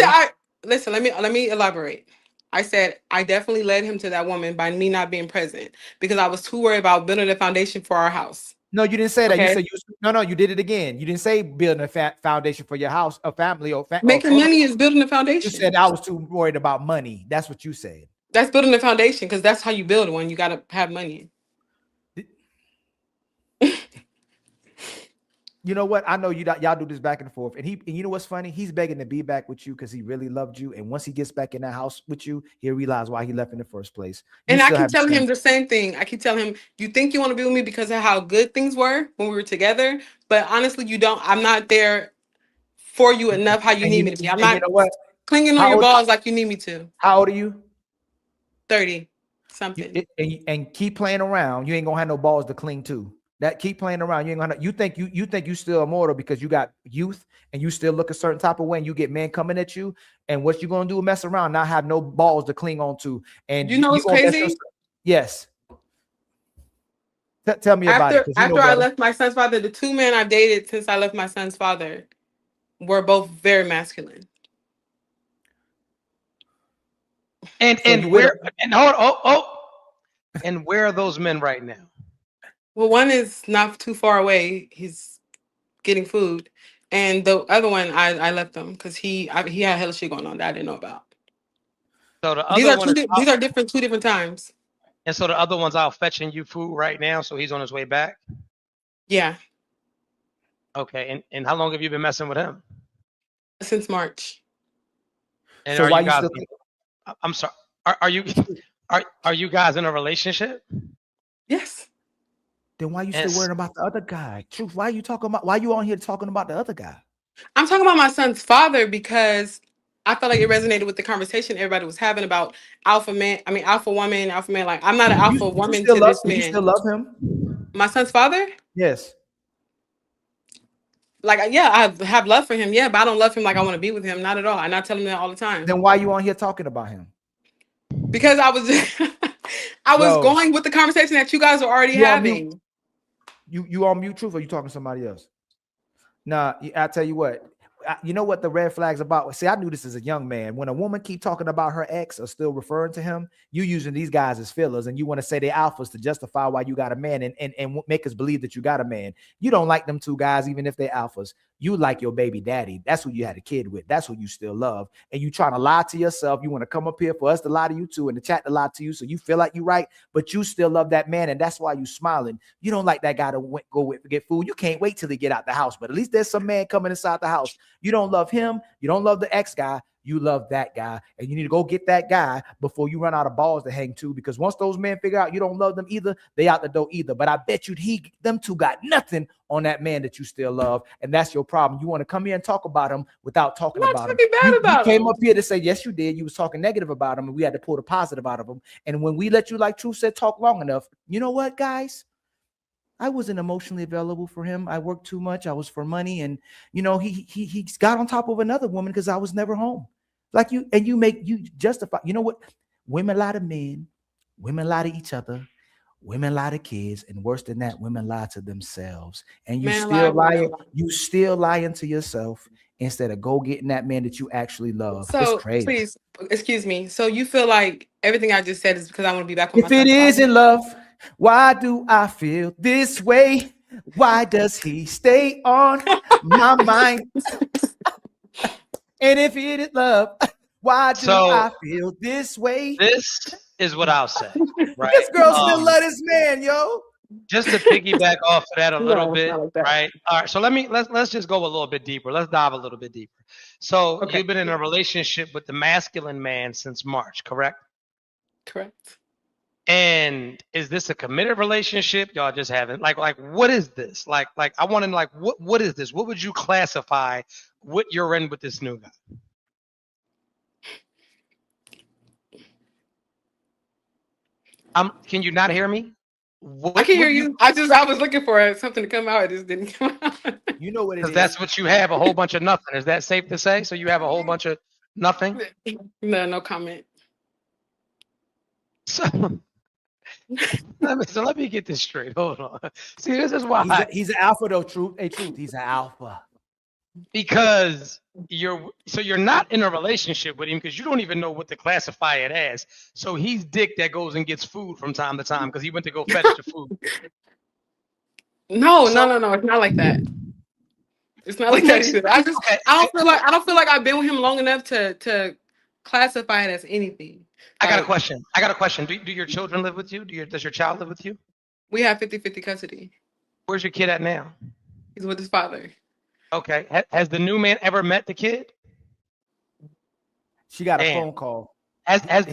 Listen, let me elaborate. I said I definitely led him to that woman by me not being present because I was too worried about building a foundation for our house. No, you didn't say that. You said you did it again. You didn't say building a foundation for your house, a family, or making money is building a foundation. You said I was too worried about money. That's what you said. That's building a foundation because that's how you build one. You got to have money. You know what? I know y'all do this back and forth, and you know what's funny? He's begging to be back with you because he really loved you, and once he gets back in that house with you, he'll realize why he left in the first place. And I keep telling him the same thing. I keep telling him, you think you want to be with me because of how good things were when we were together, but honestly, you don't. I'm not there for you enough how you need me to be. I'm not clinging on your balls like you need me to. How old are you? 30 something. And keep playing around. You ain't gonna have no balls to cling to. That keep playing around. You ain't gonna. You think you still immortal because you got youth and you still look a certain type of way. And you get men coming at you, and what you gonna do? Mess around, not have no balls to cling on to. And you know what's crazy? Yes. Tell me about it. After I left my son's father, the two men I've dated since I left my son's father were both very masculine. And where are those men right now? Well, one is not too far away. He's getting food. And the other one, I left him because he had hella shit going on that I didn't know about. So the These other are one is these are different, 2 different times. and so the other one's out fetching you food right now, so he's on his way back. Yeah, Okay, and how long have you been messing with him? since March. And So are why you you guys? still? I'm sorry. Are you are you guys in a relationship? Yes. Then why you And still worrying about the other guy? Truth. Why you talking about? Why you on here talking about the other guy? I'm talking about my son's father because I felt like it resonated with the conversation everybody was having about alpha man. I mean, alpha woman, alpha man. Like, I'm not an alpha You woman still to love? this Do you still man. love him? My son's father? Yes. Like, yeah, I have love for him. Yeah, but I don't love him like I want to be with him. Not at all. And I tell him that all the time. Then why you on here talking about him? Because I was I was Yo, going with the conversation that you guys are already you on mute? having. You on mute, Truth, or you talking to somebody else? Nah, I tell you what. You know what the red flags about? See, I knew this as a young man. When a woman keep talking about her ex or still referring to him, you using these guys as fillers, and you want to say they alphas to justify why you got a man and make us believe that you got a man. You don't like them two guys, even if they're alphas. You like your baby daddy. That's who you had a kid with. That's who you still love. And you trying to lie to yourself. You want to come up here for us to lie to you too, and the chat to lie to you, so you feel like you right, but you still love that man, and that's why you smiling. You don't like that guy to get food. You can't wait till they get out the house, but at least there's some man coming inside the house. You don't love him. You don't love the ex guy. You love that guy, and you need to go get that guy before you run out of balls to hang to, because once those men figure out you don't love them either, they out the door either. But I bet you them two got nothing on that man that you still love, and that's your problem. You want to come here and talk about him without talking about him. You came up here to say, yes, you did. You was talking negative about him, and we had to pull the positive out of him. And when we let you, like Truth said, talk long enough, you know what, guys? I wasn't emotionally available for him. I worked too much. I was for money. And, you know, he got on top of another woman because I was never home. Like you, and you justify, you know what? Women lie to men, women lie to each other, women lie to kids, and worse than that, women lie to themselves. And you still lying to yourself instead of go getting that man that you actually love. So it's crazy. please, excuse me. So you feel like everything I just said is because I want to be back with my son? If it isn't love, why do I feel this way? Why does he stay on my mind? And if it is love, why do I feel this way? This is what I'll say, right? This girl still love this man, yo. Just to piggyback off of that a little bit, right? All right, so let's just go a little bit deeper. Let's dive a little bit deeper. So you've been in a relationship with the masculine man since March, correct? Correct. And is this a committed relationship? Y'all just haven't like what is this? Like I want to know, like what is this? What would you classify what you're in with this new guy? Can you not hear me? I can hear you. I was looking for something to come out. It just didn't come out. You know what it is. That's what you have, a whole bunch of nothing. Is that safe to say? So you have a whole bunch of nothing? No comment. So let me get this straight. Hold on. See, this is why he's an alpha though. Truth. He's an alpha. Because you're not in a relationship with him because you don't even know what to classify it as. So he's dick that goes and gets food from time to time because he went to go fetch the food. No. It's not like that. It's not like that either. I don't feel like I've been with him long enough to classify it as anything. I got a question. Do your children live with you? Does your child live with you? We have 50-50 custody. Where's your kid at now? He's with his father. Okay. Has the new man ever met the kid? She got a phone call. Wait, I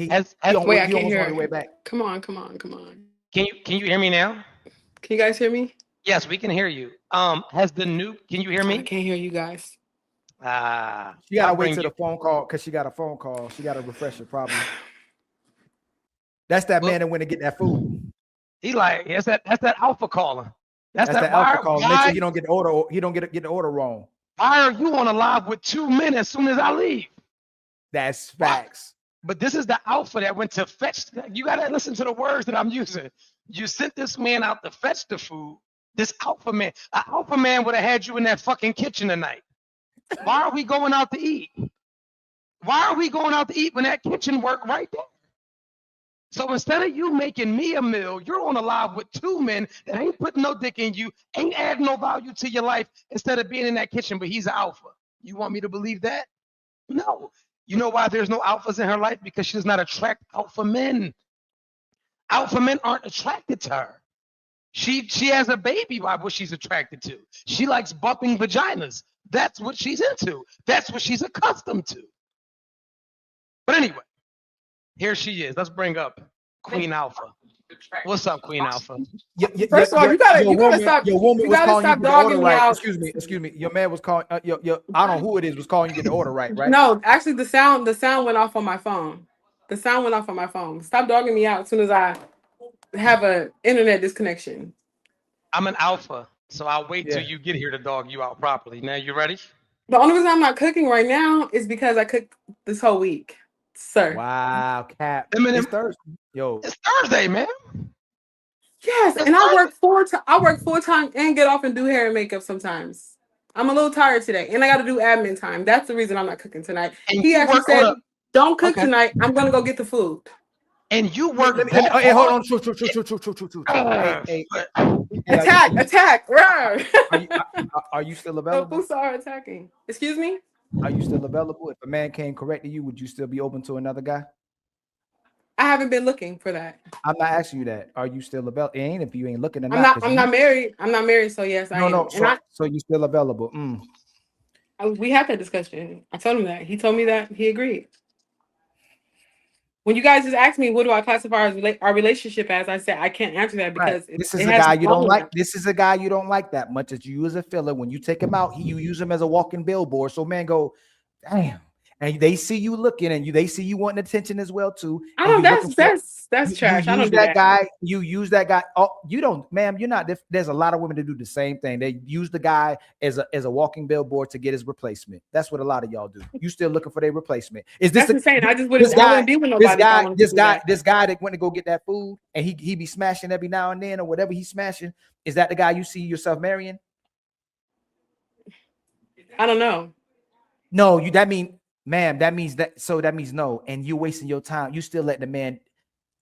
can't hear her. Way back. Come on. Can you hear me now? Can you guys hear me? Yes, we can hear you. Can you hear me? I can't hear you guys. She gotta wait till the phone call because she got a phone call. She got to refresh it probably. That's that man that went to get that food. He like, that's that alpha caller. That's that alpha caller. Make sure you don't get the order. You don't get the order wrong. Why are you on a live with 2 men as soon as I leave? That's facts. But this is the alpha that went to fetch. You gotta listen to the words that I'm using. You sent this man out to fetch the food. This alpha man. An alpha man would have had you in that fucking kitchen tonight. Why are we going out to eat? Why are we going out to eat when that kitchen worked right there? So instead of you making me a meal, you're on a live with 2 men that ain't putting no dick in you, ain't adding no value to your life instead of being in that kitchen, but he's an alpha. You want me to believe that? No. You know why there's no alphas in her life? Because she does not attract alpha men. Alpha men aren't attracted to her. She has a baby by what she's attracted to. She likes bumping vaginas. That's what she's into. That's what she's accustomed to. But anyway, here she is. Let's bring up Queen Alpha. What's up, Queen Alpha? First of all, you gotta stop. Your woman You was gotta calling stop you get the order dogging me right. out. Excuse me. Your man was calling. I don't know who it is was calling you get the order right. No, actually, the sound went off on my phone. The sound went off on my phone. Stop dogging me out as soon as I have a internet disconnection. I'm an alpha, so I'll wait till you get here to dog you out properly. Now you ready? The only reason I'm not cooking right now is because I cooked this whole week, sir. Wow, Cap. Eminem. It's Thursday. Yo, It's Thursday, man. Yes, and I work full time and get off and do hair and makeup sometimes. I'm a little tired today, and I got to do admin time. That's the reason I'm not cooking tonight. And He you actually work on said, a- "Don't cook Okay. they, I'm gonna go get the food." And you work. hey, hold on. True. Hey, Attack! Rawr. are you still The available? Fusa are attacking. Excuse me? Are you still available? If a man came correcting you, would you still be open to another guy? I haven't been looking for that. I'm not asking you that. Are you still available? It ain't if you ain't looking or I'm not married. I'm not married, so yes, I am. No. And So you still available? we had that discussion. I told him that. He told me that he agreed. When you guys just asked me, what do I classify as our relationship as? I said I can't answer that because this is a guy you don't like. This is a guy you don't like that much as you use a filler. When you take him out, you use him as a walking billboard. So man, go, damn. And they see you looking, and they see you wanting attention as well too. I don't. That's trash. I don't do that. Guy. You use that guy. Oh, you don't, ma'am. You're not. There's a lot of women that do the same thing. They use the guy as a walking billboard to get his replacement. That's what a lot of y'all do. You still looking for their replacement? Is this insane? I just wouldn't be with nobody. This guy that went to go get that food, and he be smashing every now and then or whatever he's smashing. Is that the guy you see yourself marrying? I don't know. No, that means. Ma'am, that means no, and you're wasting your time. You still let the man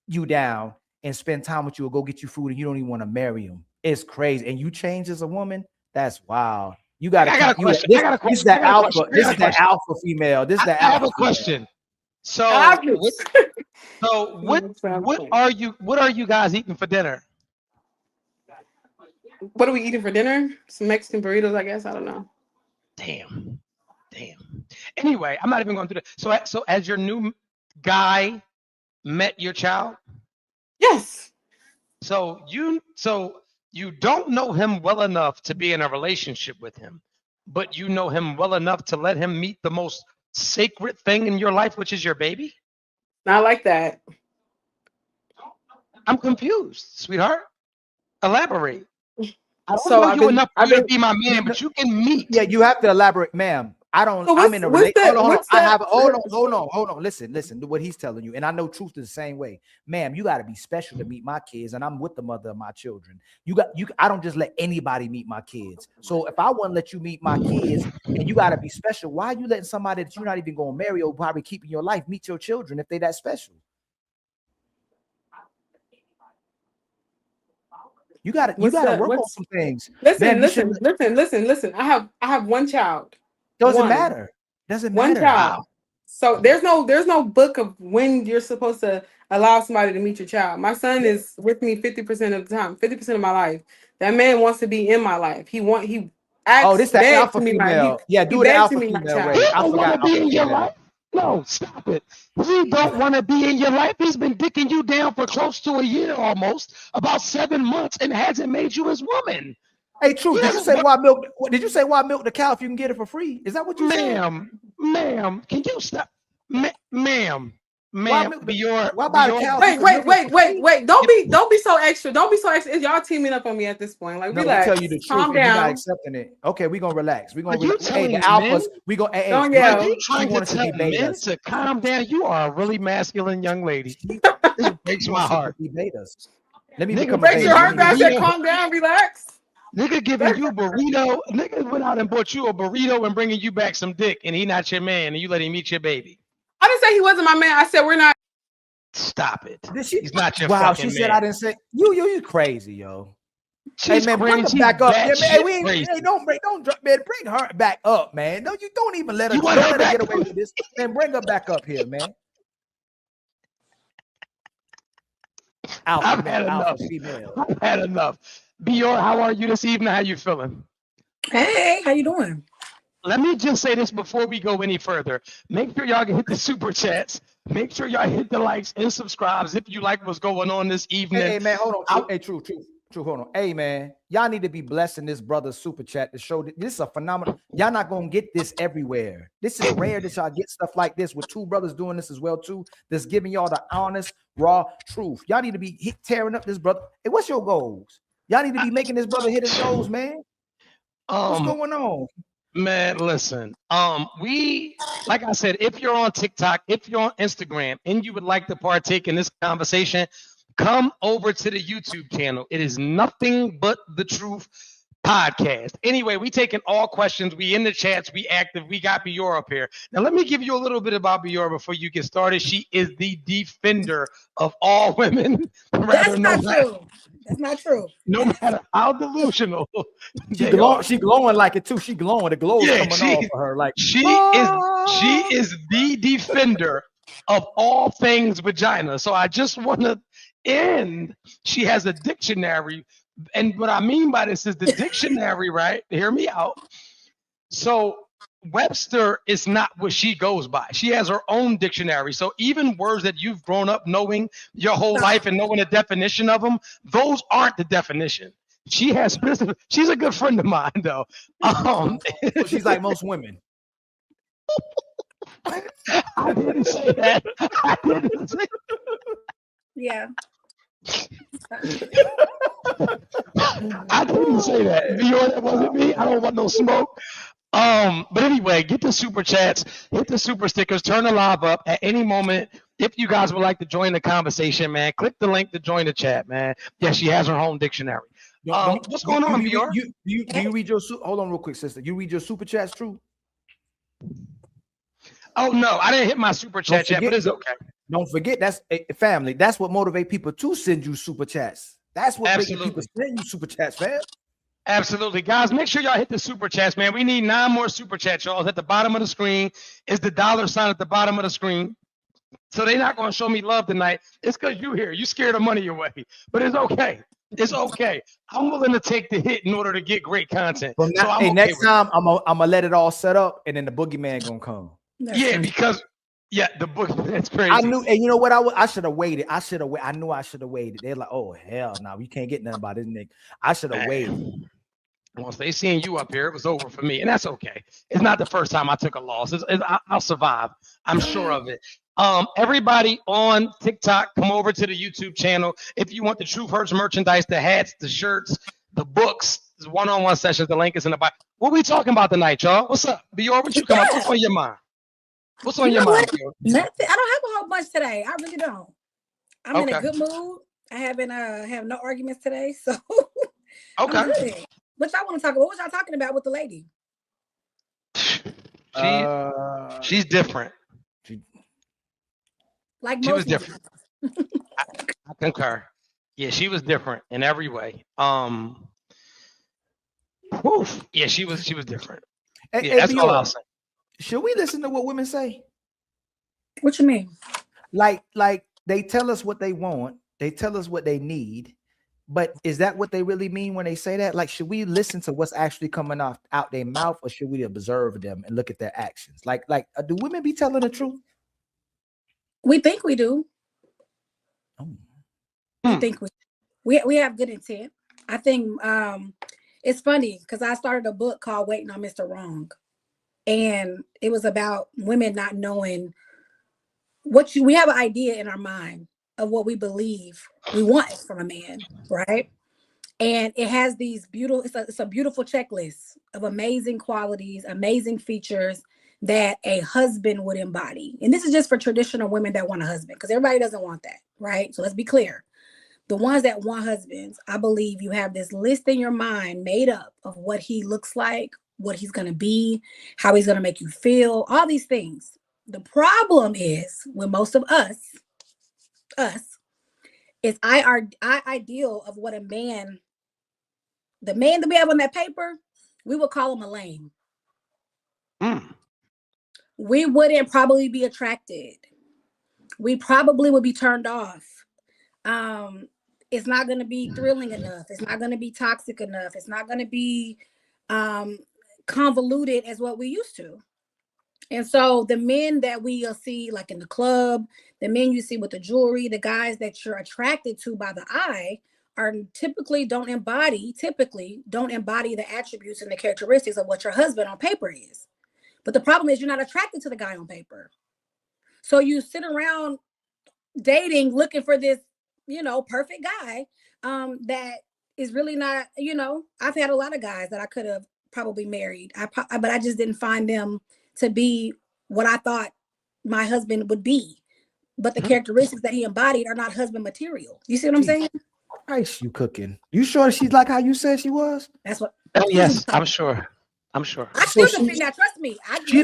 you down and spend time with you or go get you food, and you don't even want to marry him. It's crazy. And you change as a woman, that's wild. You got a question. This is that alpha. This is that alpha female. This is that alpha. I have a question. So what are you guys eating for dinner? What are we eating for dinner? Some Mexican burritos, I guess. I don't know. Damn. Anyway, I'm not even going through that. So as your new guy met your child? Yes. So you don't know him well enough to be in a relationship with him, but you know him well enough to let him meet the most sacred thing in your life, which is your baby? Not like that. I'm confused, sweetheart. Elaborate. I don't know you enough for you to be my man, but you can meet. Yeah, you have to elaborate, ma'am. I'm in a relationship. Hold on. Listen to what he's telling you. And I know truth is the same way. Ma'am, you got to be special to meet my kids. And I'm with the mother of my children. I don't just let anybody meet my kids. So if I want to let you meet my kids and you got to be special, why are you letting somebody that you're not even going to marry or probably keep in your life meet your children if they that special? You gotta work on some things. Listen. I have one child. Doesn't matter. One child. So there's no book of when you're supposed to allow somebody to meet your child. My son is with me 50% of the time, 50% of my life. That man wants to be in my life. He acts this that alpha female. Do the alpha female way. I forgot to be in your life. No, stop it. He don't want to be in your life. He's been dicking you down for close to a year almost, about 7 months, and hasn't made you his woman. Hey, Truth, did you say why milk the cow if you can get it for free? Is that what you said? Ma'am, can you stop? Ma'am, Why about a cow? Wait. Don't be so extra. Don't be so extra. Y'all teaming up on me at this point. Like, no, relax. Tell you the truth. Calm down. You're not accepting it. Okay, we're gonna relax. We're gonna relax. Hey, the alphas. We go. Don't yell. Are you trying to tell men to calm down? You are a really masculine young lady. This breaks my heart. Let me break your heart. I said, calm down, relax. Nigga giving you burrito. Nigga went out and bought you a burrito and bringing you back some dick, and he not your man, and you let him eat your baby. I didn't say he wasn't my man. I said we're not. Stop it. Did she? He's not your Wow, fucking she said man. I didn't say you crazy, yo. She's hey man, bring crazy. her back up. Yeah, man, hey, Batshit crazy. don't drop, man. Bring her back up, man. No, you don't even let her. You Don't want her let her get back? away with this. Man, bring her back up here, man. Alpha, I've man, had alpha enough. female. I've had enough. Bior, how are you this evening? How you feeling? Hey, how you doing? Let me just say this before we go any further. Make sure y'all can hit the super chats. Make sure y'all hit the likes and subscribes if you like what's going on this evening. Hey, man, hold on. Hey, true. Hold on. Hey, man, y'all need to be blessing this brother's super chat to show that this is a phenomenal. Y'all not gonna get this everywhere. This is rare that y'all get stuff like this with two brothers doing this as well too. That's giving y'all the honest, raw truth. Y'all need to be tearing up this brother. Hey, what's your goals? Y'all need to be making this brother hit his goals, man. What's going on? Man, listen. We, like I said, if you're on TikTok, if you're on Instagram, and you would like to partake in this conversation, come over to the YouTube channel. It is Nothing But the Truth Podcast. Anyway, we taking all questions. We in the chats. We active. We got Bior up here. Now, let me give you a little bit about Bior before you get started. She is the defender of all women. That's not true. That's not true. No matter how delusional. She glowing like it too. She glowing. The glow is coming off of her. Like she is the defender of all things vagina. So I just want to end. She has a dictionary, and what I mean by this is the dictionary, right? Hear me out. So Webster is not what she goes by. She has her own dictionary. So even words that you've grown up knowing your whole life and knowing the definition of them, those aren't the definition. She has specific. She's a good friend of mine, though. So she's like most women. I didn't say that. I didn't say Yeah. I didn't say that. That wasn't me. I don't want no smoke. But anyway, get the super chats, hit the super stickers, turn the live up at any moment. If you guys would like to join the conversation, man, click the link to join the chat, man. Yeah, she has her own dictionary. What's going on, Bior? Do you read your hold on real quick, sister? You read your super chats, true? Oh no, I didn't hit my super chat yet, but it's okay. Don't forget, that's family. That's what motivate people to send you super chats. That's what makes people send you super chats, fam. Absolutely. Guys, make sure y'all hit the super chats, man. We need 9 more super chats, y'all. At the bottom of the screen is the $ at the bottom of the screen. So they're not going to show me love tonight. It's because you're here. You scared of money away. But it's okay. It's okay. I'm willing to take the hit in order to get great content. Well, now, so next time, I'm gonna let it all set up, and then the boogeyman going to come. Yeah, because... Yeah, the book. That's crazy. I knew, and you know what? I should have waited. I knew I should have waited. They're like, oh hell no, you can't get nothing about this nigga. I should have waited. Once they seeing you up here, it was over for me, and that's okay. It's not the first time I took a loss. I'll survive. I'm sure of it. Everybody on TikTok, come over to the YouTube channel if you want the Truth Hurts merchandise, the hats, the shirts, the books, one-on-one sessions. The link is in the bio. What we talking about tonight, y'all? What's up, Bior? What you come up? What's on your mind? What's on your mind? Nothing. I don't have a whole bunch today. I really don't. I'm in a good mood. I haven't have no arguments today, so okay. What y'all want to talk about? What was y'all talking about with the lady? She's different. She was different. I concur. Yeah, she was different in every way. Yeah, she was different. Yeah, that's all I'll say. Should we listen to what women say? What you mean? Like they tell us what they want, they tell us what they need, but is that what they really mean when they say that? Like, should we listen to what's actually coming out their mouth, or should we observe them and look at their actions? Like, do women be telling the truth? We think we do. I think we have good intent. I think it's funny because I started a book called Waiting on Mr. Wrong. And it was about women not knowing we have an idea in our mind of what we believe we want from a man, right? And it has these it's a beautiful checklist of amazing qualities, amazing features that a husband would embody. And this is just for traditional women that want a husband, because everybody doesn't want that, right? So let's be clear. The ones that want husbands, I believe you have this list in your mind made up of what he looks like, what he's going to be, how he's going to make you feel, all these things. The problem is with most of us, us, is our ideal of what a man, the man that we have on that paper, we would call him a lame. We wouldn't probably be attracted. We probably would be turned off. It's not going to be thrilling enough. It's not going to be toxic enough. It's not going to be convoluted as what we used to. And so the men that we'll see like in the club, the men you see with the jewelry, the guys that you're attracted to by the eye are typically don't embody the attributes and the characteristics of what your husband on paper is. But the problem is you're not attracted to the guy on paper. So you sit around dating, looking for this, perfect guy that is really not, I've had a lot of guys that I could have probably married, but I just didn't find them to be what I thought my husband would be. But the characteristics that he embodied are not husband material. You see what I'm saying? Christ, you cooking. You sure she's like how you said she was? That's what. Oh, yes, I'm sure. I still defend that. Trust me. She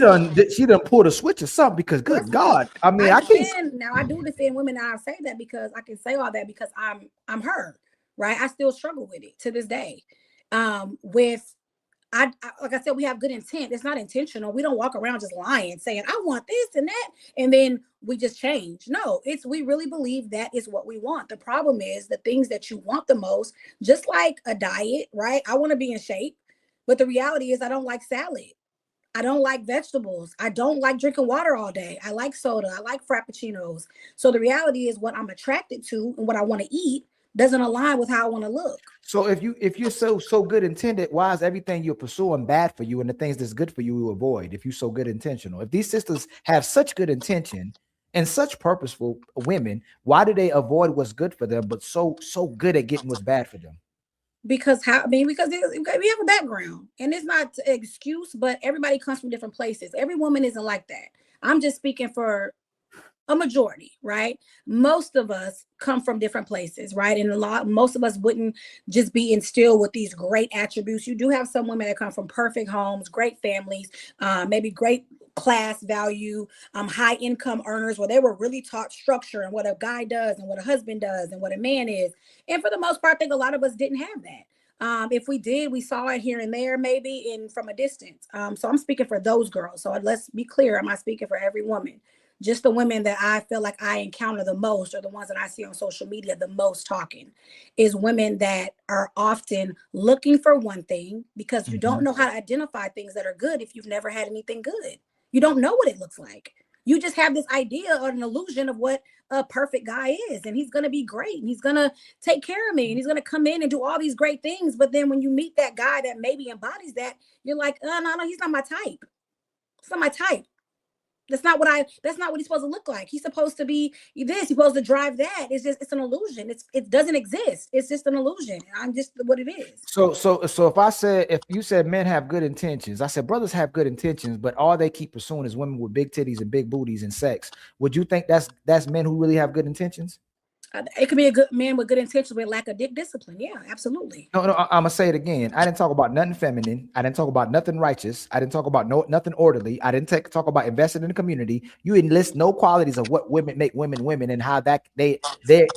done pulled a switch or something because good God. I mean, I can't. Now I do defend women. And I say that because I can say all that because I'm her, right? I still struggle with it to this day. I like I said, we have good intent. It's not intentional. We don't walk around just lying, saying I want this and that, and then we just change. No, we really believe that is what we want. The problem is the things that you want the most, just like a diet, right? I want to be in shape, but the reality is I don't like salad. I don't like vegetables. I don't like drinking water all day. I like soda. I like frappuccinos. So the reality is what I'm attracted to and what I want to eat doesn't align with how I want to look. So if you're so good intended, why is everything you're pursuing bad for you and the things that's good for you avoid if you're so good intentional? If these sisters have such good intention and such purposeful women, why do they avoid what's good for them but so good at getting what's bad for them? Because we have a background, and it's not an excuse, but everybody comes from different places. Every woman isn't like that. I'm just speaking for a majority, right? Most of us come from different places, right? And most of us wouldn't just be instilled with these great attributes. You do have some women that come from perfect homes, great families, maybe great class value, high income earners where they were really taught structure and what a guy does and what a husband does and what a man is. And for the most part, I think a lot of us didn't have that. If we did, we saw it here and there, maybe from a distance. So I'm speaking for those girls. So let's be clear. I'm not speaking for every woman. Just the women that I feel like I encounter the most, or the ones that I see on social media the most talking, is women that are often looking for one thing because you don't know how to identify things that are good if you've never had anything good. You don't know what it looks like. You just have this idea or an illusion of what a perfect guy is, and he's going to be great, and he's going to take care of me, and he's going to come in and do all these great things. But then when you meet that guy that maybe embodies that, you're like, no, he's not my type. It's not my type. That's not what he's supposed to look like. He's supposed to be this. He's supposed to drive that. It's an illusion. It doesn't exist. It's just an illusion. I'm just what it is. So if you said men have good intentions, I said brothers have good intentions, but all they keep pursuing is women with big titties and big booties and sex. Would you think that's men who really have good intentions? It could be a good man with good intentions but lack of dick discipline. Yeah, absolutely. No, I'm gonna say it again. I didn't talk about nothing feminine. I didn't talk about nothing righteous. I didn't talk about nothing orderly. I didn't talk about investing in the community. You didn't list no qualities of what women make women and how that they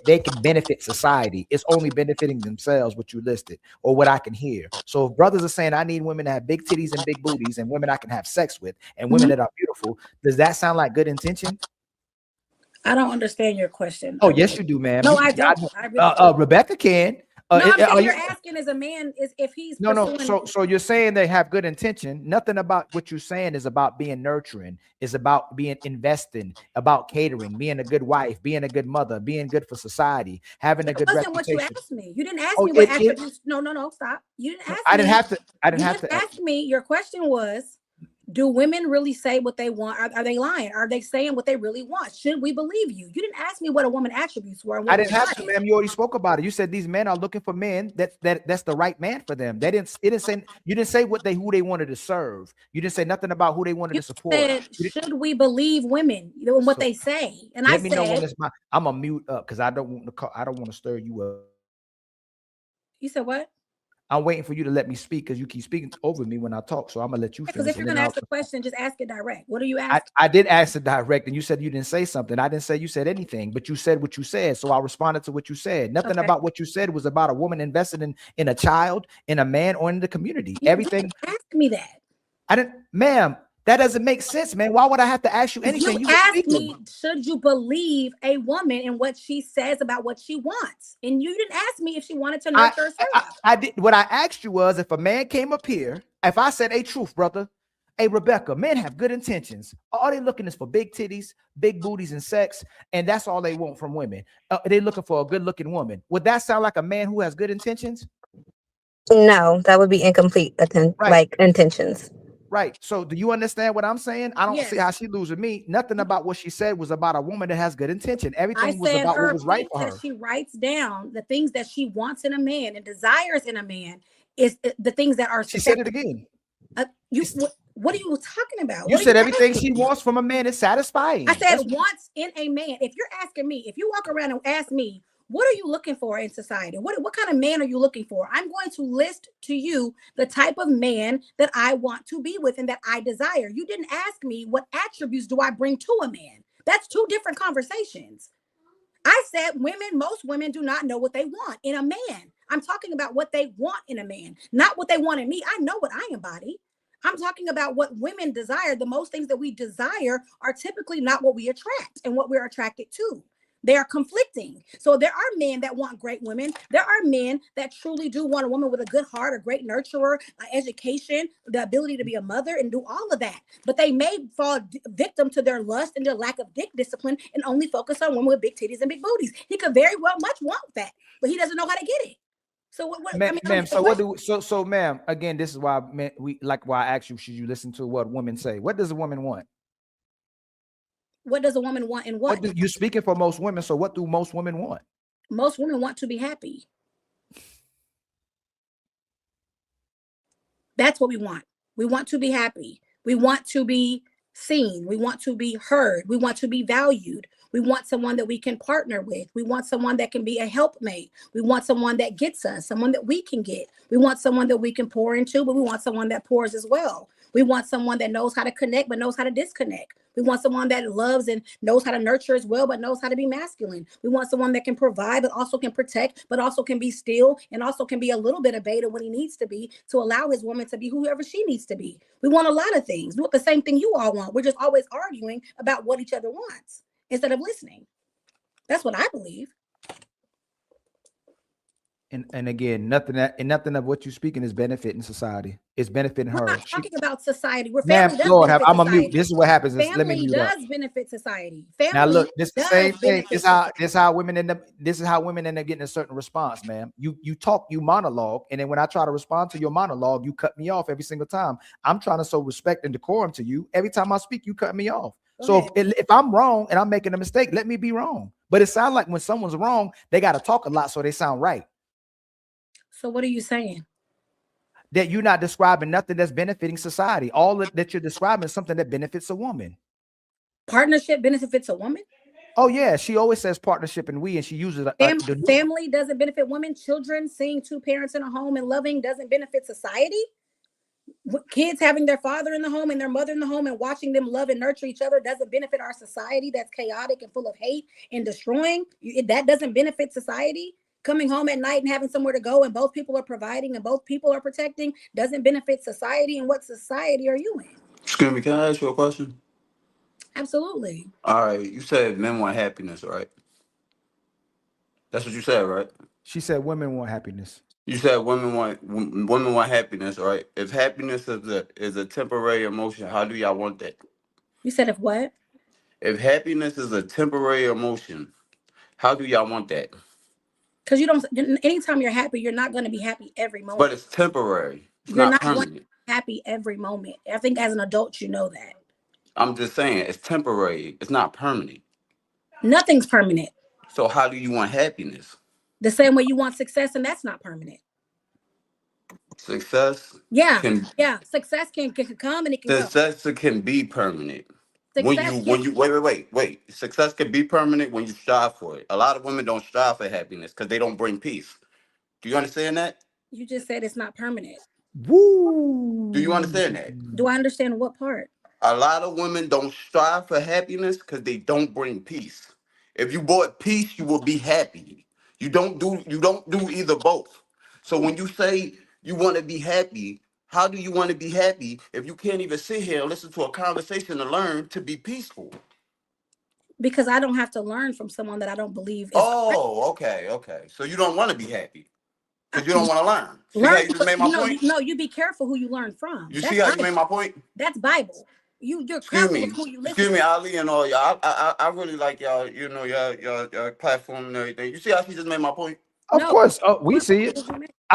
can benefit society. It's only benefiting themselves what you listed or what I can hear. So if brothers are saying I need women to have big titties and big booties and women I can have sex with and women that are beautiful, does that sound like good intention? I don't understand your question. Oh, yes, you do, ma'am. No, I don't. Rebecca can. You're asking as a man is if he's no. So you're saying they have good intention. Nothing about what you're saying is about being nurturing. It's about being investing, about catering, being a good wife, being a good mother, being good for society, having a good reputation. What you asked me. You didn't ask me what attributes. No, stop. You didn't ask me. I didn't have to ask me. Your question was, do women really say what they want? Are they lying? Are they saying what they really want? Should we believe you? You didn't ask me what a woman attributes were. I didn't have to, ma'am. You already spoke about it. You said these men are looking for men that's the right man for them. You didn't say who they wanted to serve. You didn't say nothing about who they wanted to support. Should we believe women and what they say? And I said, I'm gonna mute up because I don't want to stir you up. You said what? I'm waiting for you to let me speak because you keep speaking over me when I talk. So I'm gonna let you Because finish. if you're gonna ask a question, just ask it direct. What do you ask? I did ask it direct, and you said you didn't say something. I didn't say you said anything, but you said what you said. So I responded to what you said. Nothing Okay. about what you said was about a woman invested in a child, in a man, or in the community. You Everything. didn't ask me that. I didn't, ma'am. That doesn't make sense, man. Why would I have to ask you anything? You You were asked speaking. me, should you believe a woman and what she says about what she wants? And you didn't ask me if she wanted to nurture or serve. I did. What I asked you was, if a man came up here, if I said, "Hey, truth, brother, hey, Rebecca, men have good intentions. All they looking is for big titties, big booties, and sex, and that's all they want from women. They looking for a good-looking woman." Would that sound like a man who has good intentions? No, that would be incomplete like intentions. Right. So do you understand what I'm saying? I don't see how she losing me. Nothing about what she said was about a woman that has good intention. Everything was about what was right for her. She writes down the things that she wants in a man and desires in a man is the things that are. She said it again. What are you talking about? You said everything she wants from a man is satisfying. I said wants in a man. If you're asking me, if you walk around and ask me, what are you looking for in society? What kind of man are you looking for? I'm going to list to you the type of man that I want to be with and that I desire. You didn't ask me what attributes do I bring to a man. That's two different conversations. I said most women do not know what they want in a man. I'm talking about what they want in a man, not what they want in me. I know what I embody. I'm talking about what women desire. The most things that we desire are typically not what we attract and what we're attracted to. They are conflicting. So there are men that want great women. There are men that truly do want a woman with a good heart, a great nurturer, education, the ability to be a mother and do all of that. But they may fall victim to their lust and their lack of dick discipline and only focus on women with big titties and big booties. He could very well much want that, but he doesn't know how to get it. So So ma'am, again, this is why why I asked you, should you listen to what women say? What does a woman want? What does a woman want and what? You're speaking for most women, so what do most women want? Most women want to be happy. That's what we want. We want to be happy. We want to be seen. We want to be heard. We want to be valued. We want someone that we can partner with. We want someone that can be a helpmate. We want someone that gets us, someone that we can get. We want someone that we can pour into, but we want someone that pours as well. We want someone that knows how to connect, but knows how to disconnect. We want someone that loves and knows how to nurture as well, but knows how to be masculine. We want someone that can provide, but also can protect, but also can be still, and also can be a little bit of beta when he needs to be, to allow his woman to be whoever she needs to be. We want a lot of things. We want the same thing you all want. We're just always arguing about what each other wants instead of listening. That's what I believe. And again, nothing of what you're speaking is benefiting society. It's benefiting her. We're not talking about society. We're ma'am, family. Lord, I'm a mute. This is what happens. Family let me mute does up. benefit society. Family now look, this is the same thing. This is how women end up. This is how women end up getting a certain response, ma'am. You talk, you monologue, and then when I try to respond to your monologue, you cut me off every single time. I'm trying to show respect and decorum to you. Every time I speak, you cut me off. So if I'm wrong and I'm making a mistake, let me be wrong. But it sounds like when someone's wrong, they got to talk a lot so they sound right. So what are you saying? That you're not describing nothing that's benefiting society. All that you're describing is something that benefits a woman. Partnership benefits a woman? Oh yeah, she always says partnership and we, and she uses family doesn't benefit women. Children seeing two parents in a home and loving doesn't benefit society. Kids having their father in the home and their mother in the home and watching them love and nurture each other doesn't benefit our society that's chaotic and full of hate and destroying. That doesn't benefit society. Coming home at night and having somewhere to go and both people are providing and both people are protecting doesn't benefit society. And what society are you in? Excuse me, can I ask you a question? Absolutely. All right, you said men want happiness, right? That's what you said, right? She said women want happiness. You said women want happiness, right? If happiness is a temporary emotion, how do y'all want that? You said if what? If happiness is a temporary emotion, how do y'all want that? Because you don't. Anytime you're happy, you're not going to be happy every moment. But it's temporary. It's you're not permanent. Happy every moment. I think as an adult, you know that. I'm just saying it's temporary. It's not permanent. Nothing's permanent. So how do you want happiness? The same way you want success, and that's not permanent. Success. Yeah. Success can come and it can success go. Can be permanent. Success when you wait. Success can be permanent when you strive for it. A lot of women don't strive for happiness because they don't bring peace. Do you understand that? You just said it's not permanent. Woo. Do you understand that? Do I understand what part? A lot of women don't strive for happiness because they don't bring peace. If you brought peace, you will be happy. You don't do either both. So when you say you want to be happy, how do you want to be happy if you can't even sit here and listen to a conversation and learn to be peaceful? Because I don't have to learn from someone that I don't believe is Oh, okay. So you don't want to be happy because you don't want to learn. See how learn. you just made my point? No, you be careful who you learn from. You That's see how you Bible. made my point? That's Bible. You're Excuse careful me, with who you listen excuse me, to. Ali and all y'all. I really like y'all. You know your platform and everything. You see how she just made my point? Of course, we see it.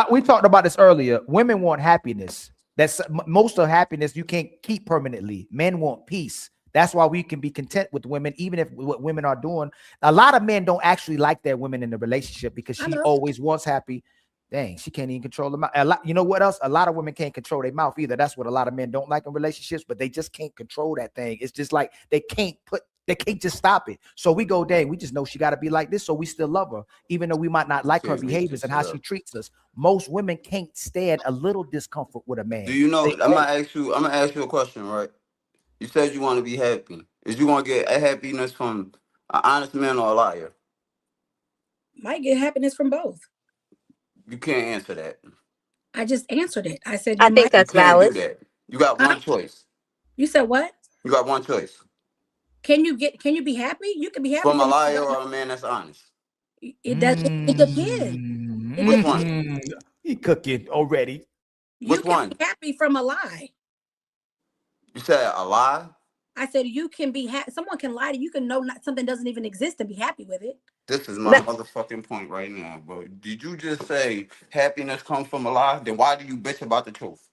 We talked about this earlier. Women want happiness. That's most of happiness you can't keep permanently. Men want peace. That's why we can be content with women, even if what women are doing. A lot of men don't actually like their women in the relationship because she always wants happy. Dang, she can't even control the mouth. You know what else? A lot of women can't control their mouth either. That's what a lot of men don't like in relationships, but they just can't control that thing. It's just like they can't just stop it. So we go, dang, we just know she got to be like this. So we still love her, even though we might not like her behaviors and how she treats us. Most women can't stand a little discomfort with a man. Do you know? I'm gonna ask you a question, right? You said you want to be happy. Is you want to get a happiness from an honest man or a liar? Might get happiness from both. You can't answer that. I just answered it. I said I think that's you can't valid. do that. You got one choice. You said what? You got one choice. Can you be happy? You can be happy from a liar or a man that's honest. It depends. Which one? He cooking already. Which one? Be happy from a lie. You said a lie? I said you can be happy. Someone can lie to you. You can know something doesn't even exist and be happy with it. This is my motherfucking point right now, bro. Did you just say happiness comes from a lie? Then why do you bitch about the truth?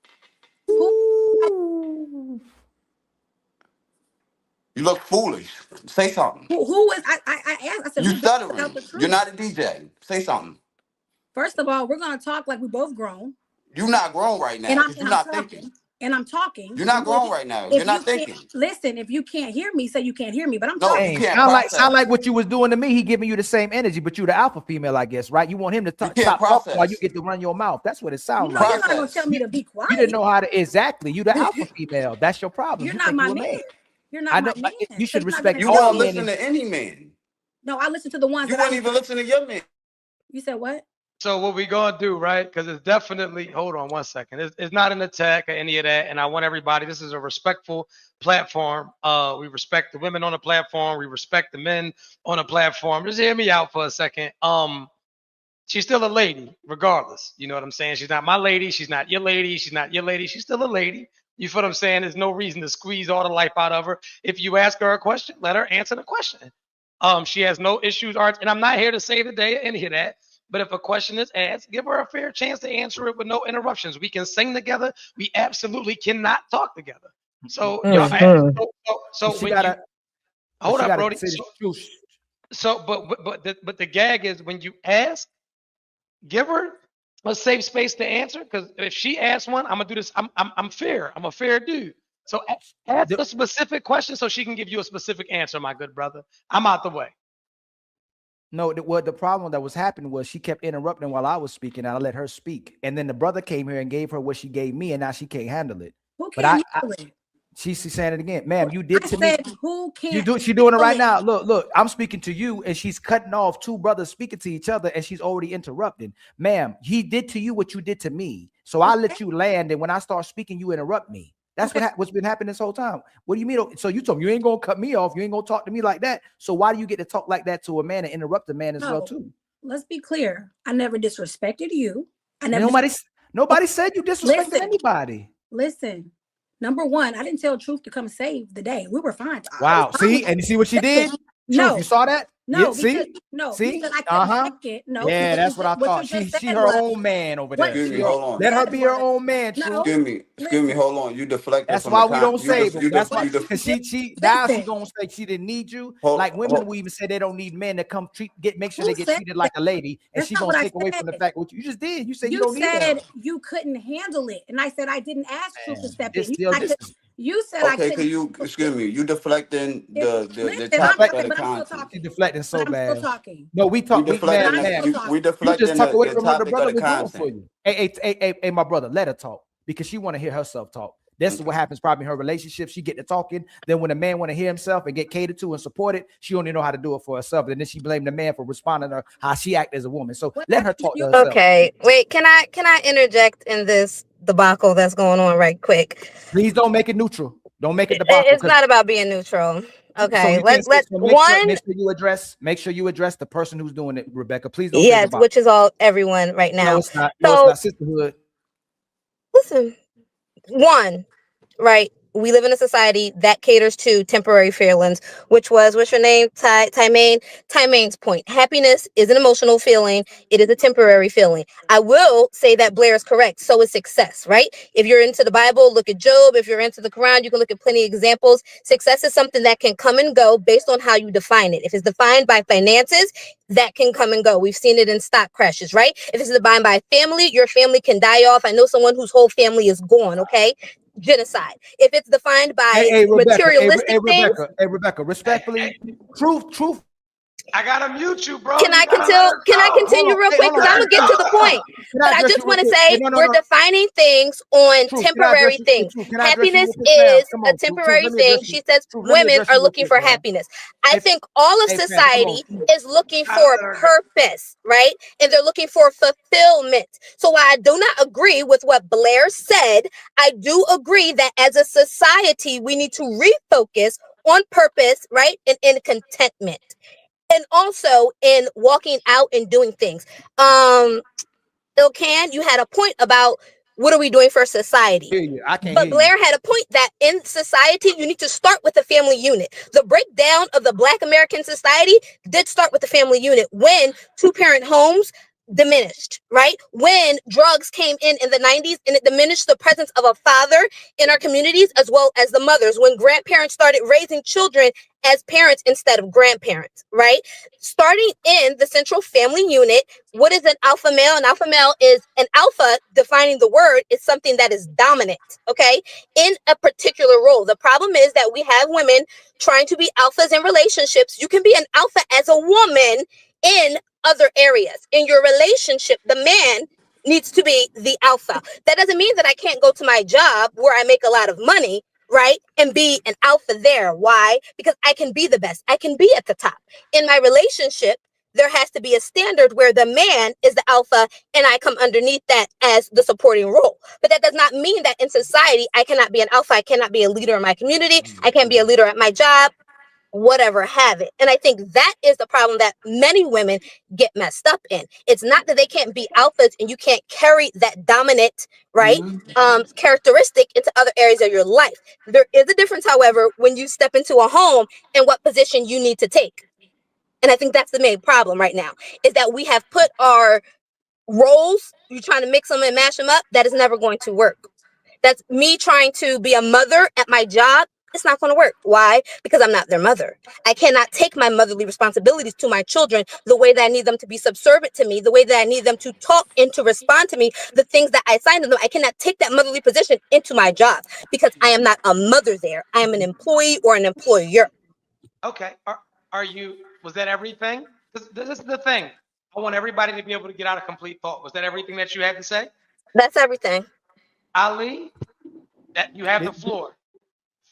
Who? You look foolish. Say something. Who is? I asked. I said, you stuttering. You're not a DJ. Say something. First of all, we're gonna talk like we both grown. You're not grown right now. You're not thinking. And I'm talking. You're not grown right now. You're not thinking. Listen, if you can't hear me, say you can't hear me. But I'm talking. Sound like what you was doing to me. He giving you the same energy, but you the alpha female, I guess, right? You want him to stop talking while you get to run your mouth. That's what it sounds like. You're not gonna tell me to be quiet. You didn't know how to exactly. You the alpha female. That's your problem. You're not my man. You're not my man. You should respect. You don't listen to any man. No, I listen to the ones. You won't even listen to your man. You said what? So what we gonna do, right? Because it's definitely, hold on one second. It's not an attack or any of that. And I want everybody, this is a respectful platform. We respect the women on the platform. We respect the men on the platform. Just hear me out for a second. She's still a lady, regardless. You know what I'm saying? She's not my lady. She's not your lady. She's not your lady. She's still a lady. You feel what I'm saying? There's no reason to squeeze all the life out of her. If you ask her a question, let her answer the question. She has no issues, and I'm not here to save the day or any of that. But if a question is asked, give her a fair chance to answer it with no interruptions. We can sing together. We absolutely cannot talk together. So, so when you hold up, Brody. But the gag is when you ask, give her a safe space to answer. Because if she asks one, I'm gonna do this. I'm fair. I'm a fair dude. So ask a specific question so she can give you a specific answer, my good brother. I'm out the way. No, what the problem that was happening was she kept interrupting while I was speaking, and I let her speak. And then the brother came here and gave her what she gave me, and now she can't handle it. Who can't handle it? She's saying it again, ma'am. You did to me. Who can't? She's doing it right now. Look. I'm speaking to you, and she's cutting off two brothers speaking to each other, and she's already interrupting. Ma'am, he did to you what you did to me. So I let you land, and when I start speaking, you interrupt me. That's what's been happening this whole time. What do you mean? So you told me you ain't gonna cut me off. You ain't gonna talk to me like that. So why do you get to talk like that to a man and interrupt a man as well too? Let's be clear. I never disrespected you. Nobody said you disrespected anybody. Listen. Number one, I didn't tell Truth to come save the day. We were fine. Wow. See, and you see what she did? Truth, you saw that? No, yeah, see? No. Yeah, that's what I thought. She her own man over there. Excuse me, hold on. Let her be her own man. No. Excuse me, hold on. You deflected. That's why we don't save them. That's why, because she now she's gonna say she didn't need you. Like women will even say they don't need men to come make sure they get treated like a lady, and she's gonna take away from the fact what you just did. You said you don't need that. You couldn't handle it, and I said I didn't ask Truth to step in. You said I Okay, couldn't. can you excuse me? You deflecting the Listen, I'm topic talking, of the but I'm still content. talking. She deflecting so But I'm still bad. talking. No, we You talk. We man, deflecting I'm man. still talking. we You just deflecting took away the from what the topic brother of the was doing for content. you. Hey, my brother, let her talk because she want to hear herself talk. This is what happens probably in her relationship. She get to talking. Then when a man want to hear himself and get catered to and supported, she only know how to do it for herself. And then she blame the man for responding to her, how she act as a woman. So What let her happened to talk to you? herself. Okay, wait. Can I interject in this debacle that's going on right quick? Please don't make it neutral. Don't make it It- debacle. It's not about being neutral. So Okay, you can't say, let so one. make sure you address the person who's doing it, Rebecca. Please don't say Yes, debacle. which is all everyone right No, now. it's not. No, it's So not sisterhood. listen, one, right? We live in a society that caters to temporary feelings, which was, what's your name? Tymane's point. Happiness is an emotional feeling. It is a temporary feeling. I will say that Blair is correct. So is success, right? If you're into the Bible, look at Job. If you're into the Quran, you can look at plenty of examples. Success is something that can come and go based on how you define it. If it's defined by finances, that can come and go. We've seen it in stock crashes, right? If it's defined by family, your family can die off. I know someone whose whole family is gone, okay? Genocide. If it's defined by Hey, Rebecca. materialistic things, Rebecca. Respectfully, truth. I gotta mute you, bro. can You I gotta let her continue go. real quick? Because I'm gonna get to the point. Can I But I address just you want real to quick? say No. we're defining things on Truth. Can I address temporary you? things. Truth. Can I address you Happiness real quick, fam? is Come a on, Truth. temporary Let me thing. address you. She says Truth. Let me women address are you real looking quick, for fam. happiness. I Hey, think all of hey, fam, come on. society is looking Gotta for let her go. purpose, right? And they're looking for fulfillment. So while I do not agree with what Blair said, I do agree that as a society, we need to refocus on purpose, right? And in contentment. And also in walking out and doing things. Ilkan, you had a point about what are we doing for society? Hear you. I can't But hear you. Blair had a point that in society, you need to start with the family unit. The breakdown of the Black American society did start with the family unit when two-parent homes diminished, right? When drugs came in the 90s and it diminished the presence of a father in our communities as well as the mothers, when grandparents started raising children as parents instead of grandparents, right? Starting in the central family unit, what is an alpha male? An alpha male is an alpha, defining the word, is something that is dominant, okay, in a particular role. The problem is that we have women trying to be alphas in relationships. You can be an alpha as a woman in other areas. In your relationship, the man needs to be the alpha. That doesn't mean that I can't go to my job where I make a lot of money, right, and be an alpha there. Why? Because I can be the best. I can be at the top. In my relationship, there has to be a standard where the man is the alpha and I come underneath that as the supporting role. But that does not mean that in society, I cannot be an alpha. I cannot be a leader in my community. I can't be a leader at my job, whatever, have it. And I think that is the problem that many women get messed up in. It's not that they can't be alphas and you can't carry that dominant, right, characteristic into other areas of your life. There is a difference, however, when you step into a home and what position you need to take. And I think that's the main problem right now, is that we have put our roles, you're trying to mix them and mash them up. That is never going to work. That's me trying to be a mother at my job. It's not going to work. Why? Because I'm not their mother. I cannot take my motherly responsibilities to my children the way that I need them to be subservient to me, the way that I need them to talk and to respond to me, the things that I assigned them. I cannot take that motherly position into my job because I am not a mother there. I am an employee or an employer. Okay. Was that everything? This is the thing. I want everybody to be able to get out a complete thought. Was that everything that you had to say? That's everything. Ali, that you have the floor.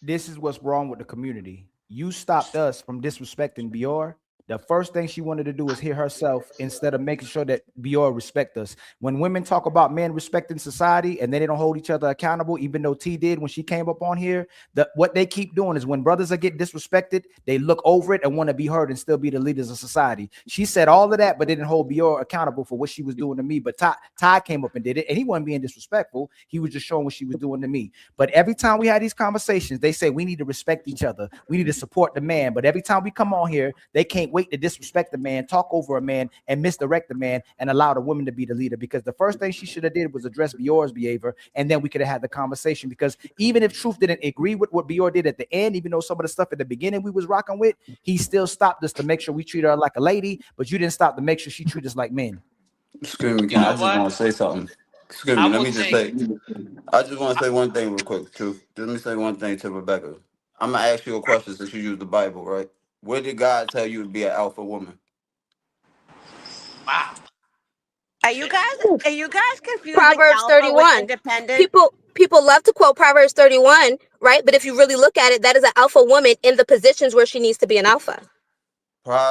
This is what's wrong with the community. You stopped us from disrespecting Bior. The first thing she wanted to do is hear herself instead of making sure that Bior respect us. When women talk about men respecting society and then they don't hold each other accountable, even though T did when she came up on here, what they keep doing is when brothers are getting disrespected, they look over it and want to be heard and still be the leaders of society. She said all of that, but didn't hold Bior accountable for what she was doing to me. But Ty came up and did it, and he wasn't being disrespectful. He was just showing what she was doing to me. But every time we had these conversations, they say we need to respect each other. We need to support the man. But every time we come on here, they can't wait to disrespect the man, talk over a man, and misdirect the man and allow the woman to be the leader. Because the first thing she should have did was address Bior's behavior, and then we could have had the conversation. Because even if Truth didn't agree with what Bior did at the end, even though some of the stuff at the beginning we was rocking with, he still stopped us to make sure we treat her like a lady, but you didn't stop to make sure she treat us like men. Excuse me, You I know just what? want to say something. Excuse I me. Let will me just take. say. I just want to say one thing real quick, too. Let me say one thing to Rebecca. I'm gonna ask you a question since you use the Bible, right? Where did God tell you to be an alpha woman? Wow. Are you guys confusing Proverbs alpha with 31. independent? People love to quote Proverbs 31, right? But if you really look at it, that is an alpha woman in the positions where she needs to be an alpha.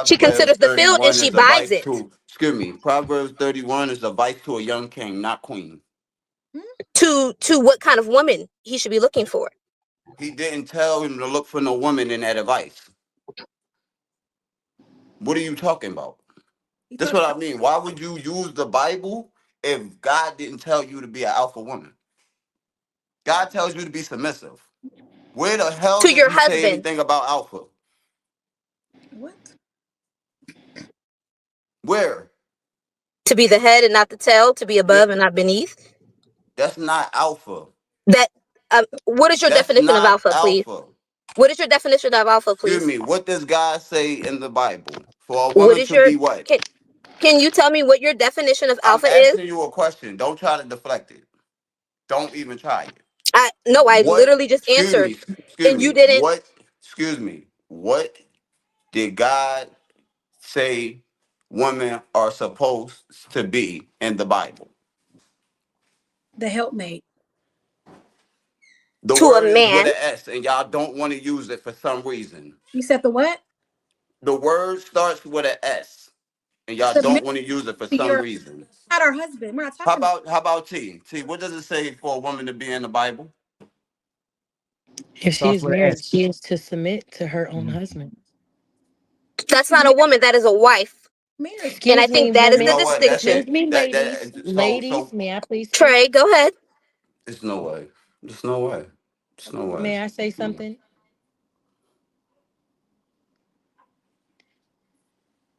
She Proverbs considers the field and 31 she is buys advice it. to, excuse me, Proverbs 31 is advice to a young king, not queen. To what kind of woman he should be looking for. He didn't tell him to look for no woman in that advice. What are you talking about? That's what I mean. Why would you use the Bible if God didn't tell you to be an alpha woman? God tells you to be submissive. Where the hell To does your he say husband. anything about alpha? What? Where? To be the head and not the tail, to be Yeah, above and not beneath. that's not alpha. That what is your That's definition of not alpha, please? alpha. What is your definition of alpha, Excuse please? me. What does God say in the Bible? For a What woman is to your be what? can you tell me what your definition of I'm alpha is? asking you a question. Don't try to deflect it. Don't even try it. I What? literally just Excuse me. answered Excuse and you me. didn't. What? Excuse me. What did God say women are supposed to be in the Bible? The helpmate. The To a word is with man. an S, and y'all don't want to use it for some reason. You said the what? The word starts with an S, and y'all Submit don't want to use it for to some your reason. not our husband. We're not How talking about. about T? T, what does it say for a woman to be in the Bible? If she Starts is with an married, S. she is to submit to her own Mhm. husband. That's She's not a woman, that is a wife. married. And I Excuse me, think that is You the know women. what? That's distinction. Excuse it. me, ladies. That so Ladies, may I please speak? Trey, go ahead. it's no way. There's no way. There's no way. May I say something?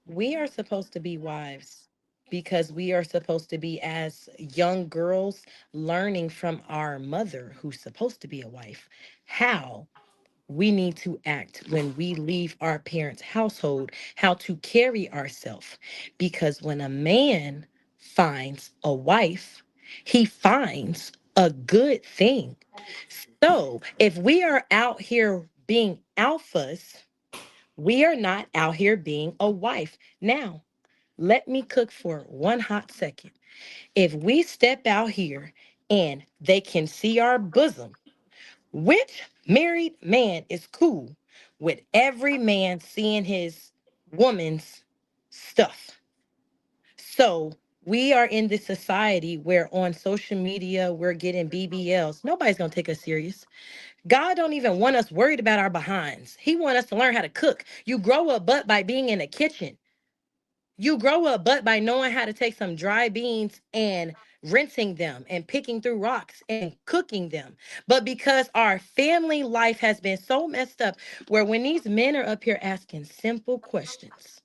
We are supposed to be wives because we are supposed to be, as young girls, learning from our mother, who's supposed to be a wife, how we need to act when we leave our parents' household, how to carry ourselves. Because when a man finds a wife, he finds a good thing. So if we are out here being alphas, we are not out here being a wife. Now, let me cook for one hot second. If we step out here and they can see our bosom, which married man is cool with every man seeing his woman's stuff? So we are in this society where on social media we're getting BBLs. Nobody's gonna take us serious. God don't even want us worried about our behinds. He want us to learn how to cook. You grow a butt by being in the kitchen. You grow a butt by knowing how to take some dry beans and rinsing them and picking through rocks and cooking them. But because our family life has been so messed up, where when these men are up here asking simple questions,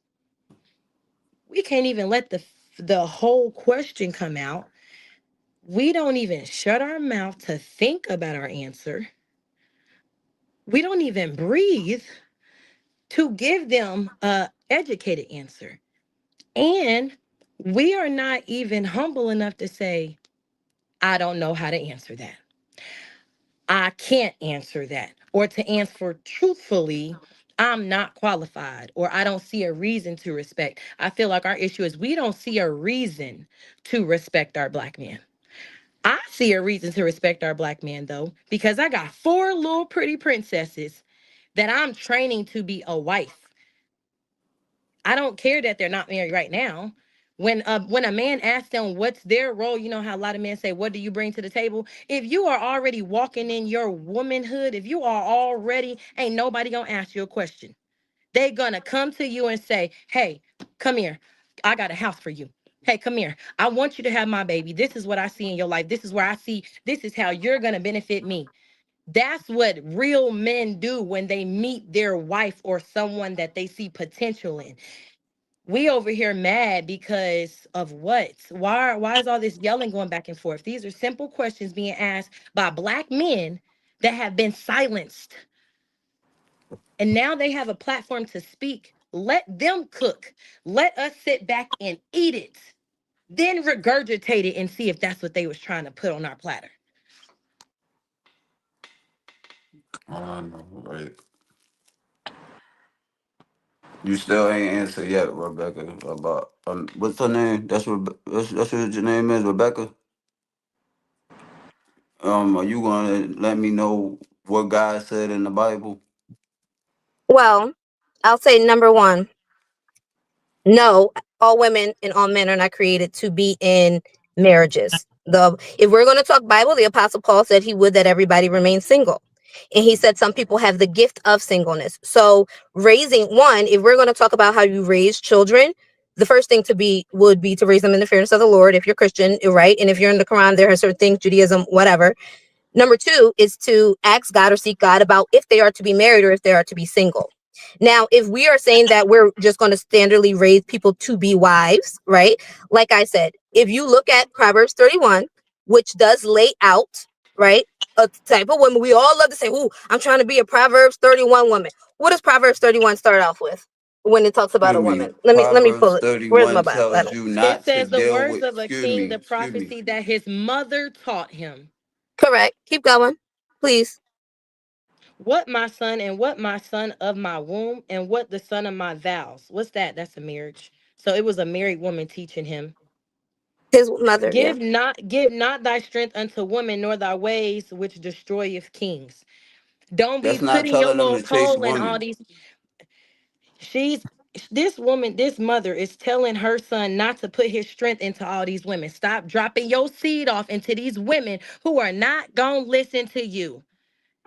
we can't even let the whole question come out. We don't even shut our mouth to think about our answer. We don't even breathe to give them a educated answer. And we are not even humble enough to say, I don't know how to answer that. I can't answer that. Or to answer truthfully, I'm not qualified, or I don't see a reason to respect. I feel like our issue is we don't see a reason to respect our black men. I see a reason to respect our black man, though, because I got 4 little pretty princesses that I'm training to be a wife. I don't care that they're not married right now. When a man asks them what's their role, you know how a lot of men say, "What do you bring to the table?" If you are already walking in your womanhood, if you are already, ain't nobody gonna ask you a question. They gonna come to you and say, "Hey, come here. I got a house for you. Hey, come here. I want you to have my baby. This is what I see in your life. This is where I see. This is how you're gonna benefit me." That's what real men do when they meet their wife or someone that they see potential in. We over here mad because of what? Why is all this yelling going back and forth? These are simple questions being asked by black men that have been silenced. And now they have a platform to speak. Let them cook. Let us sit back and eat it. then regurgitate it and see if that's what they was trying to put on our platter. I don't know, right? You still ain't answered yet, Rebecca. About what's her name? That's what your name is, Rebecca. Are you gonna let me know what God said in the Bible? Well, I'll say number one, no, all women and all men are not created to be in marriages. If we're going to talk Bible, the Apostle Paul said he would that everybody remain single. And he said some people have the gift of singleness. So if we're going to talk about how you raise children, the first thing would be to raise them in the fearness of the Lord. If you're Christian, right? And if you're in the Quran, there are certain things, Judaism, whatever. Number two is to ask God or seek God about if they are to be married or if they are to be single. Now, if we are saying that we're just going to standardly raise people to be wives, right? Like I said, if you look at Proverbs 31, which does lay out, right, a type of woman, we all love to say, "Ooh, I'm trying to be a Proverbs 31 woman." What does Proverbs 31 start off with when it talks about Excuse a me. woman? Let me pull Proverbs it. Where's my 31 Bible? I tells don't. you It not to says the deal words with. of a Excuse king, me. the Excuse me. prophecy that his mother taught him. Correct. Keep going, please. What my son and what my son of my womb and what the son of my vows. What's that? That's a marriage. So it was a married woman teaching him. His mother, yeah. Give not thy strength unto women, nor thy ways which destroyeth kings. Don't be That's not putting your telling them little to chase soul in all women. these. She's this woman, this mother is telling her son not to put his strength into all these women. Stop dropping your seed off into these women who are not gonna listen to you.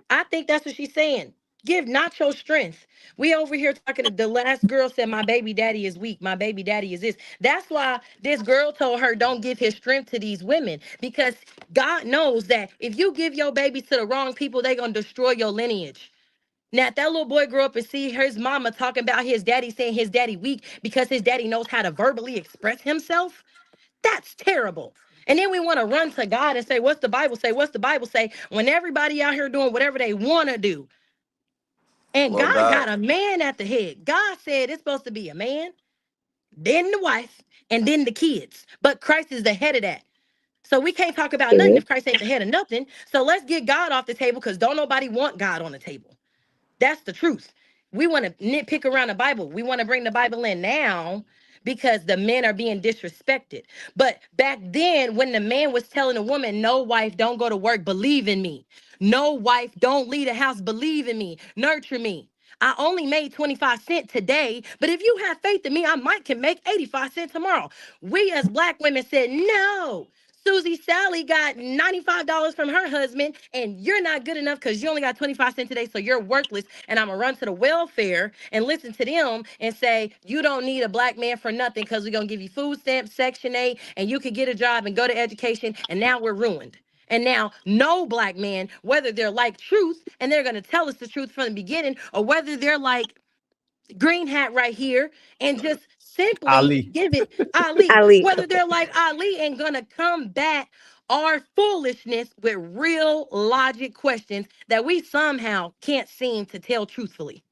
I think that's what she's saying. Give not your strength. We over here talking to the last girl said, "My baby daddy is weak. My baby daddy is this." That's why this girl told her, "Don't give his strength to these women." Because God knows that if you give your babies to the wrong people, they're going to destroy your lineage. Now, if that little boy grew up and see his mama talking about his daddy, saying his daddy weak because his daddy knows how to verbally express himself, that's terrible. And then we want to run to God and say, "What's the Bible say? What's the Bible say?" When everybody out here doing whatever they want to do. And Well, God God, got a man at the head. God said it's supposed to be a man, then the wife, and then the kids. But Christ is the head of that. So we can't talk about nothing if Christ ain't the head of nothing. So let's get God off the table because don't nobody want God on the table. That's the truth. We want to nitpick around the Bible. We want to bring the Bible in now because the men are being disrespected. But back then, when the man was telling a woman, "No, wife, don't go to work, believe in me. No, wife, don't leave the house, believe in me, nurture me. I only made 25 cents today, but if you have faith in me, I might can make 85 cents tomorrow." We as black women said, "No. Susie Sally got $95 from her husband, and you're not good enough because you only got 25 cents today, so you're worthless. And I'm gonna run to the welfare and listen to them and say, you don't need a black man for nothing because we're gonna give you food stamps, Section 8, and you can get a job and go to education, and now we're ruined." And now, no black man, whether they're like truth and they're gonna tell us the truth from the beginning, or whether they're like Green Hat right here and just simply Ali. give it Ali, Ali. whether they're like Ali and gonna combat our foolishness with real logic questions that we somehow can't seem to tell truthfully.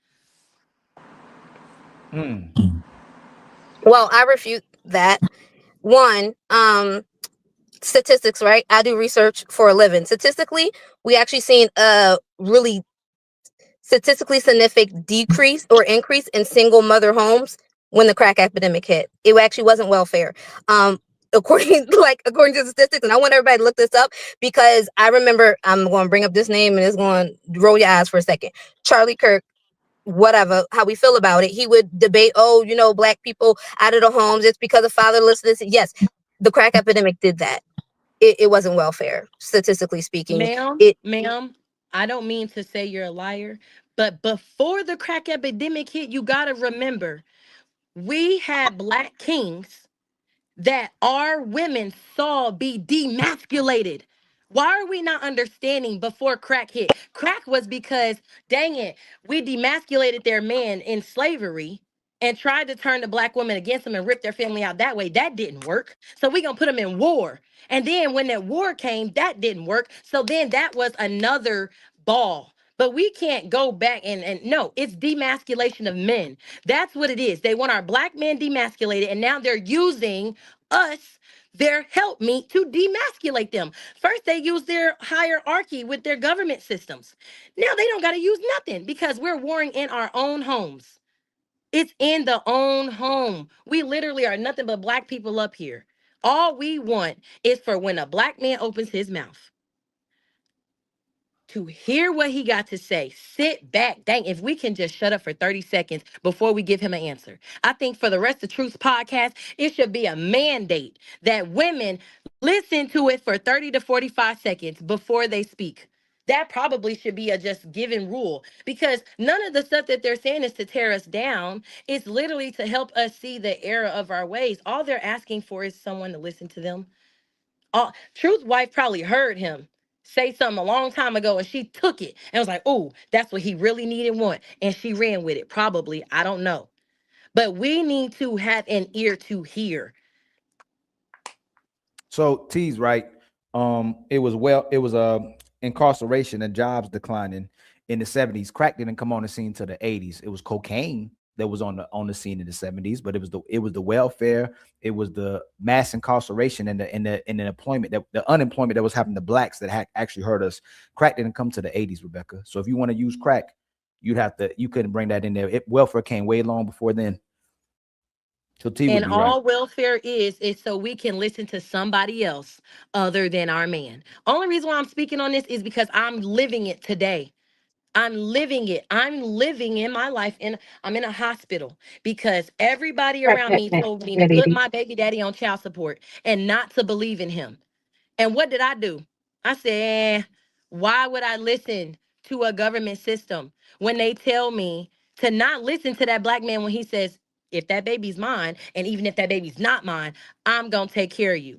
Well, I refute that. One, statistics, right? I do research for a living. Statistically, we actually seen a really statistically significant decrease or increase in single mother homes when the crack epidemic hit. It actually wasn't welfare. According to the statistics, and I want everybody to look this up because I remember, I'm going to bring up this name and it's going to roll your eyes for a second. Charlie Kirk, whatever, how we feel about it, he would debate, "Oh, black people out of the homes, it's because of fatherlessness." Yes, the crack epidemic did that. It wasn't welfare, statistically speaking. Ma'am, I don't mean to say you're a liar, but before the crack epidemic hit, you gotta remember we had black kings that our women saw be demasculated. Why are we not understanding before crack hit? Crack was because, dang it, we demasculated their man in slavery and tried to turn the black women against them and rip their family out that way. That didn't work. So we gonna put them in war. And then when that war came, that didn't work. So then that was another ball. But we can't go back and no, it's demasculation of men. That's what it is. They want our black men demasculated, and now they're using us their helpmeet to demasculate them. First, they use their hierarchy with their government systems. Now they don't got to use nothing because we're warring in our own homes. It's in the own home. We literally are nothing but black people up here. All we want is for when a black man opens his mouth to hear what he got to say. Sit back. Dang, if we can just shut up for 30 seconds before we give him an answer. I think for the Rest of Truth podcast, it should be a mandate that women listen to it for 30 to 45 seconds before they speak. That probably should be a just given rule, because none of the stuff that they're saying is to tear us down. It's literally to help us see the error of our ways. All they're asking for is someone to listen to them. Truth wife probably heard him say something a long time ago and she took it and was like, oh, that's what he really needed and want. And she ran with it. Probably. I don't know. But we need to have an ear to hear. So T's right. It was incarceration and jobs declining in the 70s. Crack didn't come on the scene till the 80s. It was cocaine that was on the scene in the 70s, but it was the welfare, it was the mass incarceration and the employment, that the unemployment that was happening to blacks that actually hurt us. Crack didn't come to the 80s, Rebecca. So if you want to use crack, you couldn't bring that in there. Welfare came way long before then. So T and all welfare is so we can listen to somebody else other than our man. Only reason why I'm speaking on this is because I'm living it today. I'm living it. I'm living in my life, and I'm in a hospital because everybody around me told me to put my baby daddy on child support and not to believe in him. And what did I do? I said, why would I listen to a government system when they tell me to not listen to that black man when he says, if that baby's mine, and even if that baby's not mine, I'm going to take care of you.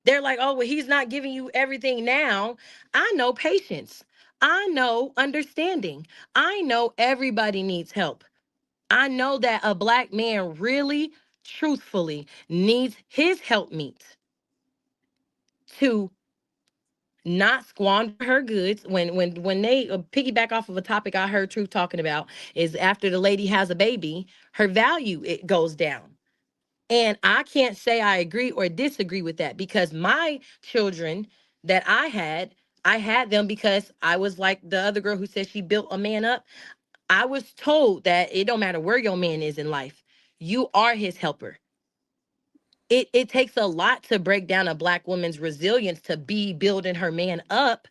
They're like, oh, well, he's not giving you everything now. I know patience. I know understanding. I know everybody needs help. I know that a black man really, truthfully needs his helpmeet to not squander her goods. When they piggyback off of a topic I heard Truth talking about is after the lady has a baby, her value, it goes down. And I can't say I agree or disagree with that, because my children that I had them because I was like the other girl who said she built a man up. I was told that it don't matter where your man is in life, you are his helper. It takes a lot to break down a black woman's resilience to be building her man up.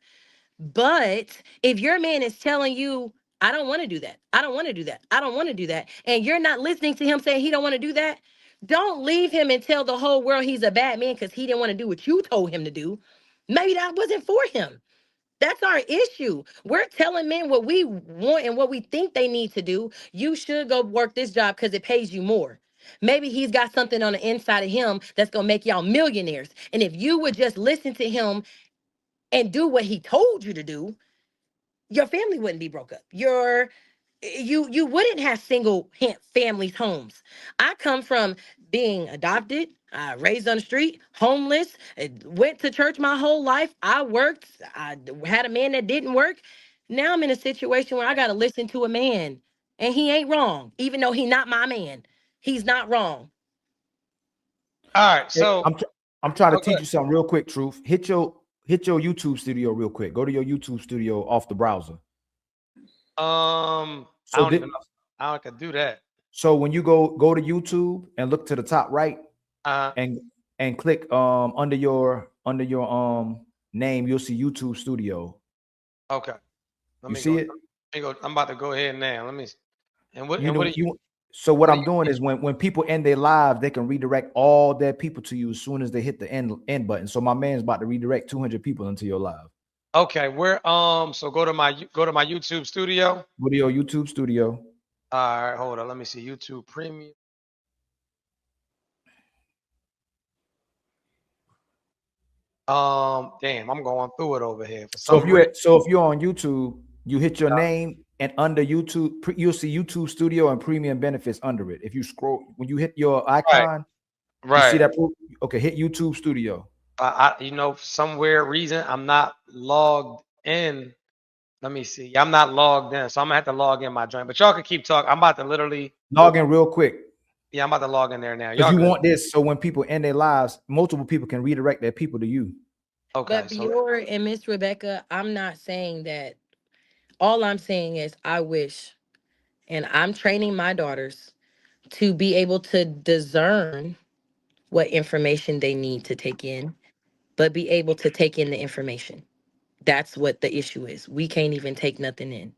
But if your man is telling you, I don't want to do that, I don't want to do that, I don't want to do that, and you're not listening to him saying he don't want to do that, don't leave him and tell the whole world he's a bad man because he didn't want to do what you told him to do. Maybe that wasn't for him. That's our issue. We're telling men what we want and what we think they need to do. You should go work this job because it pays you more. Maybe he's got something on the inside of him that's going to make y'all millionaires. And if you would just listen to him and do what he told you to do, your family wouldn't be broke up. You wouldn't have single families homes. I come from being adopted, raised on the street, homeless, went to church my whole life. I worked, I had a man that didn't work. Now I'm in a situation where I got to listen to a man, and he ain't wrong, even though he's not my man. He's not wrong. All right, so I'm trying to teach you something real quick, Truth. Hit your YouTube studio real quick. Go to your YouTube studio off the browser. I don't even know how I can do that. So when you go to YouTube and look to the top right, and click under your name, you'll see YouTube Studio. Okay. You see it? I'm about to go ahead now. Let me. And what? So what I'm doing is when people end their lives, they can redirect all their people to you as soon as they hit the end button. So my man's about to redirect 200 people into your live. Okay, so go to my YouTube studio. Go to your YouTube studio. All right, hold on. Let me see YouTube Premium. Damn, I'm going through it over here. So if you're on YouTube, you hit your name, and under YouTube, you'll see YouTube Studio and Premium Benefits under it. If you scroll, when you hit your icon, right. You see that? Okay, hit YouTube Studio. For some weird reason, I'm not logged in. Let me see. I'm not logged in, so I'm gonna have to log in my joint. But y'all can keep talking. I'm about to literally log in real quick. Yeah, I'm about to log in there now. Because Y'all you good. want this so when people end their lives, multiple people can redirect their people to you. Okay. But So Bior and Miss Rebecca, I'm not saying that. All I'm saying is I wish, and I'm training my daughters to be able to discern what information they need to take in, but be able to take in the information. That's what the issue is. We can't even take nothing in.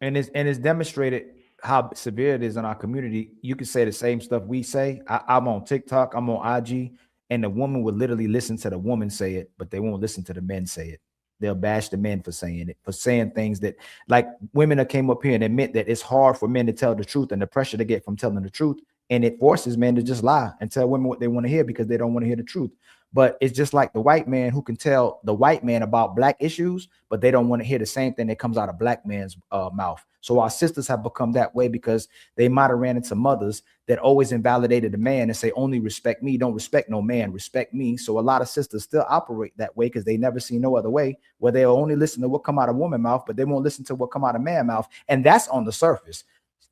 And it's demonstrated how severe it is in our community. You can say the same stuff we say. I'm on TikTok, I'm on IG, and the woman would literally listen to the woman say it, but they won't listen to the men say it. They'll bash the men for saying it, for saying things that, like, women that came up here and admit that it's hard for men to tell the truth and the pressure they get from telling the truth. And it forces men to just lie and tell women what they want to hear because they don't want to hear the truth. But it's just like the white man who can tell the white man about black issues, but they don't want to hear the same thing that comes out of black man's mouth. So our sisters have become that way because they might have ran into mothers that always invalidated the man and say, only respect me, don't respect no man, respect me. So a lot of sisters still operate that way because they never see no other way, where they'll only listen to what come out of woman's mouth, but they won't listen to what come out of man's mouth. And that's on the surface.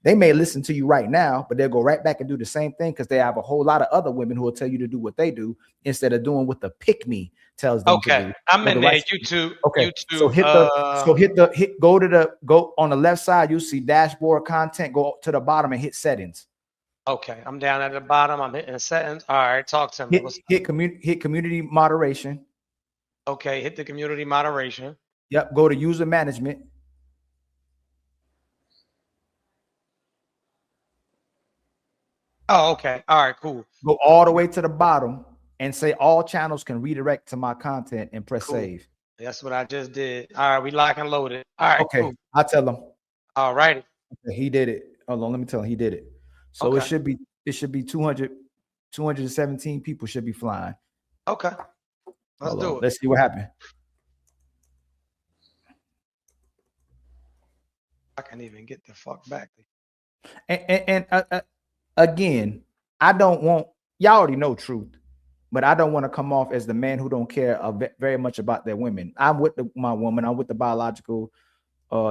They may listen to you right now, but they'll go right back and do the same thing because they have a whole lot of other women who will tell you to do what they do instead of doing what the pick me tells them to do. I'm in there. Right. YouTube. Okay. YouTube. So go on the left side. You see dashboard content. Go to the bottom and hit settings. Okay. I'm down at the bottom. I'm hitting settings. All right. Talk to me. Hit community moderation. Okay. Hit the community moderation. Yep. Go to user management. Oh, okay. All right, cool. Go all the way to the bottom and say all channels can redirect to my content and press save. That's what I just did. All right, we lock and loaded. All right, okay. Cool. I'll tell him. All righty. Okay, he did it. Hold on, let me tell him he did it. So okay. it should be 217 people should be flying. Okay. Let's do it. Let's see what happened. I can't even get the fuck back. And again, I don't want, y'all already know truth, but I don't want to come off as the man who don't care very much about their women. I'm with my woman. I'm with the biological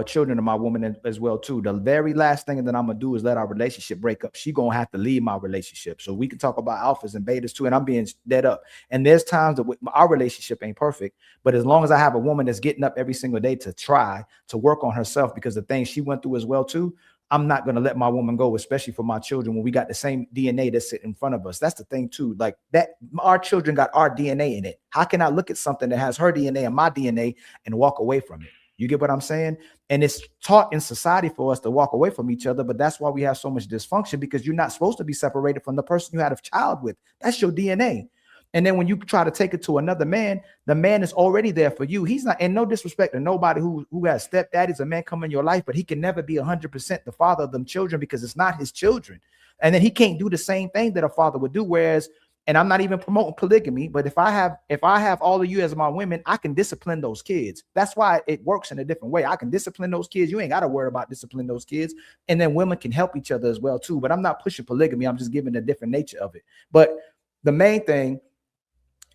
children of my woman as well too. The very last thing that I'm gonna do is let our relationship break up. She gonna have to leave my relationship. So we can talk about alphas and betas too. And I'm being dead up. And there's times that our relationship ain't perfect, but as long as I have a woman that's getting up every single day to try to work on herself because the things she went through as well too, I'm not going to let my woman go, especially for my children when we got the same DNA that's sitting in front of us. That's the thing too. Like that, our children got our DNA in it. How can I look at something that has her DNA and my DNA and walk away from it? You get what I'm saying? And it's taught in society for us to walk away from each other. But that's why we have so much dysfunction, because you're not supposed to be separated from the person you had a child with. That's your DNA. And then when you try to take it to another man, the man is already there for you. He's not, and no disrespect to nobody who has stepdaddies, a man come in your life, but he can never be 100% the father of them children because it's not his children. And then he can't do the same thing that a father would do. Whereas, and I'm not even promoting polygamy, but if I have all of you as my women, I can discipline those kids. That's why it works in a different way. I can discipline those kids. You ain't got to worry about disciplining those kids. And then women can help each other as well too. But I'm not pushing polygamy. I'm just giving a different nature of it. But the main thing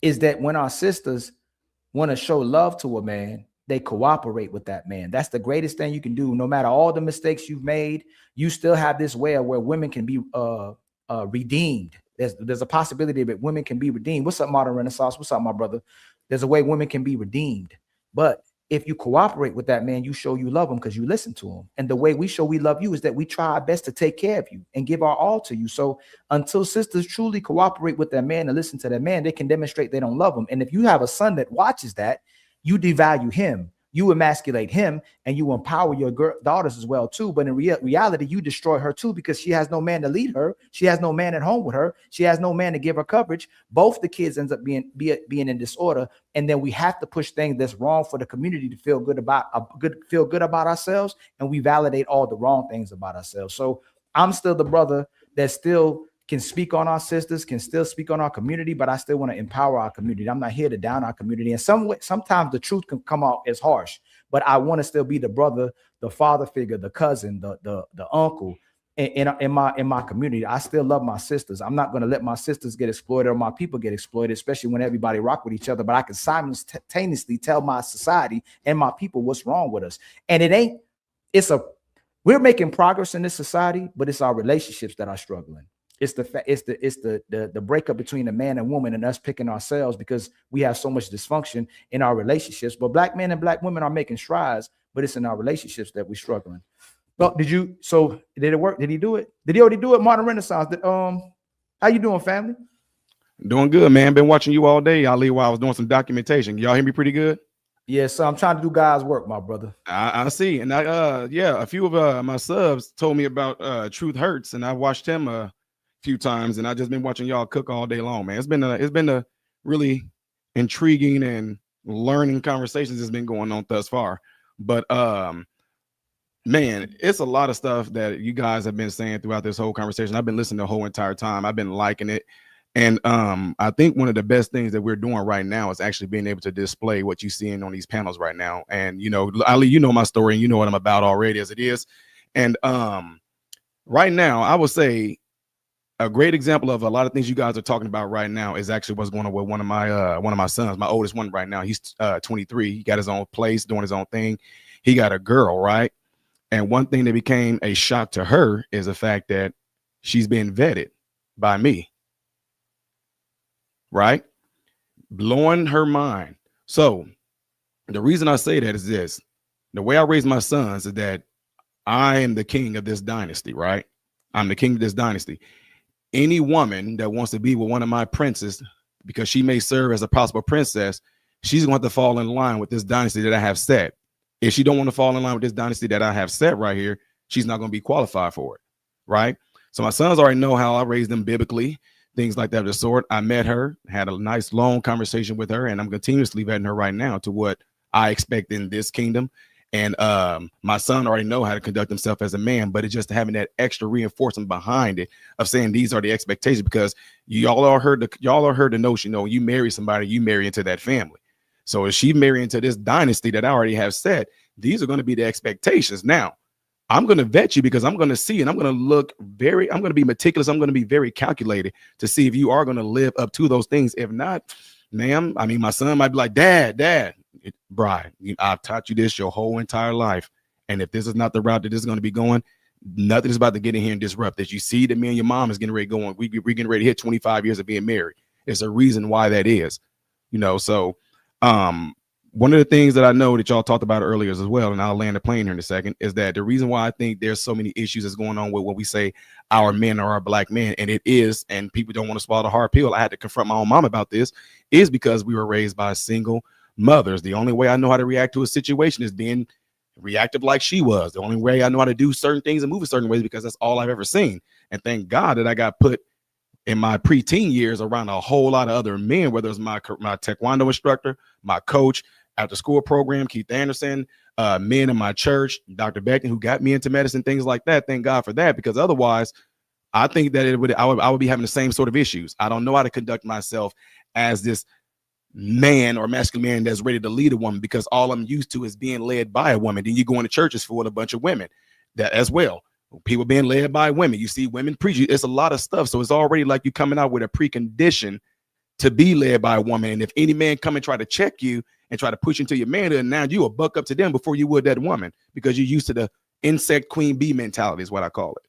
is that when our sisters want to show love to a man, they cooperate with that man. That's the greatest thing you can do. No matter all the mistakes you've made, you still have this way where women can be redeemed. There's a possibility that women can be redeemed. What's up, Modern Renaissance? What's up, my brother? There's a way women can be redeemed. But if you cooperate with that man, you show you love him because you listen to him. And the way we show we love you is that we try our best to take care of you and give our all to you. So until sisters truly cooperate with their man and listen to their man, they can demonstrate they don't love him. And if you have a son that watches that, you devalue him, you emasculate him, and you empower your daughters as well too. But in reality, you destroy her too, because she has no man to lead her. She has no man at home with her. She has no man to give her coverage. Both the kids ends up being in disorder. And then we have to push things that's wrong for the community to feel good about ourselves. And we validate all the wrong things about ourselves. So I'm still the brother that still can speak on our sisters, can still speak on our community, but I still want to empower our community. I'm not here to down our community. And sometimes the truth can come out as harsh, but I want to still be the brother, the father figure, the cousin, the uncle in my community. I still love my sisters. I'm not going to let my sisters get exploited or my people get exploited, especially when everybody rock with each other. But I can simultaneously tell my society and my people what's wrong with us. And We're making progress in this society, but it's our relationships that are struggling. It's the breakup between the man and woman and us picking ourselves because we have so much dysfunction in our relationships. But black men and black women are making strides, but it's in our relationships that we're struggling. Well, did it work? Did he do it? Did he already do it? Modern Renaissance. How you doing, family? Doing good, man. Been watching you all day, Ali, while I was doing some documentation. Y'all hear me pretty good? Yes, so I'm trying to do God's work, my brother. I see. And a few of my subs told me about Truth Hurts, and I watched him a few times, and I just been watching y'all cook all day long, man. It's been a really intriguing and learning conversations that's been going on thus far. But man, it's a lot of stuff that you guys have been saying throughout this whole conversation. I've been listening the whole entire time. I've been liking it. And I think one of the best things that we're doing right now is actually being able to display what you're seeing on these panels right now. And, you know, Ali, you know my story and you know what I'm about already as it is. And right now, I would say a great example of a lot of things you guys are talking about right now is actually what's going on with one of my sons, my oldest one right now. He's 23. He got his own place, doing his own thing. He got a girl, right? And one thing that became a shock to her is the fact that she's been vetted by me. Right? Blowing her mind. So the reason I say that is this: the way I raise my sons is that I am the king of this dynasty, right? I'm the king of this dynasty. Any woman that wants to be with one of my princes, because she may serve as a possible princess, she's going to have to fall in line with this dynasty that I have set. If she don't want to fall in line with this dynasty that I have set right here, she's not going to be qualified for it, right? So my sons already know how I raised them biblically. Things like that of the sort. I met her, had a nice long conversation with her, and I'm continuously vetting her right now to what I expect in this kingdom. And my son already know how to conduct himself as a man, but it's just having that extra reinforcement behind it of saying these are the expectations, because y'all are heard the notion, you know, you marry somebody, you marry into that family. So if she marry into this dynasty that I already have set, these are going to be the expectations. Now, I'm going to vet you because I'm going to see, and I'm going to be meticulous. I'm going to be very calculated to see if you are going to live up to those things. If not, ma'am, I mean, my son might be like, Dad, Brian, I've taught you this your whole entire life. And if this is not the route that this is going to be going, nothing is about to get in here and disrupt this. You see that me and your mom is getting ready going. We're getting ready to hit 25 years of being married. There's a reason why that is, you know. So one of the things that I know that y'all talked about earlier as well, and I'll land the plane here in a second, is that the reason why I think there's so many issues that's going on with when we say our men are our black men, and it is, and people don't want to swallow the hard pill. I had to confront my own mom about this, is because we were raised by single mothers. The only way I know how to react to a situation is being reactive like she was. The only way I know how to do certain things and move in certain ways, because that's all I've ever seen. And thank God that I got put in my preteen years around a whole lot of other men, whether it's my taekwondo instructor, my coach, after school program, Keith Anderson, men in my church, Dr. Beckton, who got me into medicine, things like that. Thank God for that, because otherwise I think that I would be having the same sort of issues. I don't know how to conduct myself as this man or masculine man that's ready to lead a woman, because all I'm used to is being led by a woman. Then you go into churches full of a bunch of women that as well. People being led by women. You see women preach. It's a lot of stuff. So it's already like you coming out with a precondition to be led by a woman. And if any man come and try to check you and try to push into your manhood, now you will buck up to them before you would that woman, because you're used to the insect queen bee mentality is what I call it.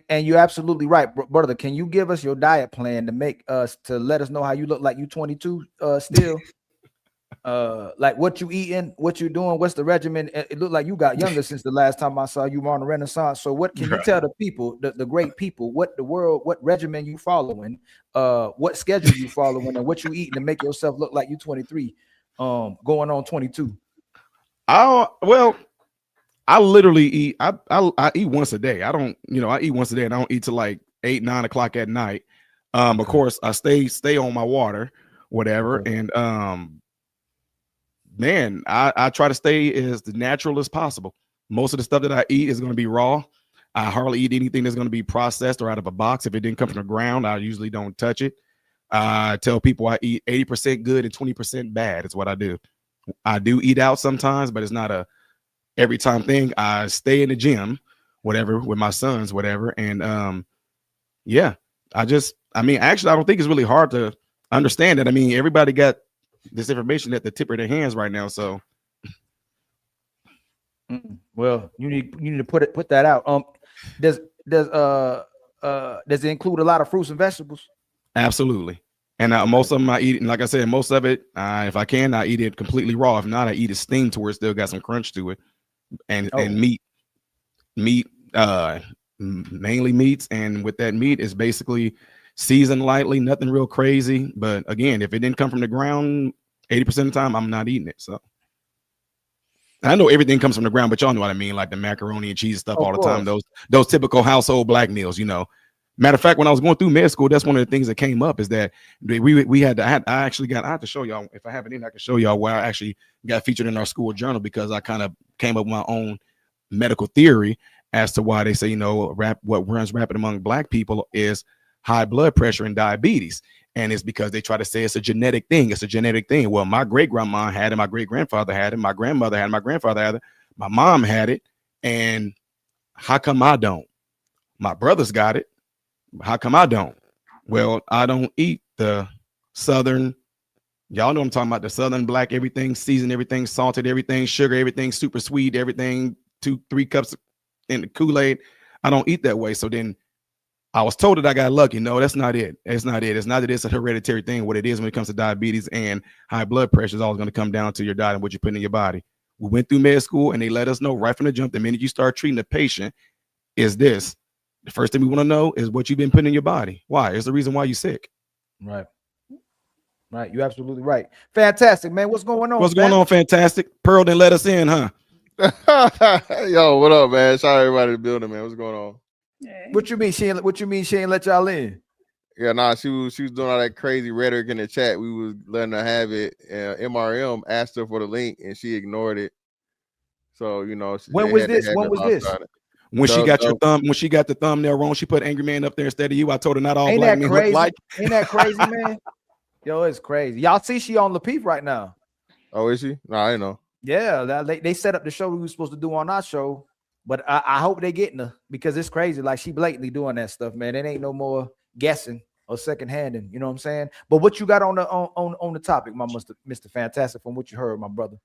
And you're absolutely right, brother. Can you give us your diet plan to make us, to let us know how you look like you 22 still? Like what you eating, what you doing, what's the regimen? It looked like you got younger since the last time I saw you on the Renaissance. So what can you tell the people, the great people, what regimen you following, what schedule you following, and what you eating to make yourself look like you 23, going on 22? I literally eat. I eat once a day. I eat once a day, and I don't eat till like 8, 9 o'clock at night. Of course, I stay on my water, whatever, and man, I try to stay as natural as possible. Most of the stuff that I eat is going to be raw. I hardly eat anything that's going to be processed or out of a box. If it didn't come from the ground, I usually don't touch it. I tell people I eat 80% good and 20% bad. It's what I do. I do eat out sometimes, but it's not a every time thing. I stay in the gym, whatever, with my sons, whatever. And yeah, actually, I don't think it's really hard to understand it. I mean, everybody got this information at the tip of their hands right now. So Well, you need to put that out. Does it include a lot of fruits and vegetables? Absolutely. And most of them I eat, and like I said, most of it, if I can, I eat it completely raw. If not, I eat it steamed to where it still got some crunch to it. And meat, mainly meats, and with that meat is basically seasoned lightly, nothing real crazy. But again, if it didn't come from the ground, 80% of the time, I'm not eating it. So I know everything comes from the ground, but y'all know what I mean, like the macaroni and cheese stuff all the time. Those typical household black meals, you know. Matter of fact, when I was going through med school, that's one of the things that came up is that we had to, I have to show y'all, if I have it in, I can show y'all where I actually got featured in our school journal, because I kind of came up with my own medical theory as to why they say, you know, what runs rapid among black people is high blood pressure and diabetes. And it's because they try to say it's a genetic thing. It's a genetic thing. Well, my great grandma had it, my great grandfather had it, my grandmother had it, my grandfather had it, my mom had it. And how come I don't? My brothers got it. How come I don't? Well, I don't eat the Southern. Y'all know what I'm talking about, the Southern black, everything seasoned, everything salted, everything sugar, everything super sweet, everything 2-3 cups in the Kool-Aid. I don't eat that way. So then I was told that I got lucky. No, that's not it. It's not it. It's not that it's a hereditary thing. What it is when it comes to diabetes and high blood pressure is always going to come down to your diet and what you put in your body. We went through med school and they let us know right from the jump, the minute you start treating the patient is this. The first thing we want to know is what you've been putting in your body. Why? It's the reason why you're sick. Right. Right. You're absolutely right. Fantastic, man. What's going on? What's going on? Fantastic. Pearl didn't let us in, huh? Yo, what up, man? Shout out everybody in the building, man. What's going on? What you mean? She ain't let y'all in? Yeah, nah, she was doing all that crazy rhetoric in the chat. We was letting her have it. MRM asked her for the link and she ignored it. So, you know, when was this? When she got the thumbnail wrong, she put Angry Man up there instead of you. I told her not all black men look like. Ain't that crazy, man? Yo, it's crazy. Y'all see she on Lapeef right now. Oh, is she? No, I didn't know. Yeah, they set up the show we were supposed to do on our show, but I hope they getting her, because it's crazy. Like, she blatantly doing that stuff, man. It ain't no more guessing or second handing. You know what I'm saying? But what you got on the topic, my Mr. Fantastic, from what you heard, my brother?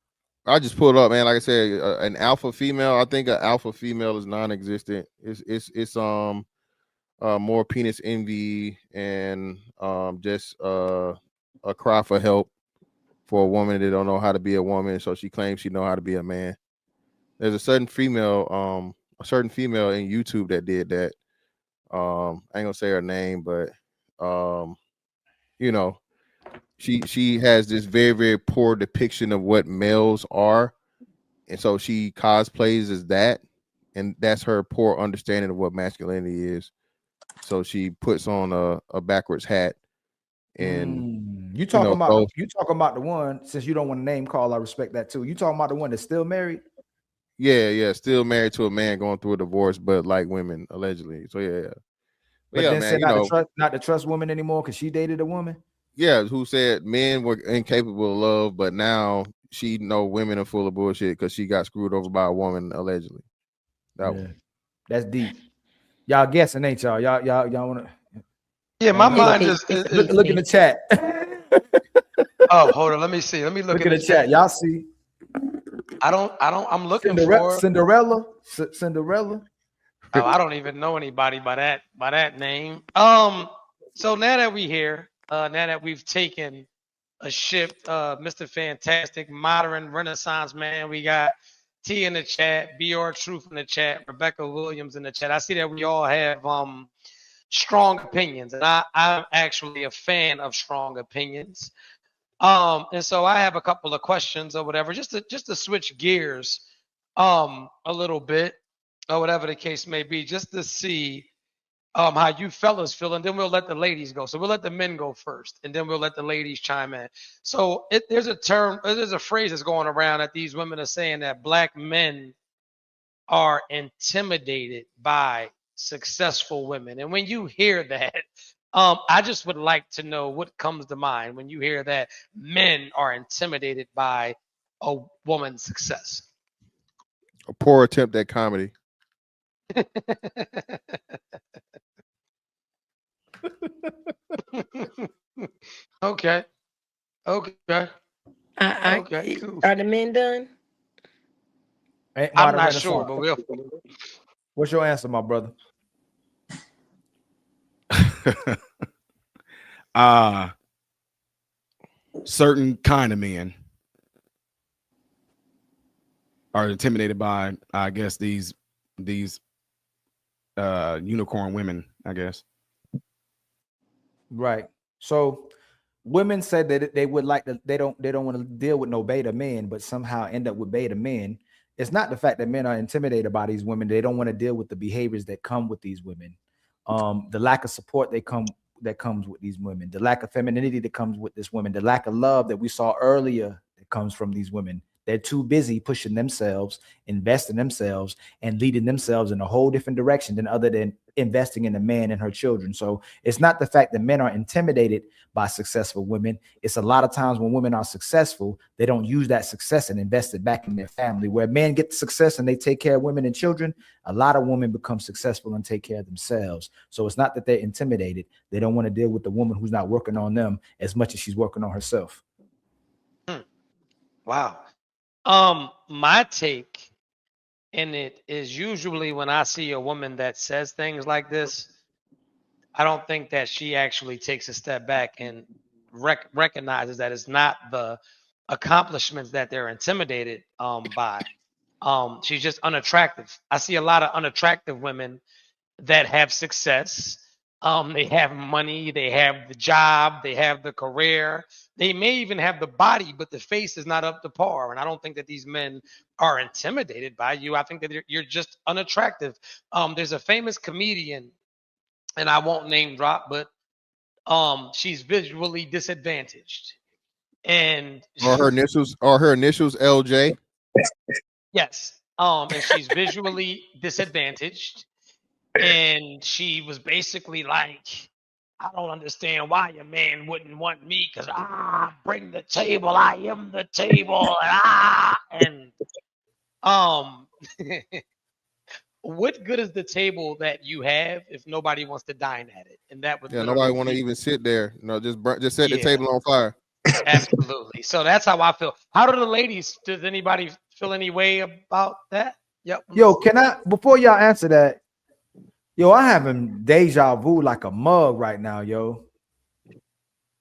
I just pulled up, man. Like I said, an alpha female. I think an alpha female is non-existent. It's more penis envy and just a cry for help for a woman that don't know how to be a woman. So she claims she know how to be a man. There's a certain female in YouTube that did that. I ain't gonna say her name, but you know, she has this very, very poor depiction of what males are, and so she cosplays as that, and that's her poor understanding of what masculinity is. So she puts on a backwards hat, and you talking about the one, since you don't want to name call, I respect that too. You talking about the one that's still married? Yeah, still married to a man going through a divorce, but like women allegedly. So yeah. But yeah, then man, not to trust women anymore because she dated a woman. Yeah, who said men were incapable of love, but now she know women are full of bullshit because she got screwed over by a woman allegedly. That's deep. Y'all guessing, ain't y'all? Y'all want to? Yeah, my mind is look in the chat. Oh, hold on. Let me see. Let me look in the chat. Y'all see? I'm looking for Cinderella. Oh, I don't even know anybody by that name. So now that we here, now that we've taken a shift, Mr. Fantastic, modern Renaissance man, we got T in the chat, BR Truth in the chat, Rebecca Williams in the chat. I see that we all have strong opinions, and I'm actually a fan of strong opinions. And so I have a couple of questions or whatever, just to switch gears a little bit, or whatever the case may be, just to see how you fellas feel, and then we'll let the ladies go. So we'll let the men go first, and then we'll let the ladies chime in. So there's a phrase that's going around that these women are saying that black men are intimidated by successful women. And when you hear that, I just would like to know what comes to mind when you hear that men are intimidated by a woman's success. A poor attempt at comedy. Okay. Okay, cool. Are the men done? Hey, I'm not moderator, sure, sorry. but we'll. What's your answer, my brother? Certain kind of men are intimidated by, I guess, these unicorn women, I guess. Right. So women said that they would like to, they don't want to deal with no beta men, but somehow end up with beta men. It's not the fact that men are intimidated by these women. They don't want to deal with the behaviors that come with these women. The lack of support that comes with these women, the lack of femininity that comes with this woman, the lack of love that we saw earlier that comes from these women. They're too busy pushing themselves, investing themselves, and leading themselves in a whole different direction than other than investing in a man and her children. So it's not the fact that men are intimidated by successful women. It's a lot of times when women are successful, they don't use that success and invest it back in their family. Where men get success and they take care of women and children, a lot of women become successful and take care of themselves. So it's not that they're intimidated. They don't want to deal with the woman who's not working on them as much as she's working on herself. Wow. My take in it is usually when I see a woman that says things like this, I don't think that she actually takes a step back and recognizes that it's not the accomplishments that they're intimidated by. She's just unattractive. I see a lot of unattractive women that have success. They have money, they have the job, they have the career, they may even have the body, but the face is not up to par. And I don't think that these men are intimidated by you. I think that you're just unattractive. There's a famous comedian, and I won't name drop, but she's visually disadvantaged. And Or her initials LJ. yes, and she's visually disadvantaged. And she was basically like, I don't understand why your man wouldn't want me because I bring the table. I am the table. And what good is the table that you have if nobody wants to dine at it? And that would Nobody want to even sit there. Just set the Yeah. table on fire. Absolutely. So that's how I feel. How do the ladies? Does anybody feel any way about that? Yep. Yo, can I, before y'all answer that, yo, I having deja vu like a mug right now, yo.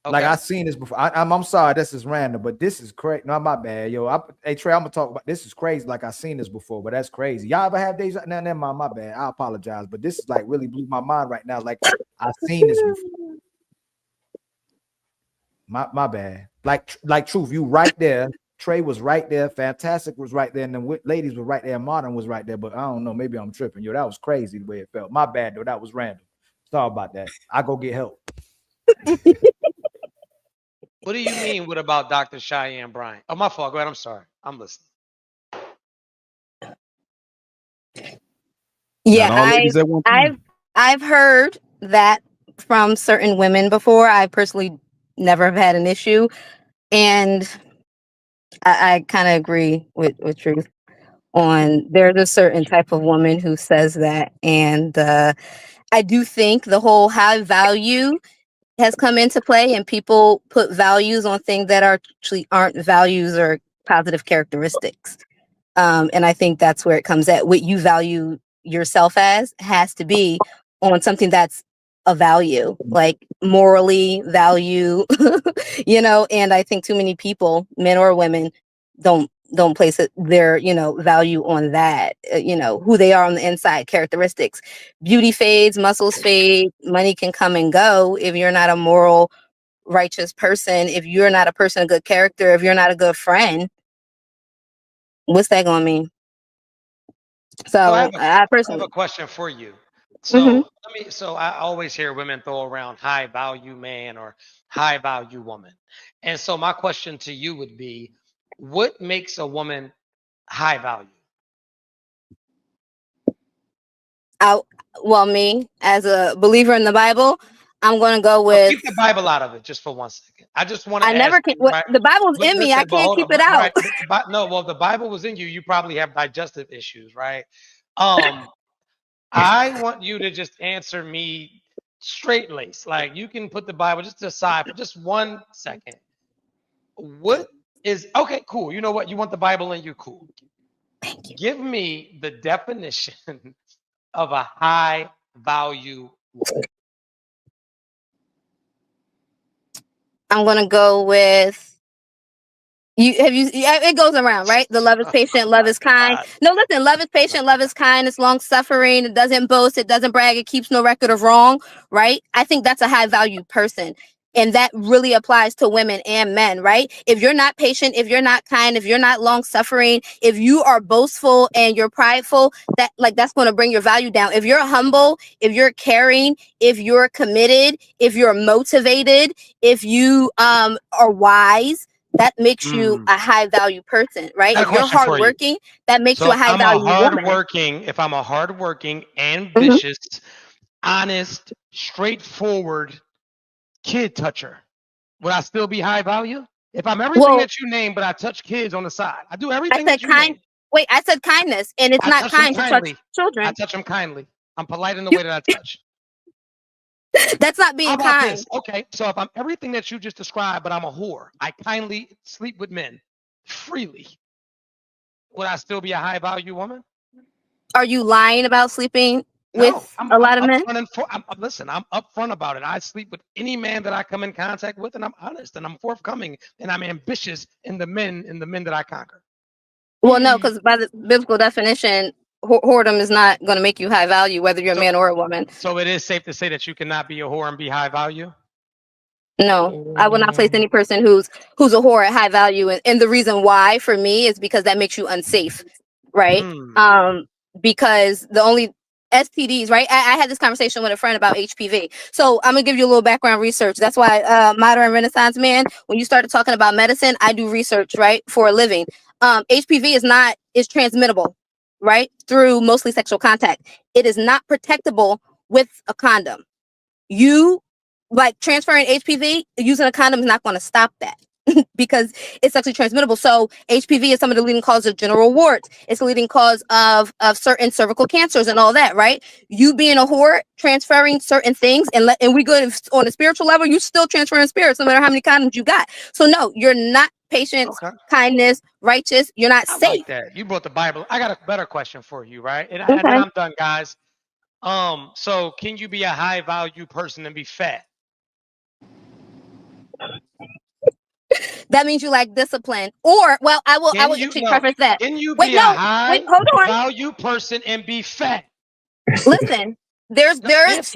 Okay. Like I seen this before. I'm sorry, this is random, but this is crazy. No, my bad, yo. Hey Trey, I'm gonna talk about this. Is crazy. Like I seen this before, but that's crazy. Y'all ever have deja? No, never mind. My bad. I apologize, but this is like really blew my mind right now. Like I seen this before. My bad. Like truth, you right there. Trey was right there. Fantastic was right there, and the ladies were right there. Modern was right there, but I don't know. Maybe I'm tripping. Yo, that was crazy the way it felt. My bad, though. That was random. Sorry about that. I go get help. What do you mean? What about Dr. Cheyenne Bryant? Oh, my fault. Go ahead. I'm sorry. I'm listening. Yeah, I've heard that from certain women before. I personally never have had an issue, and I kind of agree with Truth on there's a certain type of woman who says that, and I do think the whole high value has come into play, and people put values on things that actually aren't values or positive characteristics. And I think that's where it comes at. What you value yourself as has to be on something that's a value, like morally value, and I think too many people, men or women, don't place their value on that, who they are on the inside, characteristics. Beauty fades, muscles fade, money can come and go if you're not a moral, righteous person, if you're not a person of good character, if you're not a good friend. What's that gonna mean? So I have personally a question for you. So so I always hear women throw around high value man or high value woman. And so my question to you would be, what makes a woman high value? Well, me as a believer in the Bible, I'm going to go with. Keep the Bible out of it just for 1 second. I just want to. I never can. The Bible's in me. I can't keep it out. Right, no, well, the Bible was in you. You probably have digestive issues, right? I want you to just answer me straight laced. Like you can put the Bible just aside for just 1 second. What is okay? Cool. You know what? You want the Bible in you? Cool. Thank you. Give me the definition of a high value woman. I'm gonna go with yeah, it goes around, right? The love is patient, love is kind. No, listen, love is patient, love is kind, it's long suffering, it doesn't boast, it doesn't brag, it keeps no record of wrong, right? I think that's a high value person. And that really applies to women and men, right? If you're not patient, if you're not kind, if you're not long suffering, if you are boastful and you're prideful, that's going to bring your value down. If you're humble, if you're caring, if you're committed, if you're motivated, if you are wise, that makes you a high value person, right? If you're hardworking, that makes you a high value woman. If I'm a hardworking, ambitious, honest, straightforward kid toucher, would I still be high value? If I'm everything that you name, but I touch kids on the side, I do everything that you name. Wait, I said kindness, and it's not kind to touch children. I touch them kindly. I'm polite in the way that I touch. That's not being kind. This? Okay, so if I'm everything that you just described, but I'm a whore, I kindly sleep with men freely, would I still be a high value woman? Are you lying about sleeping with a lot of men? Listen, I'm upfront about it. I sleep with any man that I come in contact with, and I'm honest, and I'm forthcoming, and I'm ambitious in the men that I conquer. Well, no, because by the biblical definition, whoredom is not going to make you high value, whether you're a man or a woman. So it is safe to say that you cannot be a whore and be high value? No, I will not place any person who's a whore at high value. And the reason why for me is because that makes you unsafe, right? Because the only STDs, right? I had this conversation with a friend about HPV. So I'm gonna give you a little background research. That's why Modern Renaissance Man, when you started talking about medicine, I do research, right, for a living. HPV is transmittable, right, through mostly sexual contact. It is not protectable with a condom. You like transferring HPV, using a condom is not going to stop that. Because it's sexually transmittable. So HPV is some of the leading causes of genital warts. It's the leading cause of certain cervical cancers and all that, right? You being a whore, transferring certain things, and we go on a spiritual level, you still transferring spirits, no matter how many condoms you got. So no, you're not patient, kindness, righteous. You're not safe. Like that. You brought the Bible. I got a better question for you, right? And then I'm done, guys. So can you be a high value person and be fat? That means you lack discipline. Or, well, I will actually preface that. Can you be a high value person and be fat? Listen, there's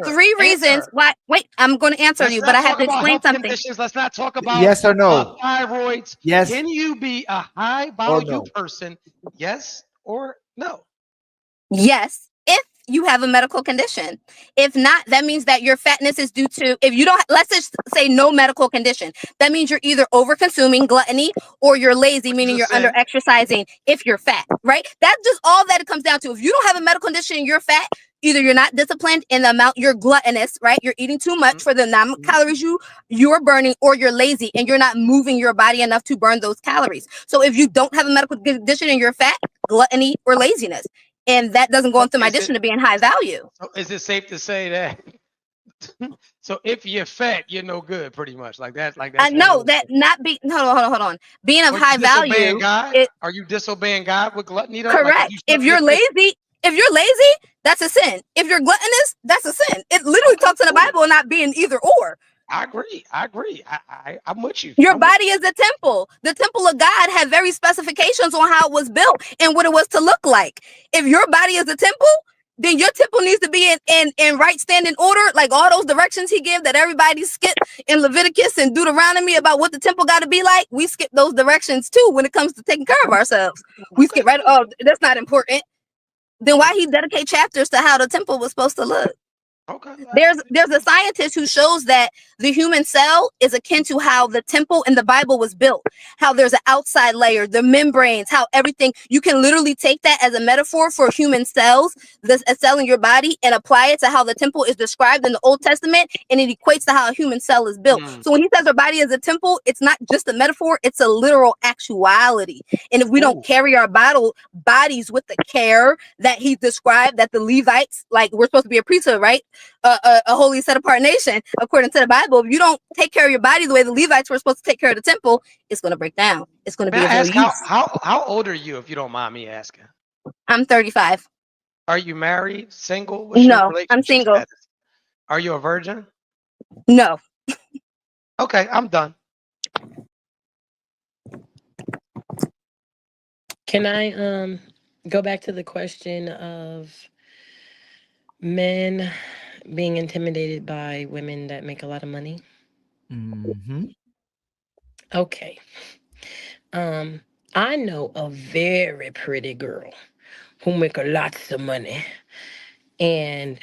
three reasons why. Wait, I'm going to answer you, but I have to explain something. Let's not talk about yes or no. Thyroids. Yes. Can you be a high value person? Yes or no? Yes, if you have a medical condition. If not, that means that your fatness is due to, if you don't, let's just say no medical condition. That means you're either over consuming, gluttony, or you're lazy, meaning you're under exercising if you're fat, right? That's just all that it comes down to. If you don't have a medical condition and you're fat, either you're not disciplined in the amount, you're gluttonous, right? You're eating too much for the amount of calories you're burning, or you're lazy and you're not moving your body enough to burn those calories. So if you don't have a medical condition and you're fat, gluttony or laziness. And that doesn't go into my addition to being high value. So is it safe to say that? So if you're fat, you're no good, pretty much like that. No, that not be. Hold on. Being of high value. Are you disobeying God with gluttony? Correct. If you're lazy, that's a sin. If you're gluttonous, that's a sin. It literally talks in the Bible not being either or. I agree. I'm with you. Your body is a temple. The temple of God had very specifications on how it was built and what it was to look like. If your body is a temple, then your temple needs to be in right standing order, like all those directions he gave that everybody skip in Leviticus and Deuteronomy about what the temple got to be like. We skip those directions too when it comes to taking care of ourselves. We skip right. Oh, that's not important. Then why he dedicate chapters to how the temple was supposed to look? Okay. There's a scientist who shows that the human cell is akin to how the temple in the Bible was built, how there's an outside layer, the membranes, how everything, you can literally take that as a metaphor for human cells, a cell in your body, and apply it to how the temple is described in the Old Testament, and it equates to how a human cell is built. So when he says our body is a temple, it's not just a metaphor, it's a literal actuality. And if we don't carry our bodies with the care that he described, that the Levites, like we're supposed to be a priesthood, right? A holy set apart nation according to the Bible. If you don't take care of your body the way the Levites were supposed to take care of the temple, it's going to break down. It's going to be how old are you, if you don't mind me asking? I'm 35. Are you married, single? What's your No, I'm relationship single. status? Are you a virgin? No. Okay, I'm done. Can I go back to the question of men being intimidated by women that make a lot of money? Mm-hmm. Okay. I know a very pretty girl who make a lots of money, and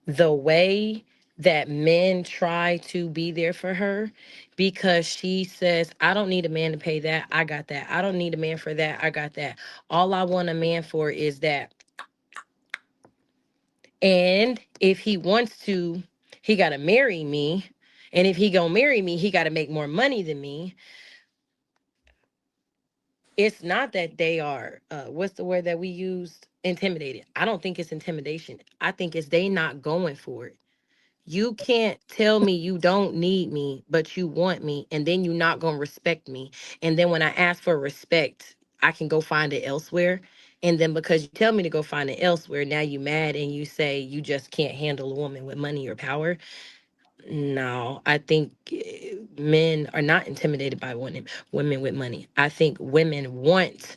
the way that men try to be there for her, because she says, I don't need a man to pay that, I got that. I don't need a man for that, I got that. All I want a man for is that. And if he wants to, he got to marry me. And if he gonna marry me, he got to make more money than me. It's not that they are what's the word that we used, intimidated. I don't think it's intimidation. I think it's they not going for it. You can't tell me you don't need me, but you want me, and then you're not gonna respect me. And then when I ask for respect, I can go find it elsewhere. And then because you tell me to go find it elsewhere, now you mad and you say you just can't handle a woman with money or power. No, I think men are not intimidated by women with money. I think women want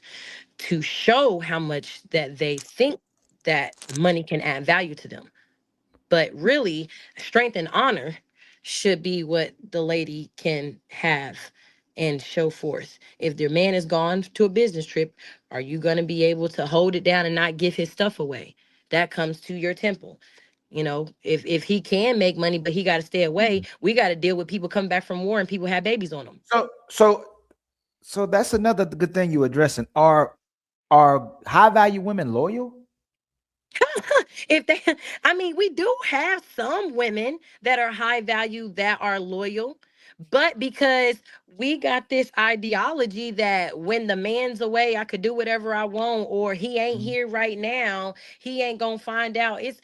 to show how much that they think that money can add value to them. But really, strength and honor should be what the lady can have and show forth. If their man is gone to a business trip, are you going to be able to hold it down and not give his stuff away? That comes to your temple. You know, if he can make money, but he got to stay away, we got to deal with people coming back from war and people have babies on them. So that's another good thing you addressing. Are high value women loyal? If they, I mean, we do have some women that are high value that are loyal, but because we got this ideology that when the man's away, I could do whatever I want, or he ain't here right now, he ain't gonna find out. It's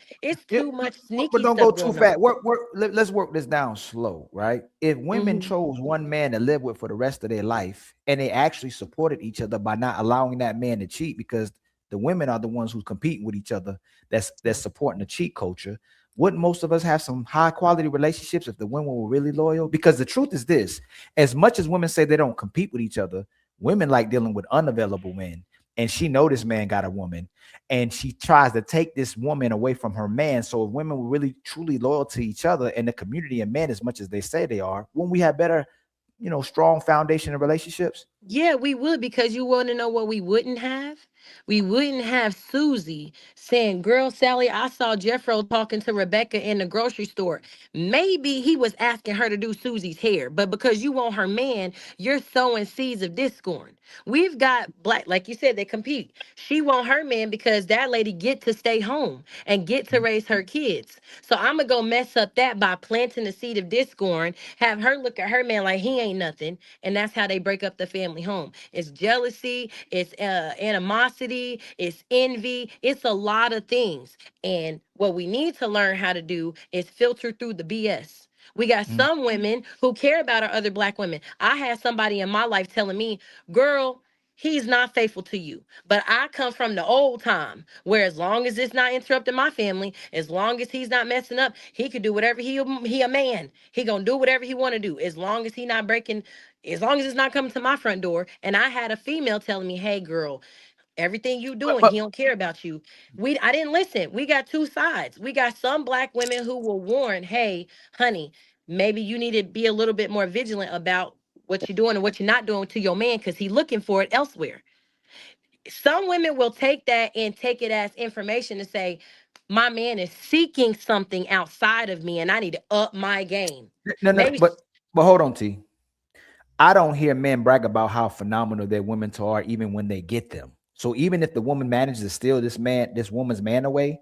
Yeah, too much but sneaky don't go stuff too going fast. on. Let's work this down slow, right? If women Hmm. chose one man to live with for the rest of their life, and they actually supported each other by not allowing that man to cheat, because the women are the ones who's competing with each other, that's supporting the cheat culture. Wouldn't most of us have some high quality relationships if the women were really loyal? Because the truth is this: as much as women say they don't compete with each other, women like dealing with unavailable men. And she know this man got a woman, and she tries to take this woman away from her man. So if women were really truly loyal to each other and the community and men as much as they say they are, wouldn't we have better, strong foundation of relationships? Yeah, we would, because you want to know what we wouldn't have? We wouldn't have Susie saying, Girl, Sally, I saw Jeffro talking to Rebecca in the grocery store. Maybe he was asking her to do Susie's hair, but because you want her man, you're sowing seeds of discord. We've got black, like you said, they compete. She want her man because that lady get to stay home and get to raise her kids. So I'm gonna go mess up that by planting the seed of discord, have her look at her man like he ain't nothing, and that's how they break up the family home. It's jealousy, it's animosity, it's envy, it's a lot of things. And what we need to learn how to do is filter through the BS. We got some women who care about our other black women. I had somebody in my life telling me, Girl, he's not faithful to you. But I come from the old time where as long as it's not interrupting my family, as long as he's not messing up, he could do whatever he a man. He gonna do whatever he want to do as long as he not breaking, as long as it's not coming to my front door. And I had a female telling me, Hey girl, everything you doing, But he don't care about you. I didn't listen. We got two sides. We got some black women who will warn, Hey, honey, maybe you need to be a little bit more vigilant about what you're doing and what you're not doing to your man, because he's looking for it elsewhere. Some women will take that and take it as information to say, my man is seeking something outside of me and I need to up my game. no, Maybe. but hold on, T. I don't hear men brag about how phenomenal their women are, even when they get them. So even if the woman manages to steal this woman's man away,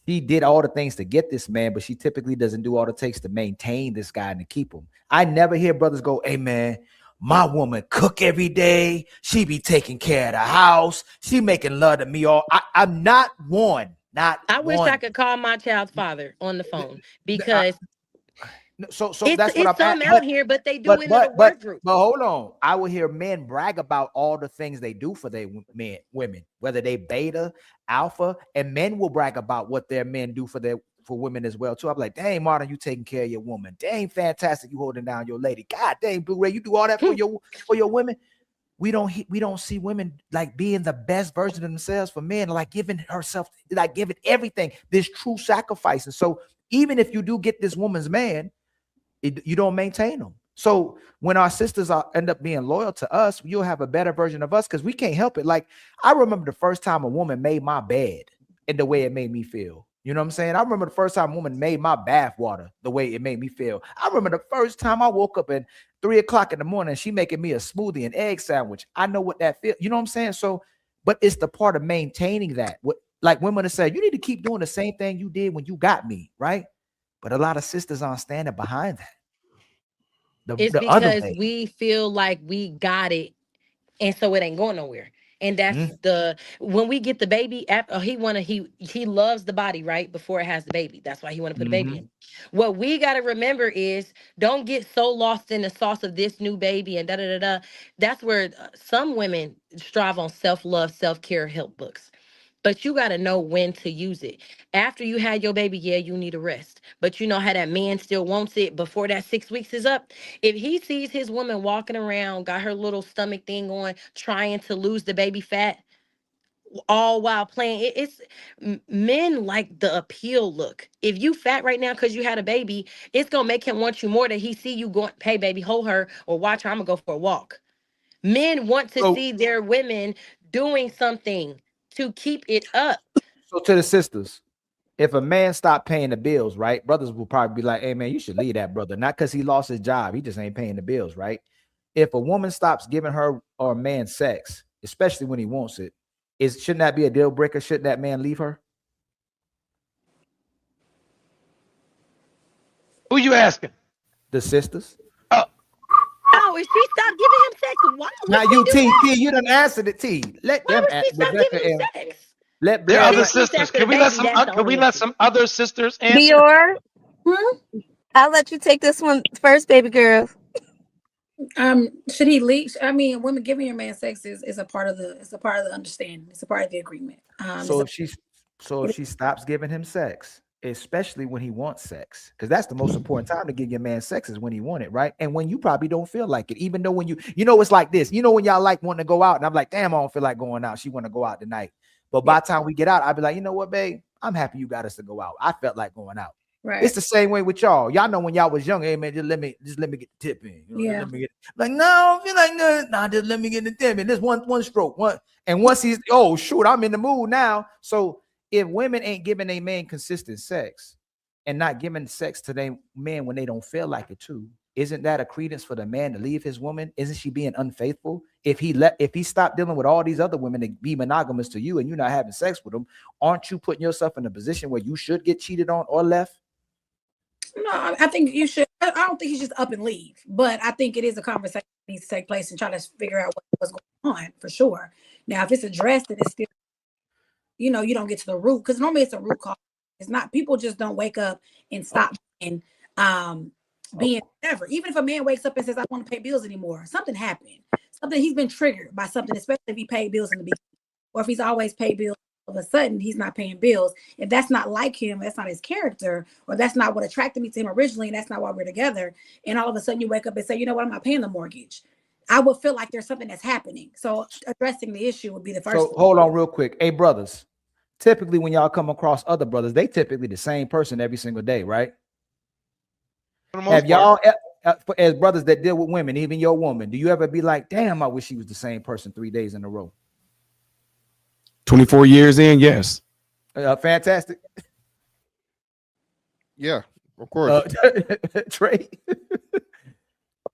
she did all the things to get this man, but she typically doesn't do all it takes to maintain this guy and to keep him. I never hear brothers go, Hey man, my woman cook every day. She be taking care of the house. She making love to me all. I'm not one. Not I wish I one. could call my child's father on the phone, because So It's that's what I'm some at. out here, but they do it in a work group. But hold on. I will hear men brag about all the things they do for their women, whether they beta, alpha, and men will brag about what their men do for women as well too. I'm like, dang, Martin, you taking care of your woman. Dang, fantastic, you holding down your lady. God dang, Blu-ray, you do all that for your women. We don't see women like being the best version of themselves for men, like giving herself, like giving everything, this true sacrifice. And so even if you do get this woman's man, you don't maintain them. So when our sisters end up being loyal to us, you'll have a better version of us because we can't help it. Like I remember the first time a woman made my bed and the way it made me feel. You know what I'm saying? I remember the first time a woman made my bath water the way it made me feel. I remember the first time I woke up at 3 o'clock in the morning, she making me a smoothie and egg sandwich. I know what that feels. You know what I'm saying? So, but it's the part of maintaining that. Like women to say, you need to keep doing the same thing you did when you got me, right? But a lot of sisters aren't standing behind that. It's because we feel like we got it, and so it ain't going nowhere. And that's when we get the baby, he loves the body right before it has the baby. That's why he want to put a baby in. What we got to remember is don't get so lost in the sauce of this new baby and da da da da. That's where some women strive on self-love, self-care help books. But you got to know when to use it. After you had your baby, yeah, you need a rest. But you know how that man still wants it before that 6 weeks is up? If he sees his woman walking around, got her little stomach thing on, trying to lose the baby fat, all while playing, men like the appeal look. If you fat right now because you had a baby, it's going to make him want you more that he see you going, hey, baby, hold her or watch her. I'm going to go for a walk. Men want to see their women doing something to keep it up. So to the sisters, if a man stopped paying the bills, right? Brothers will probably be like, hey man, you should leave that brother. Not because he lost his job. He just ain't paying the bills, right? If a woman stops giving her or a man sex, especially when he wants it, shouldn't that be a deal breaker? Shouldn't that man leave her? Who you asking? The sisters. Oh, if she stopped giving him sex, why? Now you T, you done answered it, T. Let them ask Rebecca and let the other sisters. Can we let some other sisters answer? Dior, I'll let you take this one first, baby girl. Should he leave? I mean, women giving your man sex is a part of the understanding. It's a part of the agreement. So if she stops giving him sex, especially when he wants sex, because that's the most important time to give your man sex is when he want it, right? And when you probably don't feel like it, even though when it's like this, when y'all like wanting to go out, and I'm like, damn, I don't feel like going out. She want to go out tonight, but by the time we get out, I'll be like, you know what, babe, I'm happy you got us to go out. I felt like going out. Right. It's the same way with y'all. Y'all know when y'all was young, hey man, just let me get the tip in. Yeah. Like, no, I don't feel like nothing. Nah, just let me get the tip in. This one stroke. And once he's, oh shoot, I'm in the mood now. So if women ain't giving a man consistent sex and not giving sex to their man when they don't feel like it too, isn't that a credence for the man to leave his woman? Isn't she being unfaithful? If he stopped dealing with all these other women to be monogamous to you and you're not having sex with them, aren't you putting yourself in a position where you should get cheated on or left? No, I think you should. I don't think you just up and leave, but I think it is a conversation that needs to take place and try to figure out what's going on for sure. Now, if it's addressed and it's still, you don't get to the root, because normally it's a root cause. It's not, people just don't wake up and stop being whatever. Even if a man wakes up and says, I want to pay bills anymore, something happened. He's been triggered by something, especially if he paid bills in the beginning, or if he's always paid bills. Of a sudden he's not paying bills. If that's not like him, that's not his character, or that's not what attracted me to him originally, and that's not why we're together, and all of a sudden you wake up and say, you know what, I'm not paying the mortgage, I would feel like there's something that's happening. So addressing the issue would be the first. So hold on real quick. Hey brothers, typically when y'all come across other brothers, they typically the same person every single day, right? Have y'all, as brothers that deal with women, even your woman, do you ever be like, damn, I wish she was the same person 3 days in a row? 24 years in, yes. Fantastic. Yeah, of course. Trey.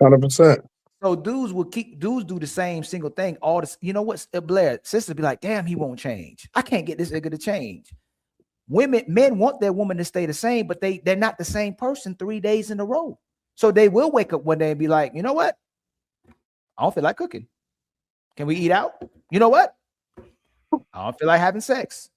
100%. So dudes do the same single thing. All this, you know what, Blair, sisters be like, damn, he won't change. I can't get this nigga to change. Men want their woman to stay the same, but they're not the same person 3 days in a row. So they will wake up one day and be like, you know what? I don't feel like cooking. Can we eat out? You know what? I don't feel like having sex.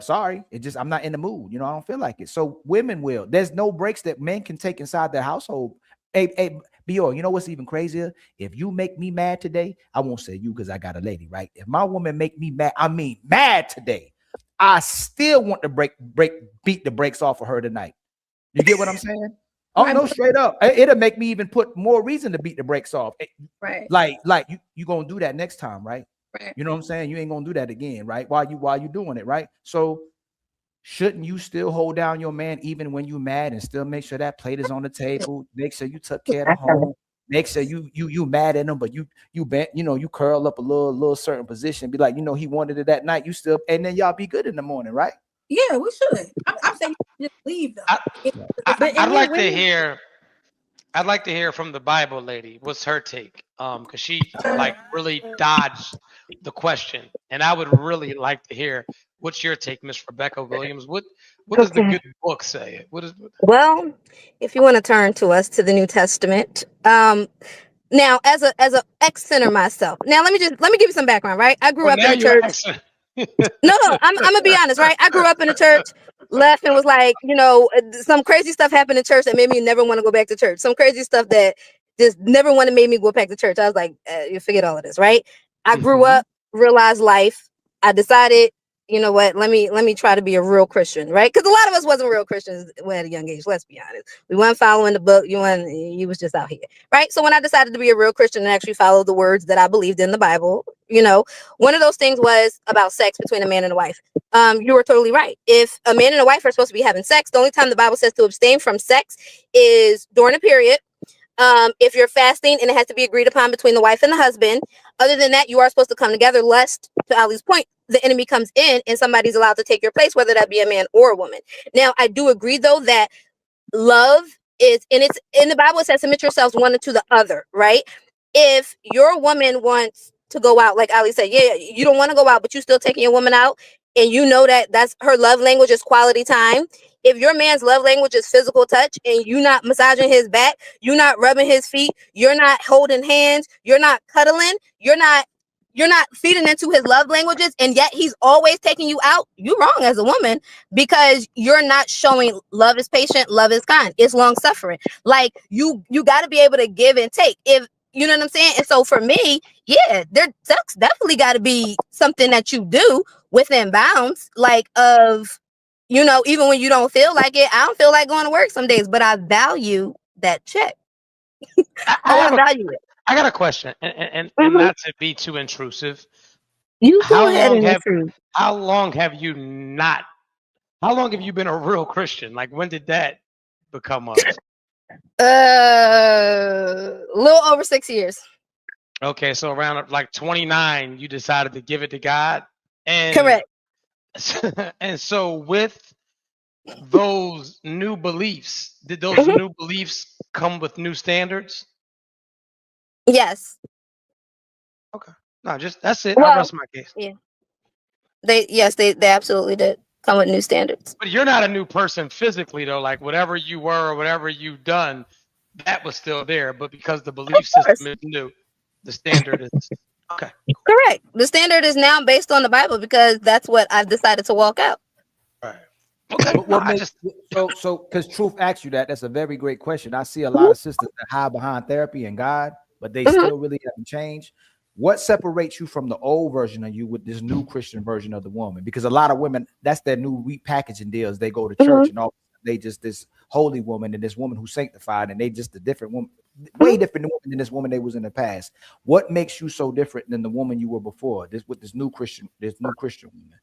Sorry. I'm not in the mood. I don't feel like it. So women will. There's no breaks that men can take inside their household. Hey, Bior, you know what's even crazier? If you make me mad today, I won't say you because I got a lady, right? If my woman make me mad, I mean mad today, I still want to beat the brakes off of her tonight. You get what I'm saying? Oh no, straight up. It'll make me even put more reason to beat the brakes off. Right. Like you gonna do that next time, right? Right. You know what I'm saying? You ain't gonna do that again, right? While you doing it, right? So shouldn't you still hold down your man even when you mad and still make sure that plate is on the table? Make sure you took care of the home. Make sure you mad at him, but you bent, you curl up a little certain position. Be like, he wanted it that night. You still, and then y'all be good in the morning, right? Yeah, we should. I'm saying just leave them. I'd like to hear. I'd like to hear from the Bible lady. What's her take? Because she really dodged the question, and I would really like to hear what's your take, Miss Rebecca Williams. What does the good book say? Well, if you want to turn to the New Testament, now as a ex-sinner myself. Now let me give you some background, right? I grew up in a church. No, I'm gonna be honest, right? I grew up in a church, left and was like, some crazy stuff happened in church that made me never want to go back to church. Some crazy stuff that just never want to make me go back to church. I was like, you forget all of this, right? I grew up, realized life. I decided, you know what? Let me try to be a real Christian, right? Because a lot of us wasn't real Christians at a young age. Let's be honest. We weren't following the book. You was just out here, right? So when I decided to be a real Christian and actually follow the words that I believed in the Bible, one of those things was about sex between a man and a wife. You were totally right. If a man and a wife are supposed to be having sex, the only time the Bible says to abstain from sex is during a period. If you're fasting and it has to be agreed upon between the wife and the husband. Other than that, you are supposed to come together, lest, to Ali's point, the enemy comes in and somebody's allowed to take your place, whether that be a man or a woman. Now, I do agree, though, that love is, and it's in the Bible, it says submit yourselves one to the other, right? If your woman wants to go out, like Ali said, yeah, you don't want to go out, but you still taking your woman out, and you know that's her love language is quality time. If your man's love language is physical touch and you're not massaging his back, you're not rubbing his feet, you're not holding hands, you're not cuddling, you're not feeding into his love languages, and yet he's always taking you out, you're wrong as a woman, because you're not showing love is patient, love is kind, it's long suffering. Like you got to be able to give and take. If you know what I'm saying? And so for me, yeah, sex definitely got to be something that you do within bounds, like of, even when you don't feel like it. I don't feel like going to work some days, but I value that check. I value it. I got a question, and not to be too intrusive. You go ahead and intrude. How long have you been a real Christian? Like, when did that become up? A little over 6 years. Okay, so around like 29, you decided to give it to God. And correct. And so with those new beliefs, did those new beliefs come with new standards? Yes. Okay. No, just that's it. I'll rest my case. Yeah. They absolutely did come with new standards. But you're not a new person physically, though. Like whatever you were or whatever you've done, that was still there. But because the belief system is new, the standard is okay. Correct. The standard is now based on the Bible because that's what I've decided to walk out. Right. Okay. So because Truth asked you that's a very great question. I see a lot of sisters that hide behind therapy and God, but they still really haven't changed. What separates you from the old version of you with this new Christian version of the woman? Because a lot of women, that's their new repackaging deals. They go to church and all they just this holy woman and this woman who's sanctified, and they just a different woman, way different woman than this woman they was in the past. What makes you so different than the woman you were before? This new Christian woman.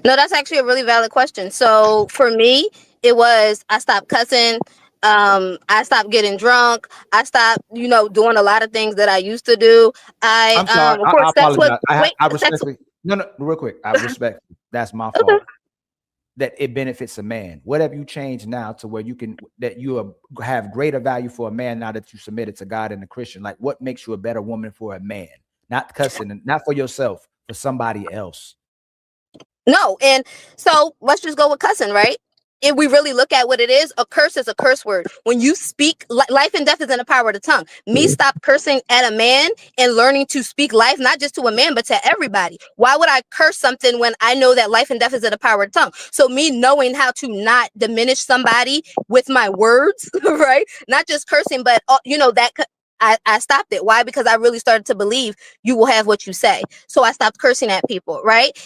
No, that's actually a really valid question. So for me, it was I stopped cussing. I stopped getting drunk. I stopped, doing a lot of things that I used to do. I'm sorry. Of course, I apologize. I respectfully. No, real quick. I respect. That's my fault. Okay. That it benefits a man. What have you changed now to where you have greater value for a man now that you submitted to God and the Christian? Like, what makes you a better woman for a man? Not cussing, not for yourself, for somebody else. No, and so let's just go with cussing, right? if we really look at what it is, a curse is a curse word. When you speak, life and death is in the power of the tongue. Me stop cursing at a man and learning to speak life, not just to a man, but to everybody. Why would I curse something when I know that life and death is in the power of the tongue? So me knowing how to not diminish somebody with my words, right? Not just cursing, but that I stopped it. Why? Because I really started to believe you will have what you say. So I stopped cursing at people, right?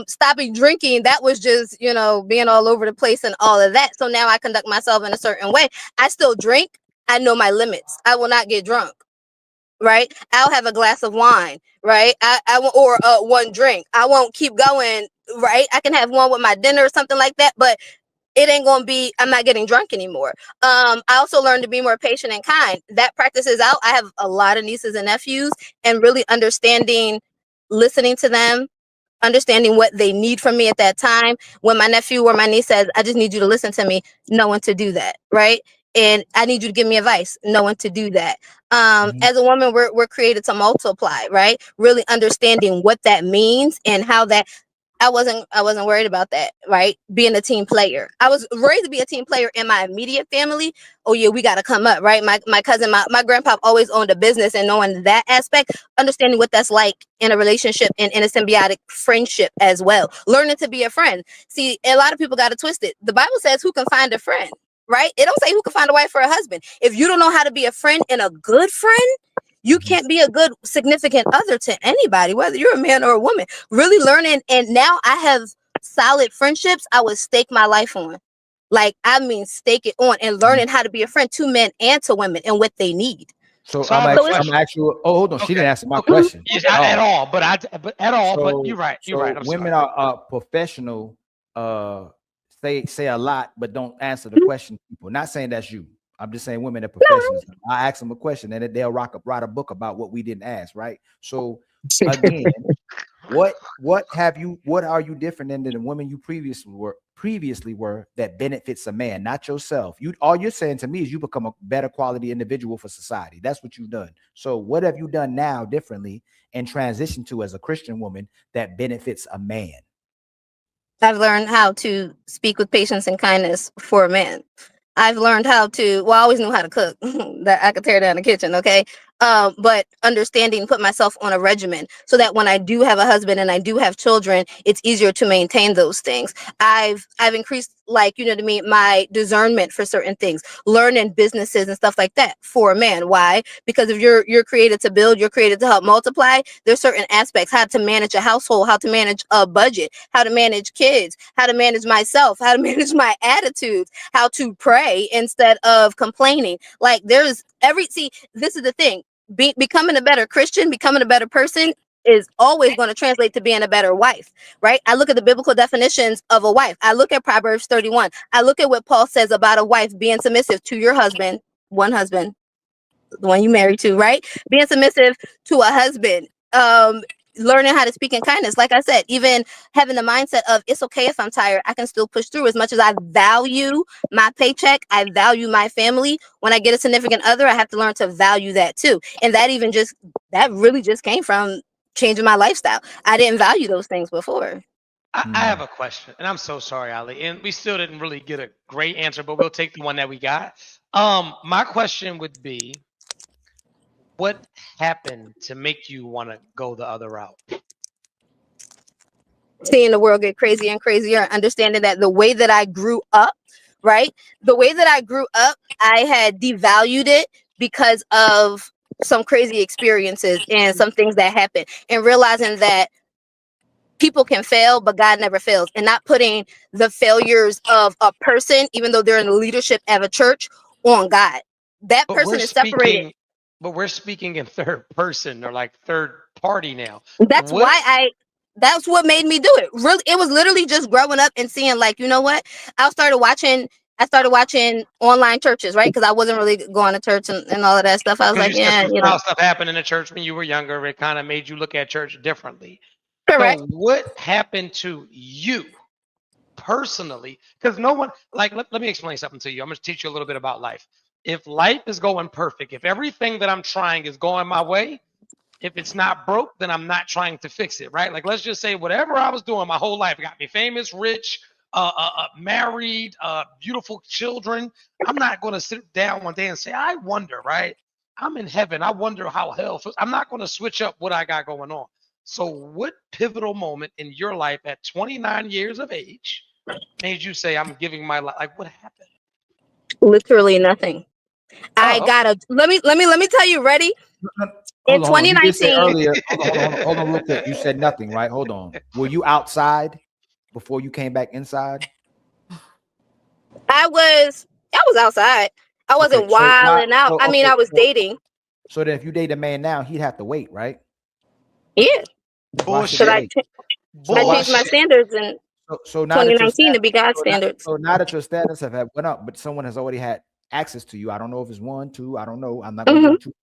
Stopping drinking, that was just, being all over the place and all of that. So now I conduct myself in a certain way. I still drink. I know my limits. I will not get drunk, right? I'll have a glass of wine, right? Or one drink. I won't keep going, right? I can have one with my dinner or something like that, but it ain't gonna be, I'm not getting drunk anymore. I also learned to be more patient and kind. That practice is out. I have a lot of nieces and nephews, and really understanding, listening to them, understanding what they need from me at that time. When my nephew or my niece says, I just need you to listen to me, knowing to do that, right? And I need you to give me advice, knowing to do that. As a woman, we're created to multiply, right? Really understanding what that means and how that I wasn't worried about that, right? Being a team player. I was raised to be a team player in my immediate family. Oh yeah, we got to come up, right? My cousin, my grandpa always owned a business, and knowing that aspect, understanding what that's like in a relationship and in a symbiotic friendship as well. Learning to be a friend. See, a lot of people got to twist it. The Bible says who can find a friend, right? It don't say who can find a wife or a husband. If you don't know how to be a friend and a good friend, you can't be a good significant other to anybody, whether you're a man or a woman. Really learning, and now I have solid friendships I would stake my life on. Like, I mean, stake it on, and learning how to be a friend to men and to women and what they need. So I'm actually. Oh, hold on. She didn't answer my question. Not at all, but at all. But you're right. You're right. Women are professional. Say a lot, but don't answer the question. People, not saying that's you. I'm just saying women are professionals. I ask them a question and they'll write a book about what we didn't ask, right? So again, what are you different than the women you previously were that benefits a man, not yourself? All you're saying to me is you become a better quality individual for society. That's what you've done. So what have you done now differently and transition to as a Christian woman that benefits a man? I've learned how to speak with patience and kindness for a man. I've learned how to, I always knew how to cook, that I could tear down the kitchen, okay? But understanding, put myself on a regimen so that when I do have a husband and I do have children, it's easier to maintain those things. I've increased, my discernment for certain things, learning businesses and stuff like that for a man. Why? Because if you're created to build, you're created to help multiply. There's certain aspects, how to manage a household, how to manage a budget, how to manage kids, how to manage myself, how to manage my attitudes, how to pray instead of complaining. Like this is the thing. Becoming a better Christian, becoming a better person is always going to translate to being a better wife, right? I look at the biblical definitions of a wife. I look at Proverbs 31. I look at what Paul says about a wife being submissive to your husband, one husband, the one you married to, right? Being submissive to a husband, learning how to speak in kindness. Like I said, even having the mindset of it's okay if I'm tired, I can still push through. As much as I value my paycheck, I value my family. When I get a significant other, I have to learn to value that too. And that really just came from changing my lifestyle. I didn't value those things before. I have a question, and I'm so sorry, Ali, and we still didn't really get a great answer, but we'll take the one that we got. My question would be, what happened to make you want to go the other route? Seeing the world get crazier and crazier, understanding that the way that I grew up, right? The way that I grew up, I had devalued it because of some crazy experiences and some things that happened, and realizing that people can fail, but God never fails, and not putting the failures of a person, even though they're in the leadership of a church, on God. That person is separated. But we're speaking in third person or like third party now. That's what made me do it. Really, it was literally just growing up and seeing, like, you know what? I started watching online churches, right? Because I wasn't really going to church and all of that stuff. I was like, stuff happened in the church when you were younger. It kind of made you look at church differently. Correct. So what happened to you personally? Because no one, let me explain something to you. I'm going to teach you a little bit about life. If life is going perfect, if everything that I'm trying is going my way, if it's not broke, then I'm not trying to fix it, right? Like, let's just say whatever I was doing my whole life got me famous, rich, married, beautiful children. I'm not going to sit down one day and say, I wonder, right? I'm in heaven. I wonder how hell feels. I'm not going to switch up what I got going on. So, what pivotal moment in your life at 29 years of age made you say, I'm giving my life? Like, what happened? Literally nothing. I Oh, gotta let me tell you. Ready? In Hold on. You did say 2019, earlier. Hold on, real quick. You said nothing, right? Hold on. Were you outside before you came back inside? I was outside. I wasn't Okay, so why? wilding out. So I mean, okay, I was dating. so then if you date a man now, he'd have to wait, right? Yeah, Why should but he bullshit. wait? So I why? changed my Bullshit. standards in So now that your 2019 to standards, be God's standards. so now that your standards have went up, but someone has already had access to you. I don't know if it's one, two. I don't know. I'm not gonna hmm go too.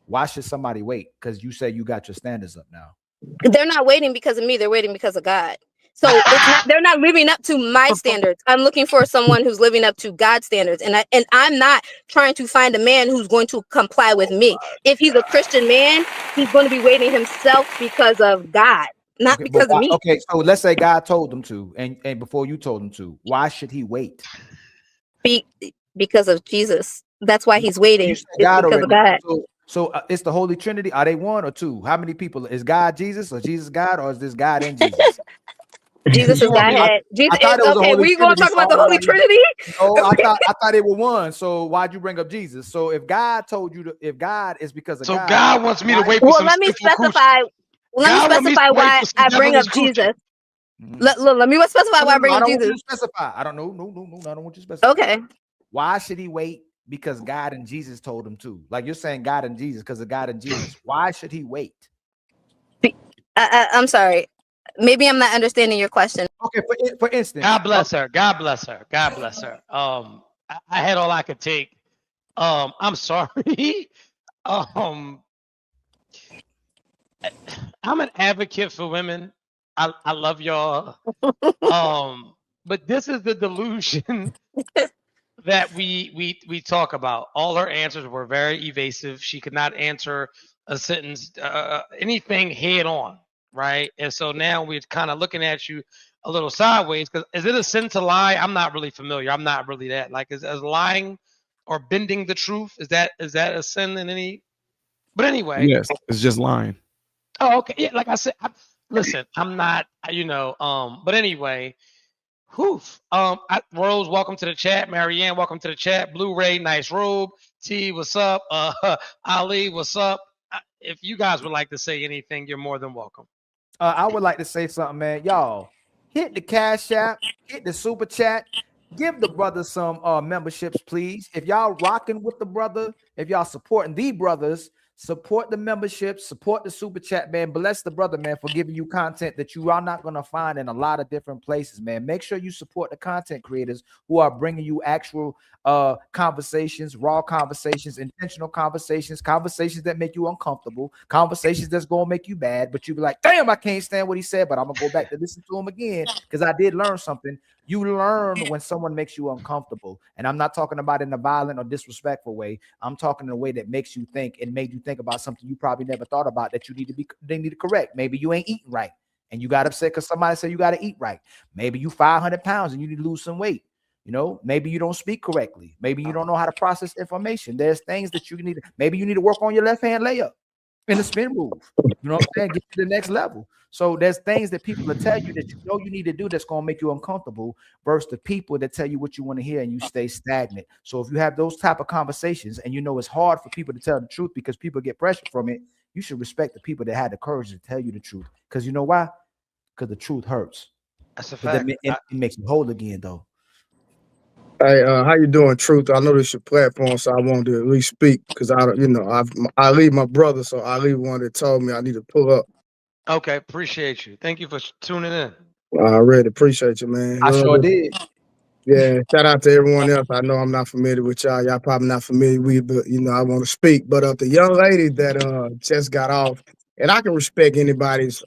Why should somebody wait? Because you say you got your standards up now. They're not waiting because of me. They're waiting because of God. So it's not. They're not living up to my standards. I'm looking for someone who's living up to God's standards, and I'm not trying to find a man who's going to comply with me. If he's a Christian man, he's going to be waiting himself because of God, not Okay, but because of why, me. okay, so let's say God told him to, and before you told him to, why should he wait? Because of Jesus. That's why he's waiting. You said It's God because of already. God. So it's the Holy Trinity. Are they one or two? How many people is God Jesus or Jesus God, or is this God and Jesus? Jesus You is want me to Godhead. Jesus I thought is it was a okay. Holy We going to Trinity. talk So about I the was Holy like, Trinity? no, I thought they were one. So why'd you bring up Jesus? So if God told you to, if God is because of So God, God wants me to why? wait for Well, some sinful coochie. let me God wants me to specify wait why for some I bring devilish up coochie. Jesus. Mhm. Let me specify why I bring I up don't want you Jesus. to specify. I don't know. No. I don't want you to specify. Okay. Why should he wait? Because God and Jesus told him to. Like you're saying, God and Jesus, because of God and Jesus. Why should he wait? I'm sorry. Maybe I'm not understanding your question. Okay, for instance, God bless her. God bless her. God bless her. I had all I could take. I'm sorry. um, I'm an advocate for women. I love y'all. But this is the delusion that we talk about. All her answers were very evasive. She could not answer a sentence, anything head on, right? And so now we're kind of looking at you a little sideways. Because is it a sin to lie? I'm not really familiar. I'm not really that. Like, is lying or bending the truth, is that a sin in any? But anyway. Yes, it's just lying. Oh, okay. Yeah, like I said, listen, I'm not, but anyway. Whew. Rose, welcome to the chat. Marianne, welcome to the chat. Blu-ray, nice robe. T, what's up? Ali, what's up? If you guys would like to say anything, you're more than welcome. I would like to say something, man. Y'all hit the Cash App, hit the Super Chat, give the brother some memberships, please. If y'all rocking with the brother, if y'all supporting the brothers, support the memberships, support the Super Chat, man. Bless the brother, man, for giving you content that you are not going to find in a lot of different places, man. Make sure you support the content creators who are bringing you actual conversations, raw conversations, intentional conversations, conversations that make you uncomfortable, conversations that's gonna make you bad, but you be like, damn, I can't stand what he said, but I'm gonna go back to listen to him again because I did learn something. You learn when someone makes you uncomfortable, and I'm not talking about in a violent or disrespectful way. I'm talking in a way that makes you think and made you think about something you probably never thought about that they need to correct. Maybe you ain't eating right and you got upset because somebody said you got to eat right. Maybe you 500 pounds and you need to lose some weight. You know, maybe you don't speak correctly. Maybe you don't know how to process information. There's things that you need. Maybe you need to work on your left hand layup in the spin move. You know what I'm saying? Get to the next level. So there's things that people will tell you that you know you need to do that's going to make you uncomfortable versus the people that tell you what you want to hear and you stay stagnant. So if you have those type of conversations and you know it's hard for people to tell the truth because people get pressure from it, you should respect the people that had the courage to tell you the truth. Because you know why? Because the truth hurts. That's a But fact. it makes you whole again, though. Hey, how you doing, Truth? I know this is your platform, so I wanted to at least speak because I leave my brother, so Ali wanted to told me I need to pull up. Okay, appreciate you. Thank you for tuning in. I really appreciate you, man. I sure did. Yeah, shout out to everyone else. I know I'm not familiar with y'all. Y'all probably not familiar with, but I want to speak. But the young lady that just got off, and I can respect anybody's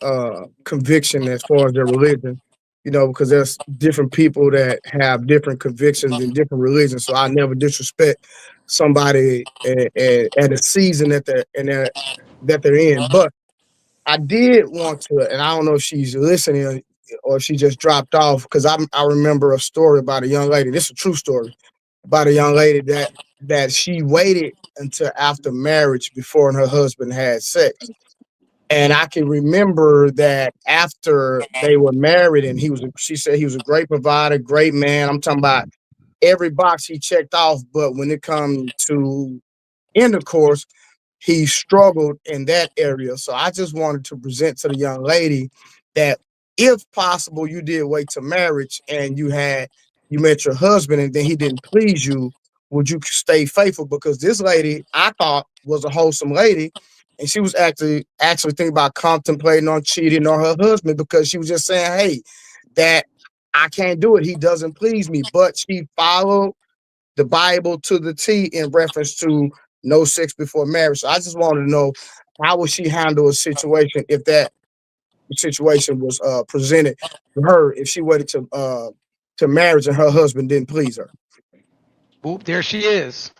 conviction as far as their religion, because there's different people that have different convictions in different religions. So I never disrespect somebody at a season that they're in. But I did want to, and I don't know if she's listening or if she just dropped off. Because I remember a story about a young lady. This is a true story about a young lady that she waited until after marriage before her husband had sex. And I can remember that after they were married, and she said he was a great provider, great man. I'm talking about every box he checked off, but when it comes to intercourse, he struggled in that area. So I just wanted to present to the young lady that if possible, you did wait to marriage and you met your husband and then he didn't please you, would you stay faithful? Because this lady, I thought, was a wholesome lady. And she was actually thinking about contemplating on cheating on her husband because she was just saying, hey, that I can't do it. He doesn't please me. But she followed the Bible to the T in reference to no sex before marriage. So I just wanted to know, how would she handle a situation if that situation was presented to her if she waited to marriage and her husband didn't please her? Oop, there she is.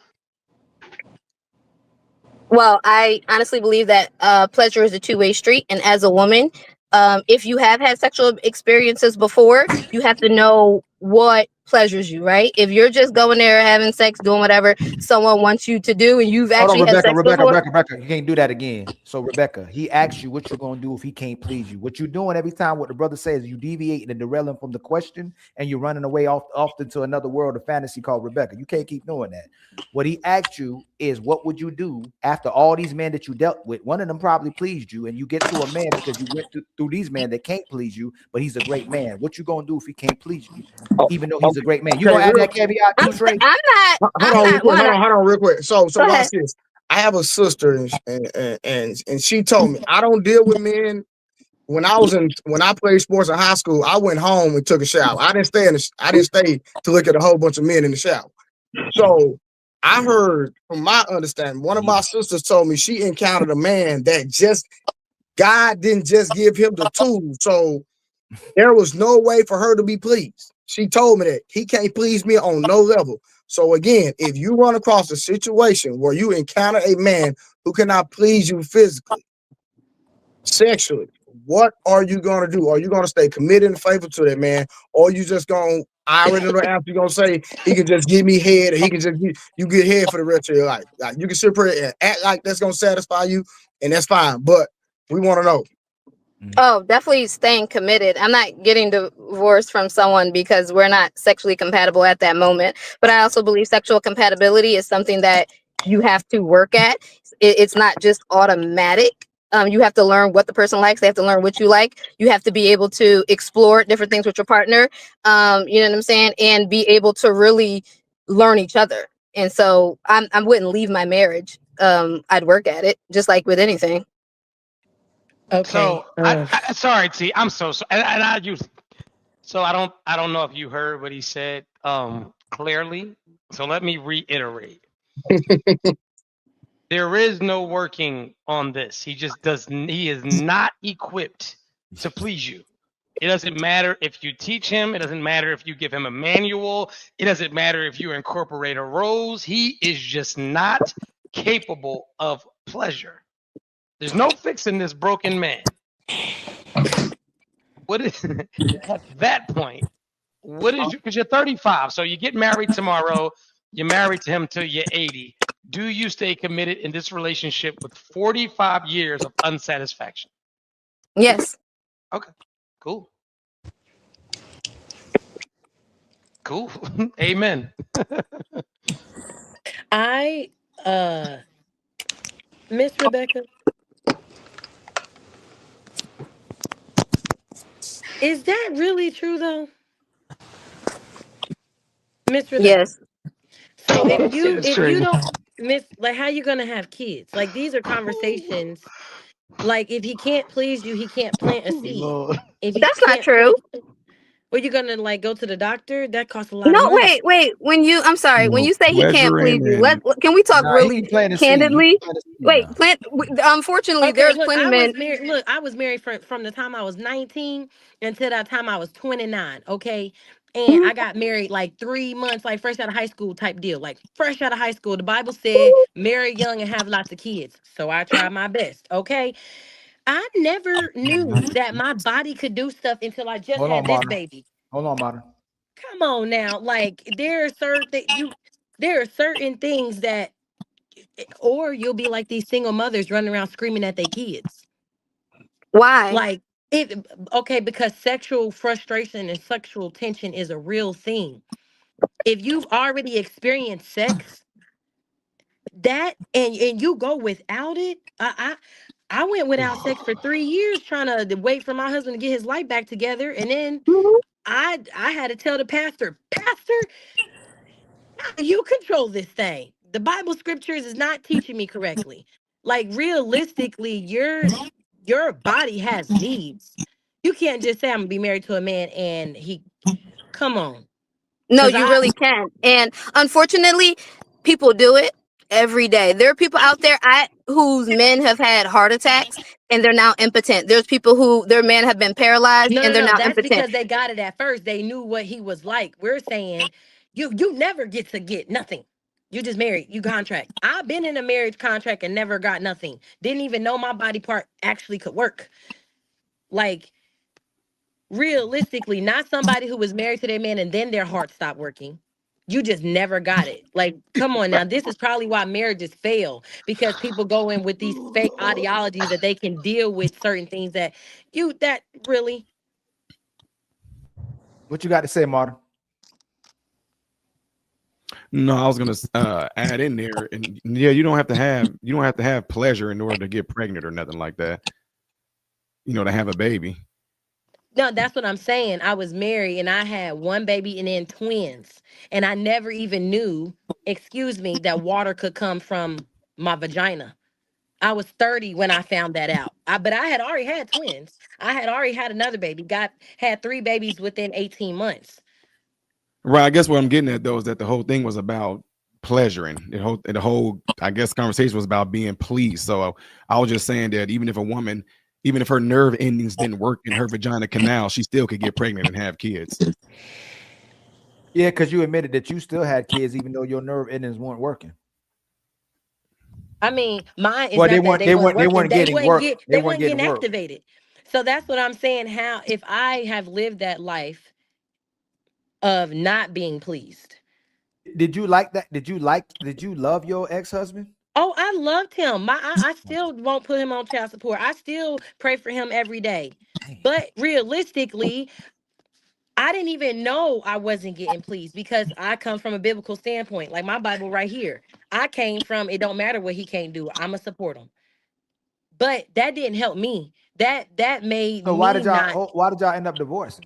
Well, I honestly believe that pleasure is a two-way street. And as a woman, if you have had sexual experiences before, you have to know what pleasures you, right? If you're just going there having sex, doing whatever someone wants you to do, and you've Hold on, actually had Rebecca, sex Rebecca, before. Rebecca. You can't do that again. So, Rebecca, he asked you what you're gonna do if he can't please you. What you're doing every time, what the brother says, you deviating and derailing from the question, and you're running away off into another world of fantasy called Rebecca. You can't keep doing that. What he asked you is, what would you do after all these men that you dealt with? One of them probably pleased you, and you get to a man because you went through these men that can't please you, but he's a great man. What you gonna do if he can't please you, even though he's a great man? You Okay, gonna add that caveat too, Trey? hold on real quick. Hold on real quick. So Go watch ahead. this. I have a sister and she told me I don't deal with men. When I played sports in high school, I went home and took a shower. I didn't stay to look at a whole bunch of men in the shower. So I heard, from my understanding, one of my sisters told me she encountered a man that God didn't just give him the tools. So there was no way for her to be pleased. She told me that he can't please me on no level. So again, if you run across a situation where you encounter a man who cannot please you physically, sexually, what are you going to do? Are you going to stay committed and faithful to that man? Or are you just going to, I already know the answer, you're going to say, he can just give me head, or he can just give you get head for the rest of your life. Like, you can sit there and act like that's going to satisfy you, and that's fine. But we want to know. Oh, definitely staying committed. I'm not getting divorced from someone because we're not sexually compatible at that moment. But I also believe sexual compatibility is something that you have to work at. It's not just automatic. You have to learn what the person likes. They have to learn what you like. You have to be able to explore different things with your partner. You know what I'm saying? And be able to really learn each other. And so I wouldn't leave my marriage. I'd work at it, just like with anything. Okay. So I sorry, T. I'm so sorry. And I use. So I don't know if you heard what he said clearly. So let me reiterate. There is no working on this. He just doesn't. He is not equipped to please you. It doesn't matter if you teach him. It doesn't matter if you give him a manual. It doesn't matter if you incorporate a rose. He is just not capable of pleasure. There's no fixing this broken man. What is at that point? What is you? Because you're 35, so you get married tomorrow. You're married to him till you're 80. Do you stay committed in this relationship with 45 years of unsatisfaction? Yes. Okay. Cool. Cool. Amen. I Miss Rebecca, is that really true though? Miss Rebecca. Yes. So if It's you crazy. don't miss, like, how you gonna have kids? Like, these are conversations. Like, if he can't please you, he can't plant a seed. Lord. If he That's not can't true. well, you're gonna like go to the doctor. That costs a lot of No, money. wait. I'm sorry. When No, you say he can't please pleasuring you, and can we talk Nah, he really ain't planting seed. candidly? Wait, Nah. unfortunately, Okay, there's look, plenty I men. was married. Look, I was married from the time I was 19 until that time I was 29. Okay. And I got married like 3 months, like fresh out of high school type deal. Like fresh out of high school. The Bible said marry young and have lots of kids. So I tried my best. Okay. I never knew that my body could do stuff until I just Hold had on, this Martin. baby. Hold on, Martin. Come on now, like there are certain things that, or you'll be like these single mothers running around screaming at their kids. Why? Like it, okay, because sexual frustration and sexual tension is a real thing. If you've already experienced sex, that and you go without it. I went without sex for 3 years trying to wait for my husband to get his life back together, and then Mhm. I had to tell the pastor, how do you control this thing? The Bible scriptures is not teaching me correctly. Like realistically, your body has needs. You can't just say I'm gonna be married to a man and he come on. No, Cause you really can. And unfortunately, people do it every day. There are people out there whose men have had heart attacks and they're now impotent. There's people who their men have been paralyzed no, and no, they're no. now That's impotent. because they got it at first. They knew what he was like. We're saying you never get to get nothing. You just married, you contract. I've been in a marriage contract and never got nothing. Didn't even know my body part actually could work. Like realistically, not somebody who was married to their man and then their heart stopped working. You just never got it. Like, come on now. This is probably why marriages fail because people go in with these fake ideologies that they can deal with certain things that really. What you got to say, Martin? No, I was gonna add in there, and yeah, you don't have to have pleasure in order to get pregnant or nothing like that. You know, to have a baby. No, that's what I'm saying. I was married and I had one baby and then twins. And I never even knew, excuse me, that water could come from my vagina. I was 30 when I found that out. But I had already had twins. I had already had another baby. Had 3 babies within 18 months. Right. I guess what I'm getting at though is that the whole thing was about pleasuring. The whole I guess conversation was about being pleased. So I was just saying that even if her nerve endings didn't work in her vagina canal, she still could get pregnant and have kids. Yeah, because you admitted that you still had kids even though your nerve endings weren't working. I mean, mine is Well, not that they weren't working. They weren't getting work. activated. So that's what I'm saying. How if I have lived that life of not being pleased. Did you like that? Did you love your ex-husband? Oh, I loved him. I still won't put him on child support. I still pray for him every day. But realistically, I didn't even know I wasn't getting pleased because I come from a biblical standpoint. Like my Bible right here. I came from it don't matter what he can't do. I'ma support him. But that didn't help me. That made So me not. why did y'all end up divorcing?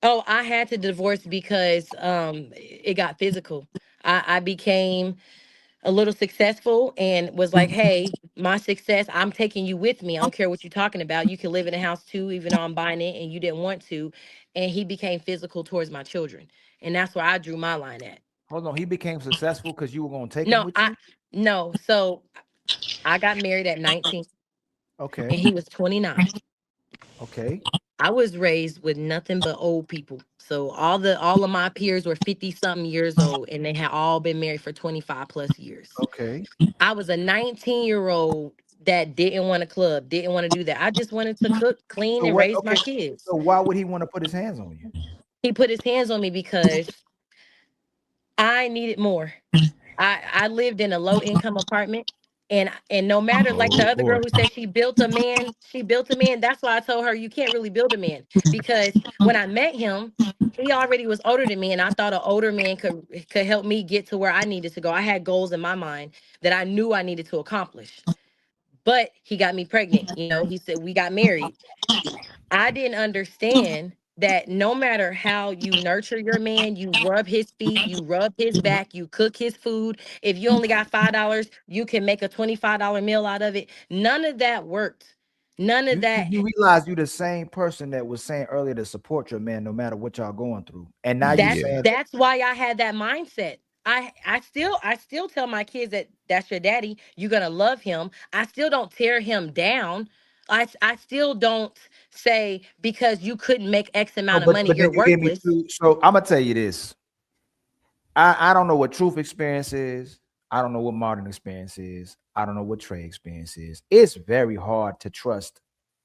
Oh, I had to divorce because it got physical. I became a little successful and was like, hey, my success, I'm taking you with me. I don't care what you're talking about. You can live in a house too, even though I'm buying it and you didn't want to. And he became physical towards my children. And that's where I drew my line at. Hold on, he became successful because you were gonna take him No, with you? no. So I got married at 19 Okay. and he was 29. Okay. I was raised with nothing but old people. So all of my peers were 50 something years old and they had all been married for 25 plus years. Okay. I was a 19-year-old that didn't want to club, didn't want to do that. I just wanted to cook, clean, and raise my kids. So why would he want to put his hands on you? He put his hands on me because I needed more. I lived in a low income apartment. And no matter like the other girl who said she built a man. That's why I told her you can't really build a man. Because when I met him, he already was older than me. And I thought an older man could help me get to where I needed to go. I had goals in my mind that I knew I needed to accomplish. But he got me pregnant. He said we got married. I didn't understand that no matter how you nurture your man, you rub his feet, you rub his back, you cook his food. If you only got $5, you can make a $25 meal out of it. None of that worked. None of that. You realize you're the same person that was saying earlier to support your man no matter what y'all going through. And now you saying that's why I had that mindset. I still tell my kids that that's your daddy. You're gonna love him. I still don't tear him down. I still don't say because you couldn't make X amount of money, but then you're you gave me worthless. so I'm gonna tell you this. I don't know what truth experience is. I don't know what modern experience is. I don't know what Trey experience is. It's very hard to trust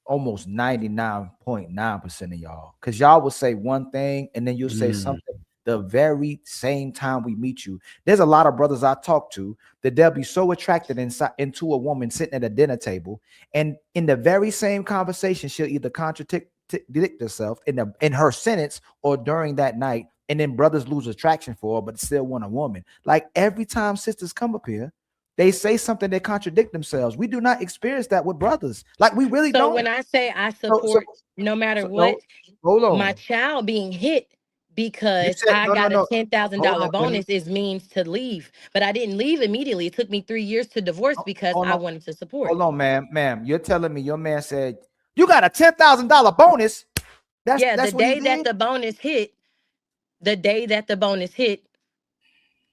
almost 99.9% of y'all, because y'all will say one thing and then you'll say something the very same time we meet you. There's a lot of brothers I talk to that they'll be so attracted into a woman sitting at a dinner table, and in the very same conversation, she'll either contradict herself in her sentence or during that night, and then brothers lose attraction for her, but still want a woman. Like every time sisters come up here, they say something that contradict themselves. We do not experience that with brothers. Like we really So don't. when I say I support no matter what, hold on. my child being hit because said- I no, got no, a $10,000 Hold on. bonus is means to leave. But I didn't leave immediately. It took me 3 years to divorce because hold I on. wanted to support. Hold on, ma'am. You're telling me your man said you got a $10,000 bonus? That's the what he day that did? the bonus hit,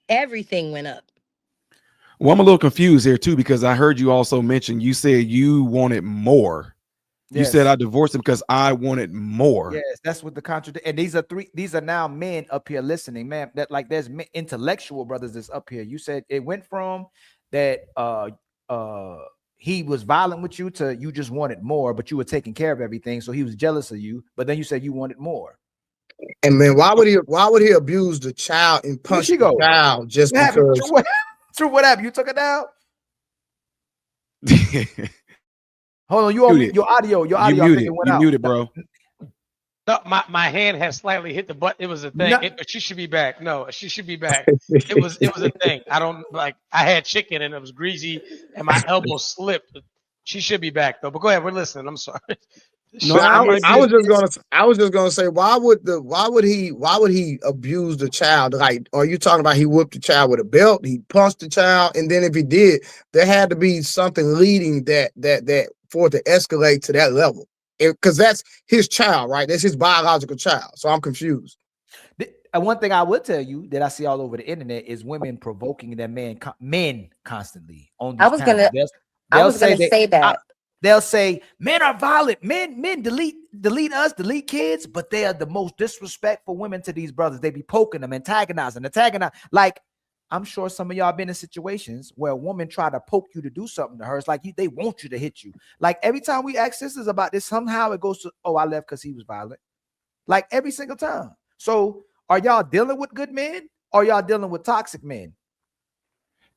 everything went up. Well, I'm a little confused here too, because I heard you also mention, you said you wanted more. You said I divorced him because I wanted more. Yes, that's what the contradict. And these are now men up here listening, man. That like there's intellectual brothers that's up here. You said it went from that he was violent with you to you just wanted more, but you were taking care of everything, so he was jealous of you. But then you said you wanted more. And man, why would he abuse the child and punch the child just because? True, what happened? You took it down? Hold on, your audio. You muted. You muted, bro. No, my hand has slightly hit the button. It was a thing. She should be back. No, she should be back. It was a thing. I don't like. I had chicken and it was greasy, and my elbow slipped. She should be back though. But go ahead, we're listening. I'm sorry. No, I was just gonna say, why would he abuse the child? Like, are you talking about he whooped the child with a belt? He punched the child, and then if he did, there had to be something leading that for it to escalate to that level, because that's his child, right? That's his biological child. So I'm confused. And one thing I would tell you that I see all over the internet is women provoking their men constantly on this. I was gonna say that. They'll say men are violent. Men delete us, delete kids, but they are the most disrespectful women to these brothers. They be poking them, antagonizing. Like, I'm sure some of y'all been in situations where a woman try to poke you to do something to her. It's like they want you to hit you. Like every time we ask sisters about this, somehow it goes to, oh, I left because he was violent. Like every single time. So are y'all dealing with good men or y'all dealing with toxic men?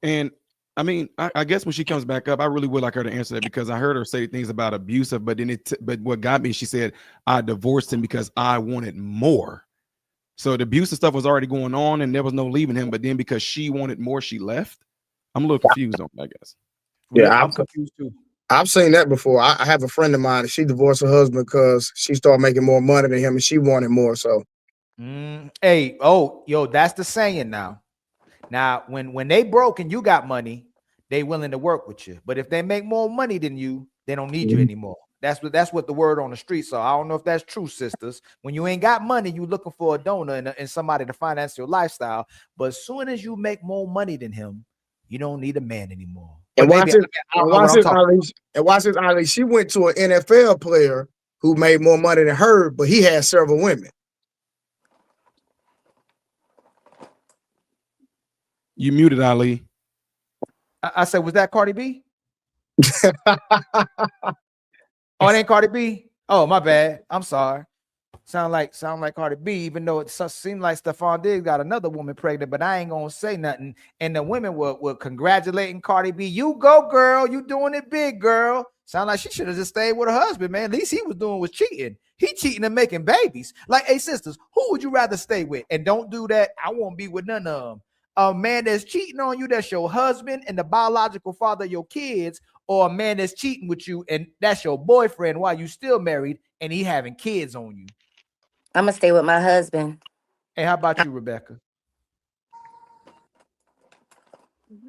And I mean, I guess when she comes back up, I really would like her to answer that, because I heard her say things about abusive, but then but what got me, she said, I divorced him because I wanted more. So the abusive stuff was already going on and there was no leaving him, but then because she wanted more, she left. I'm a little confused on that, I guess. Yeah, I'm confused too. I've seen that before. I have a friend of mine, and she divorced her husband because she started making more money than him and she wanted more. So that's the saying now. Now, when they broke and you got money, they willing to work with you. But if they make more money than you, they don't need you anymore. That's what the word on the street. So I don't know if that's true, sisters. When you ain't got money, you looking for a donor and somebody to finance your lifestyle. But as soon as you make more money than him, you don't need a man anymore. And watch this, Ali. She went to an NFL player who made more money than her, but he had several women. You muted, Ali. I said, was that Cardi B? Oh, it ain't Cardi B. Oh, my bad. I'm sorry. Sound like Cardi B, even though it seemed like Stephon Diggs got another woman pregnant, but I ain't gonna say nothing. And the women were congratulating Cardi B. You go, girl. You doing it big, girl. Sound like she should have just stayed with her husband, man. At least he was doing was cheating. He cheating and making babies. Like, hey, sisters, who would you rather stay with? And don't do that. I won't be with none of them. A man that's cheating on you, that's your husband and the biological father of your kids, or a man that's cheating with you and that's your boyfriend while you still married and he having kids on you? I'm gonna stay with my husband. Hey, how about you, Rebecca?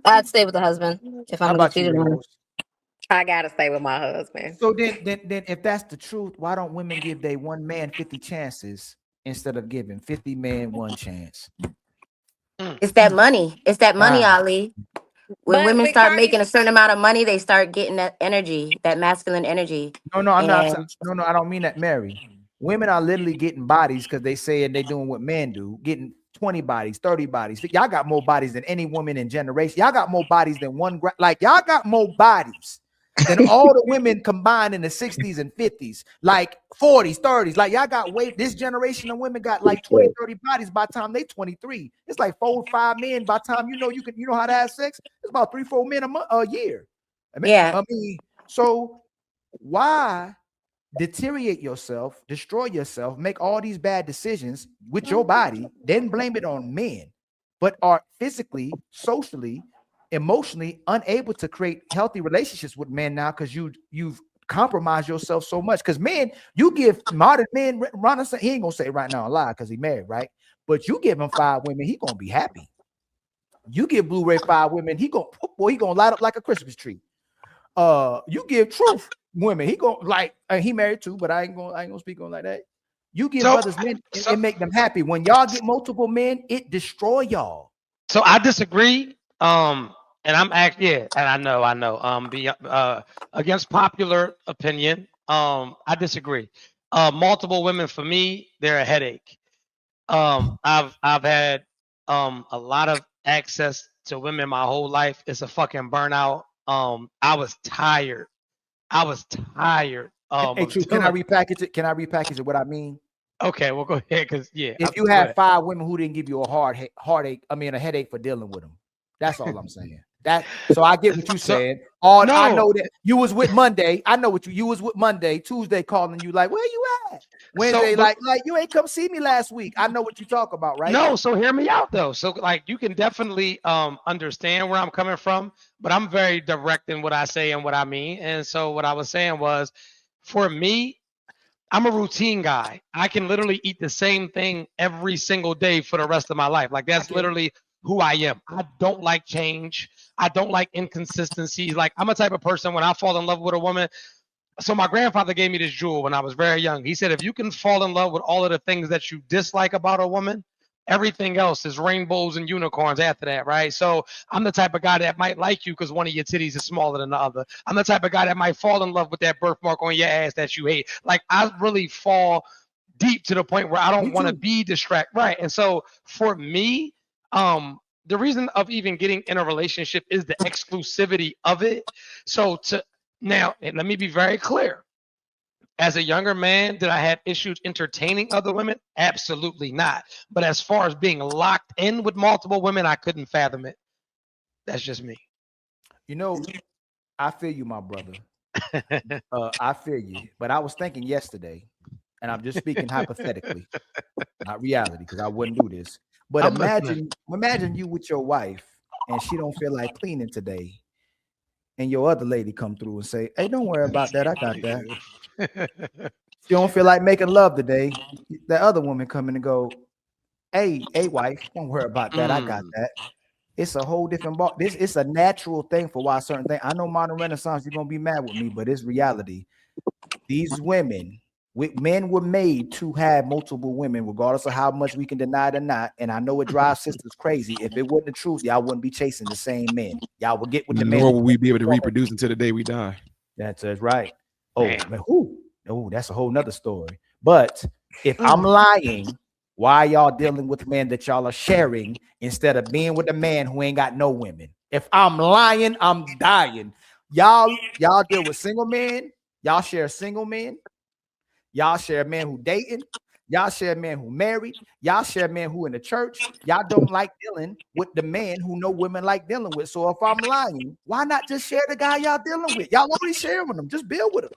I'd stay with the husband if I'm gonna cheat on him. I gotta stay with my husband. So then if that's the truth, why don't women give they one man 50 chances instead of giving 50 men one chance? It's that money. It's that money, Ali. When women start making a certain amount of money, they start getting that energy, that masculine energy. No, I'm not. No, I don't mean that, Mary. Women are literally getting bodies because they say and they doing what men do, getting 20 bodies, 30 bodies. Y'all got more bodies than any woman in generation. Y'all got more bodies than one. Like y'all got more bodies than all the women combined in the 60s and 50s, like 40s, 30s. Like y'all got this generation of women got like 20, 30 bodies by the time they 23. It's like 4 or 5 men by the time you know how to have sex. It's about 3, 4 men a year. I mean, so why deteriorate yourself, destroy yourself, make all these bad decisions with your body, then blame it on men, but are physically, socially, emotionally unable to create healthy relationships with men now because you've compromised yourself so much? Because men, you give modern men, Ron, he ain't gonna say right now a lie because he married, right? But you give him 5 women, he gonna be happy. You give Blu-ray 5 women, he gonna light up like a Christmas tree. You give Truth women, he gonna like, he married too, but I ain't gonna speak on like that. You give brothers men and make them happy. When y'all get multiple men, it destroy y'all. So I disagree. And I'm and I know. Against popular opinion, I disagree. Multiple women for me, they're a headache. I've had a lot of access to women my whole life. It's a fucking burnout. I was tired. Hey, True, can I repackage it? Can I repackage it? What I mean? Okay, well, go ahead. Because if you had 5 women who didn't give you a heartache, I mean a headache for dealing with them. That's all I'm saying. So I get what you said. I know that you was with Monday. I know what you was with Monday. Tuesday calling you like, where you at? Wednesday, like you ain't come see me last week. I know what you talk about, right? No, so hear me out though. So like you can definitely understand where I'm coming from, but I'm very direct in what I say and what I mean. And so what I was saying was, for me, I'm a routine guy. I can literally eat the same thing every single day for the rest of my life. Like that's literally who I am. I don't like change. I don't like inconsistencies. Like I'm a type of person when I fall in love with a woman. So my grandfather gave me this jewel when I was very young. He said, if you can fall in love with all of the things that you dislike about a woman, everything else is rainbows and unicorns after that, right? So I'm the type of guy that might like you because one of your titties is smaller than the other. I'm the type of guy that might fall in love with that birthmark on your ass that you hate. Like I really fall deep to the point where I don't want to be distracted, right? And so for me, the reason of even getting in a relationship is the exclusivity of it. So now, and let me be very clear. As a younger man, did I have issues entertaining other women? Absolutely not. But as far as being locked in with multiple women, I couldn't fathom it. That's just me. You know, I feel you, my brother. I feel you. But I was thinking yesterday, and I'm just speaking hypothetically, not reality, because I wouldn't do this. But imagine you with your wife, and she don't feel like cleaning today. And your other lady come through and say, hey, don't worry about that. I got that. You don't feel like making love today. That other woman come in and go, hey, wife, don't worry about that. I got that. It's a whole different ball. It's a natural thing for why certain things. I know modern Renaissance, you're going to be mad with me, but it's reality. These men were made to have multiple women, regardless of how much we can deny it or not. And I know it drives sisters crazy. If it wasn't the truth, y'all wouldn't be chasing the same men. Y'all would get with the men. Nor will we be able to reproduce until the day we die. That's right. Oh, man. Oh, that's a whole nother story. But if I'm lying, why y'all dealing with men that y'all are sharing instead of being with a man who ain't got no women? If I'm lying, I'm dying. Y'all deal with single men. Y'all share single men. Y'all share a man who dating. Y'all share a man who married. Y'all share a man who in the church. Y'all don't like dealing with the man who no women like dealing with. So if I'm lying, why not just share the guy y'all dealing with? Y'all already sharing with him. Just build with him.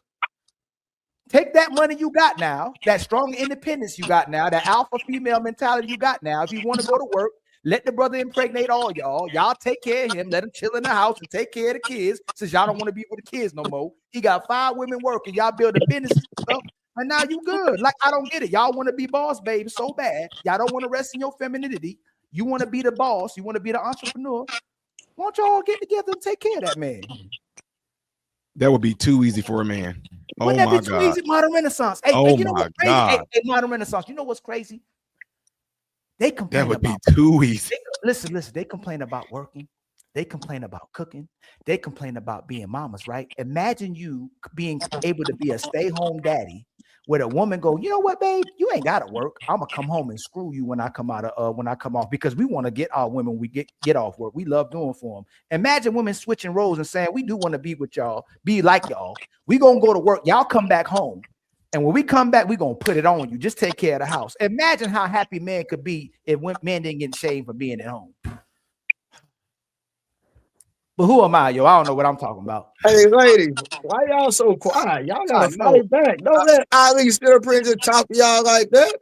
Take that money you got now, that strong independence you got now, that alpha female mentality you got now. If you want to go to work, let the brother impregnate all y'all. Y'all take care of him. Let him chill in the house and take care of the kids since y'all don't want to be with the kids no more. He got 5 women working. Y'all build a business and stuff. And now you good. Like, I don't get it. Y'all want to be boss baby so bad. Y'all don't want to rest in your femininity. You want to be the boss. You want to be the entrepreneur. Why don't y'all get together and take care of that man? That would be too easy for a man. Wouldn't that be too easy? Modern Renaissance. Hey, you know what's crazy? God. Hey, modern Renaissance. You know what's crazy? They complain. That would be too easy. Listen. They complain about working. They complain about cooking. They complain about being mamas, right? Imagine you being able to be a stay-home daddy where the woman go, you know what, babe, you ain't gotta work. I'm gonna come home and screw you when I come off, because we want to get our women we get off work. We love doing for them. Imagine women switching roles and saying, we do want to be with y'all, be like y'all. We gonna go to work, y'all come back home. And when we come back, we're going to put it on you. Just take care of the house. Imagine how happy men could be if men didn't get shamed for being at home. But who am I, yo? I don't know what I'm talking about. Hey, ladies, why y'all so quiet? Y'all got to fight back. Don't let Ali sit up here and just talk to y'all like that.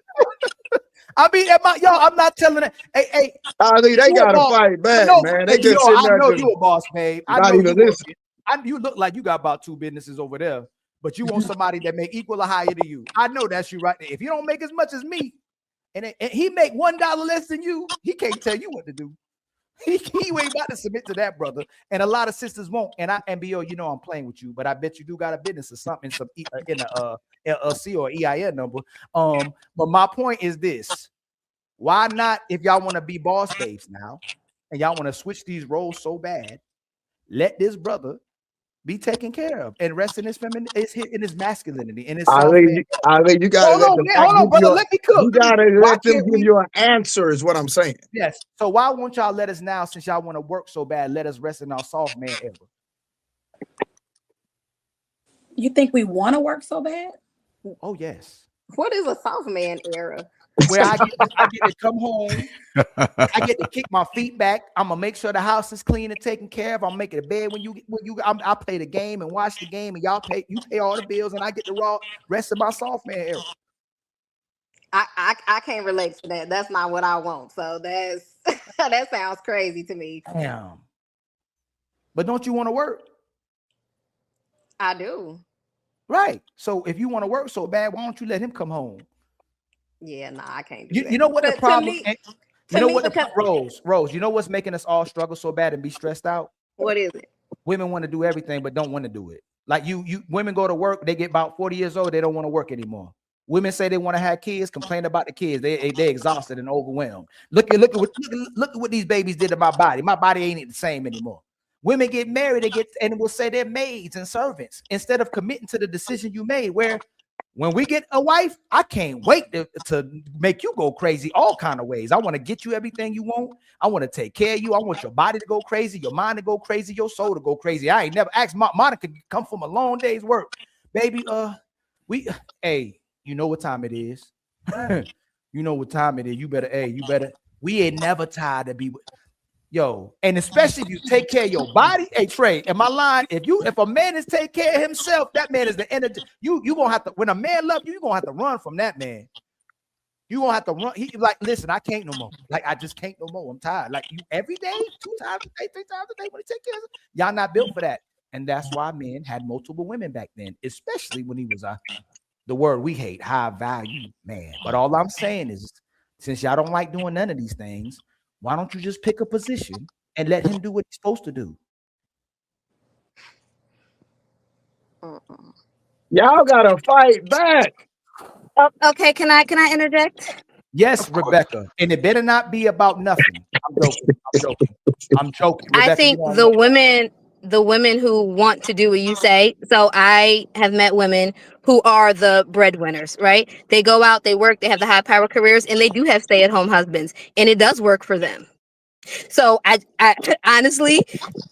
I mean, I'm not telling it. Hey, Ali, they got to fight back, man. They just I know you a boss, babe. I know you. Listen. You look like you got about 2 businesses over there. But you want somebody that make equal or higher to you. I know that's you right there. If you don't make as much as me, and he make $1 less than you, he can't tell you what to do. He ain't about to submit to that, brother. And a lot of sisters won't. And MBO, you know I'm playing with you, but I bet you do got a business or something in a LLC or EIN number. But my point is this: why not, if y'all want to be boss babes now, and y'all want to switch these roles so bad, let this brother be taken care of and rest in his in his masculinity and his Ali, you gotta hold on, brother. Let me cook. You gotta let them give you an answer, is what I'm saying. Yes. So why won't y'all let us now, since y'all want to work so bad, let us rest in our soft man era? You think we want to work so bad? Oh yes. What is a soft man era? Where I get to come home, I get to kick my feet back. I'm gonna make sure the house is clean and taken care of. I'm making a bed I play the game and watch the game, and you pay all the bills, and I get the rest of my soft man era. I can't relate to that. That's not what I want. So that sounds crazy to me. Damn. But don't you want to work? I do. Right. So if you want to work so bad, why don't you let him come home? Yeah, nah, I can't do that. You know what the problem is? Rose, you know what's making us all struggle so bad and be stressed out? What is it? Women want to do everything but don't want to do it. Like women go to work, they get about 40 years old, they don't want to work anymore. Women say they want to have kids, complain about the kids. They exhausted and overwhelmed. Look at what these babies did to my body. My body ain't the same anymore. Women get married, and will say they're maids and servants instead of committing to the decision you made. Where when we get a wife, I can't wait to make you go crazy all kind of ways. I want to get you everything you want. I want to take care of you. I want your body to go crazy, your mind to go crazy, your soul to go crazy. I ain't never asked Monica to come from a long day's work. Baby, you know what time it is. You know what time it is. You better. We ain't never tired to be with. Yo, and especially if you take care of your body. Hey, Trey, am I lying? If a man is take care of himself, that man is the energy. You gonna have to, when a man loves you, you're gonna have to run from that man. You gonna have to run. He like, listen, I can't no more. Like, I just can't no more. I'm tired. Like, you every day, 2 times a day, 3 times a day when he take care of it. Y'all not built for that. And that's why men had multiple women back then, especially when he was the word we hate, high value man. But all I'm saying is, since y'all don't like doing none of these things, why don't you just pick a position and let him do what he's supposed to do? Y'all gotta fight back. Oh, okay, can I interject? Yes, Rebecca, and it better not be about nothing. I'm joking. Rebecca, I think the women who want to do what you say. So I have met women who are the breadwinners, right? They go out, they work, they have the high power careers, and they do have stay-at-home husbands, and it does work for them. So I honestly,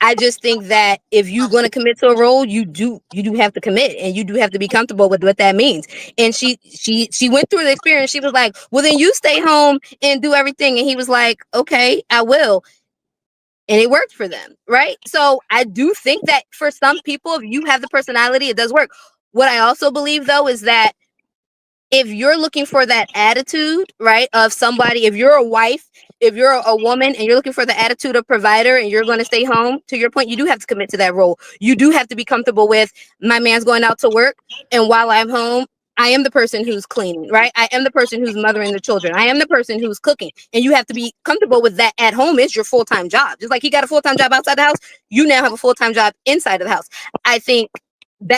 I just think that if you're going to commit to a role, you do have to commit, and you do have to be comfortable with what that means. And she went through the experience. She was like, well, then you stay home and do everything. And he was like, okay, I will. And it worked for them, right? So I do think that for some people, if you have the personality, it does work. What I also believe, though, is that if you're looking for that attitude, right, of somebody, if you're a wife, if you're a woman and you're looking for the attitude of provider and you're going to stay home, to your point, you do have to commit to that role. You do have to be comfortable with, my man's going out to work, and while I'm home, I am the person who's cleaning, right? I am the person who's mothering the children. I am the person who's cooking. And you have to be comfortable with that. At home is your full-time job. Just like he got a full-time job outside the house, you now have a full-time job inside of the house. I think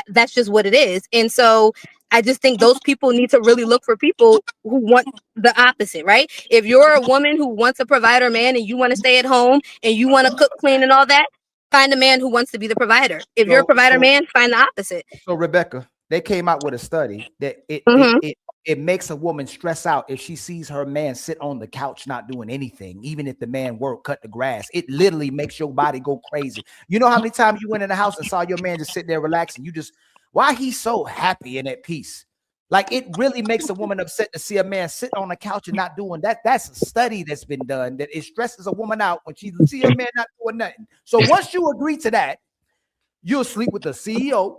that's just what it is. And so I just think those people need to really look for people who want the opposite, right? If you're a woman who wants a provider man and you want to stay at home and you want to cook, clean, and all that, find a man who wants to be the provider. If you're a provider man, find the opposite. So Rebecca, they came out with a study that it makes a woman stress out if she sees her man sit on the couch not doing anything, even if the man work, cut the grass. It literally makes your body go crazy. You know how many times you went in the house and saw your man just sitting there relaxing? You just, why he's so happy and at peace? Like, it really makes a woman upset to see a man sit on the couch and not doing that. That's a study that's been done, that it stresses a woman out when she see a man not doing nothing. So once you agree to that, you'll sleep with the CEO,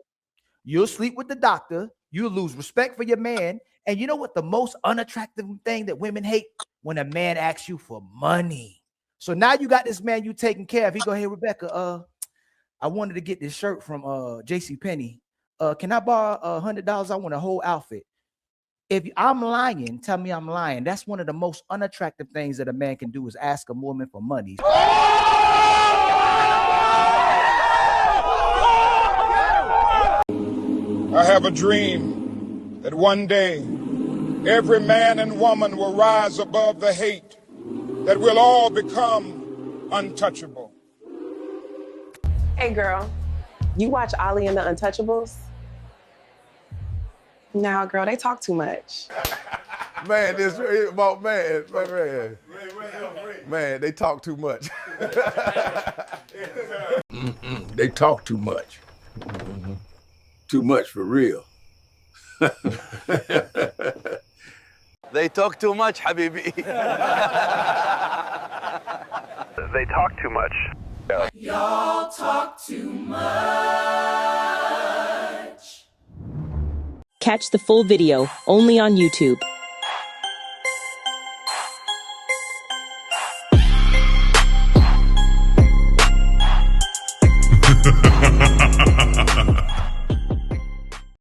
you'll sleep with the doctor, you'll lose respect for your man. And you know what the most unattractive thing that women hate? When a man asks you for money. So now you got this man you taking care of. He go, hey, Rebecca, I wanted to get this shirt from JCPenney. Can I borrow $100? I want a whole outfit. If I'm lying, tell me I'm lying. That's one of the most unattractive things that a man can do, is ask a woman for money. I have a dream that one day every man and woman will rise above the hate, that we'll all become untouchable. Hey girl, you watch Ali and the Untouchables? Nah, girl, they talk too much. Man, this man, they talk too much. They talk too much. Too much for real. They talk too much, Habibi. They talk too much. Y'all talk too much. Catch the full video only on YouTube.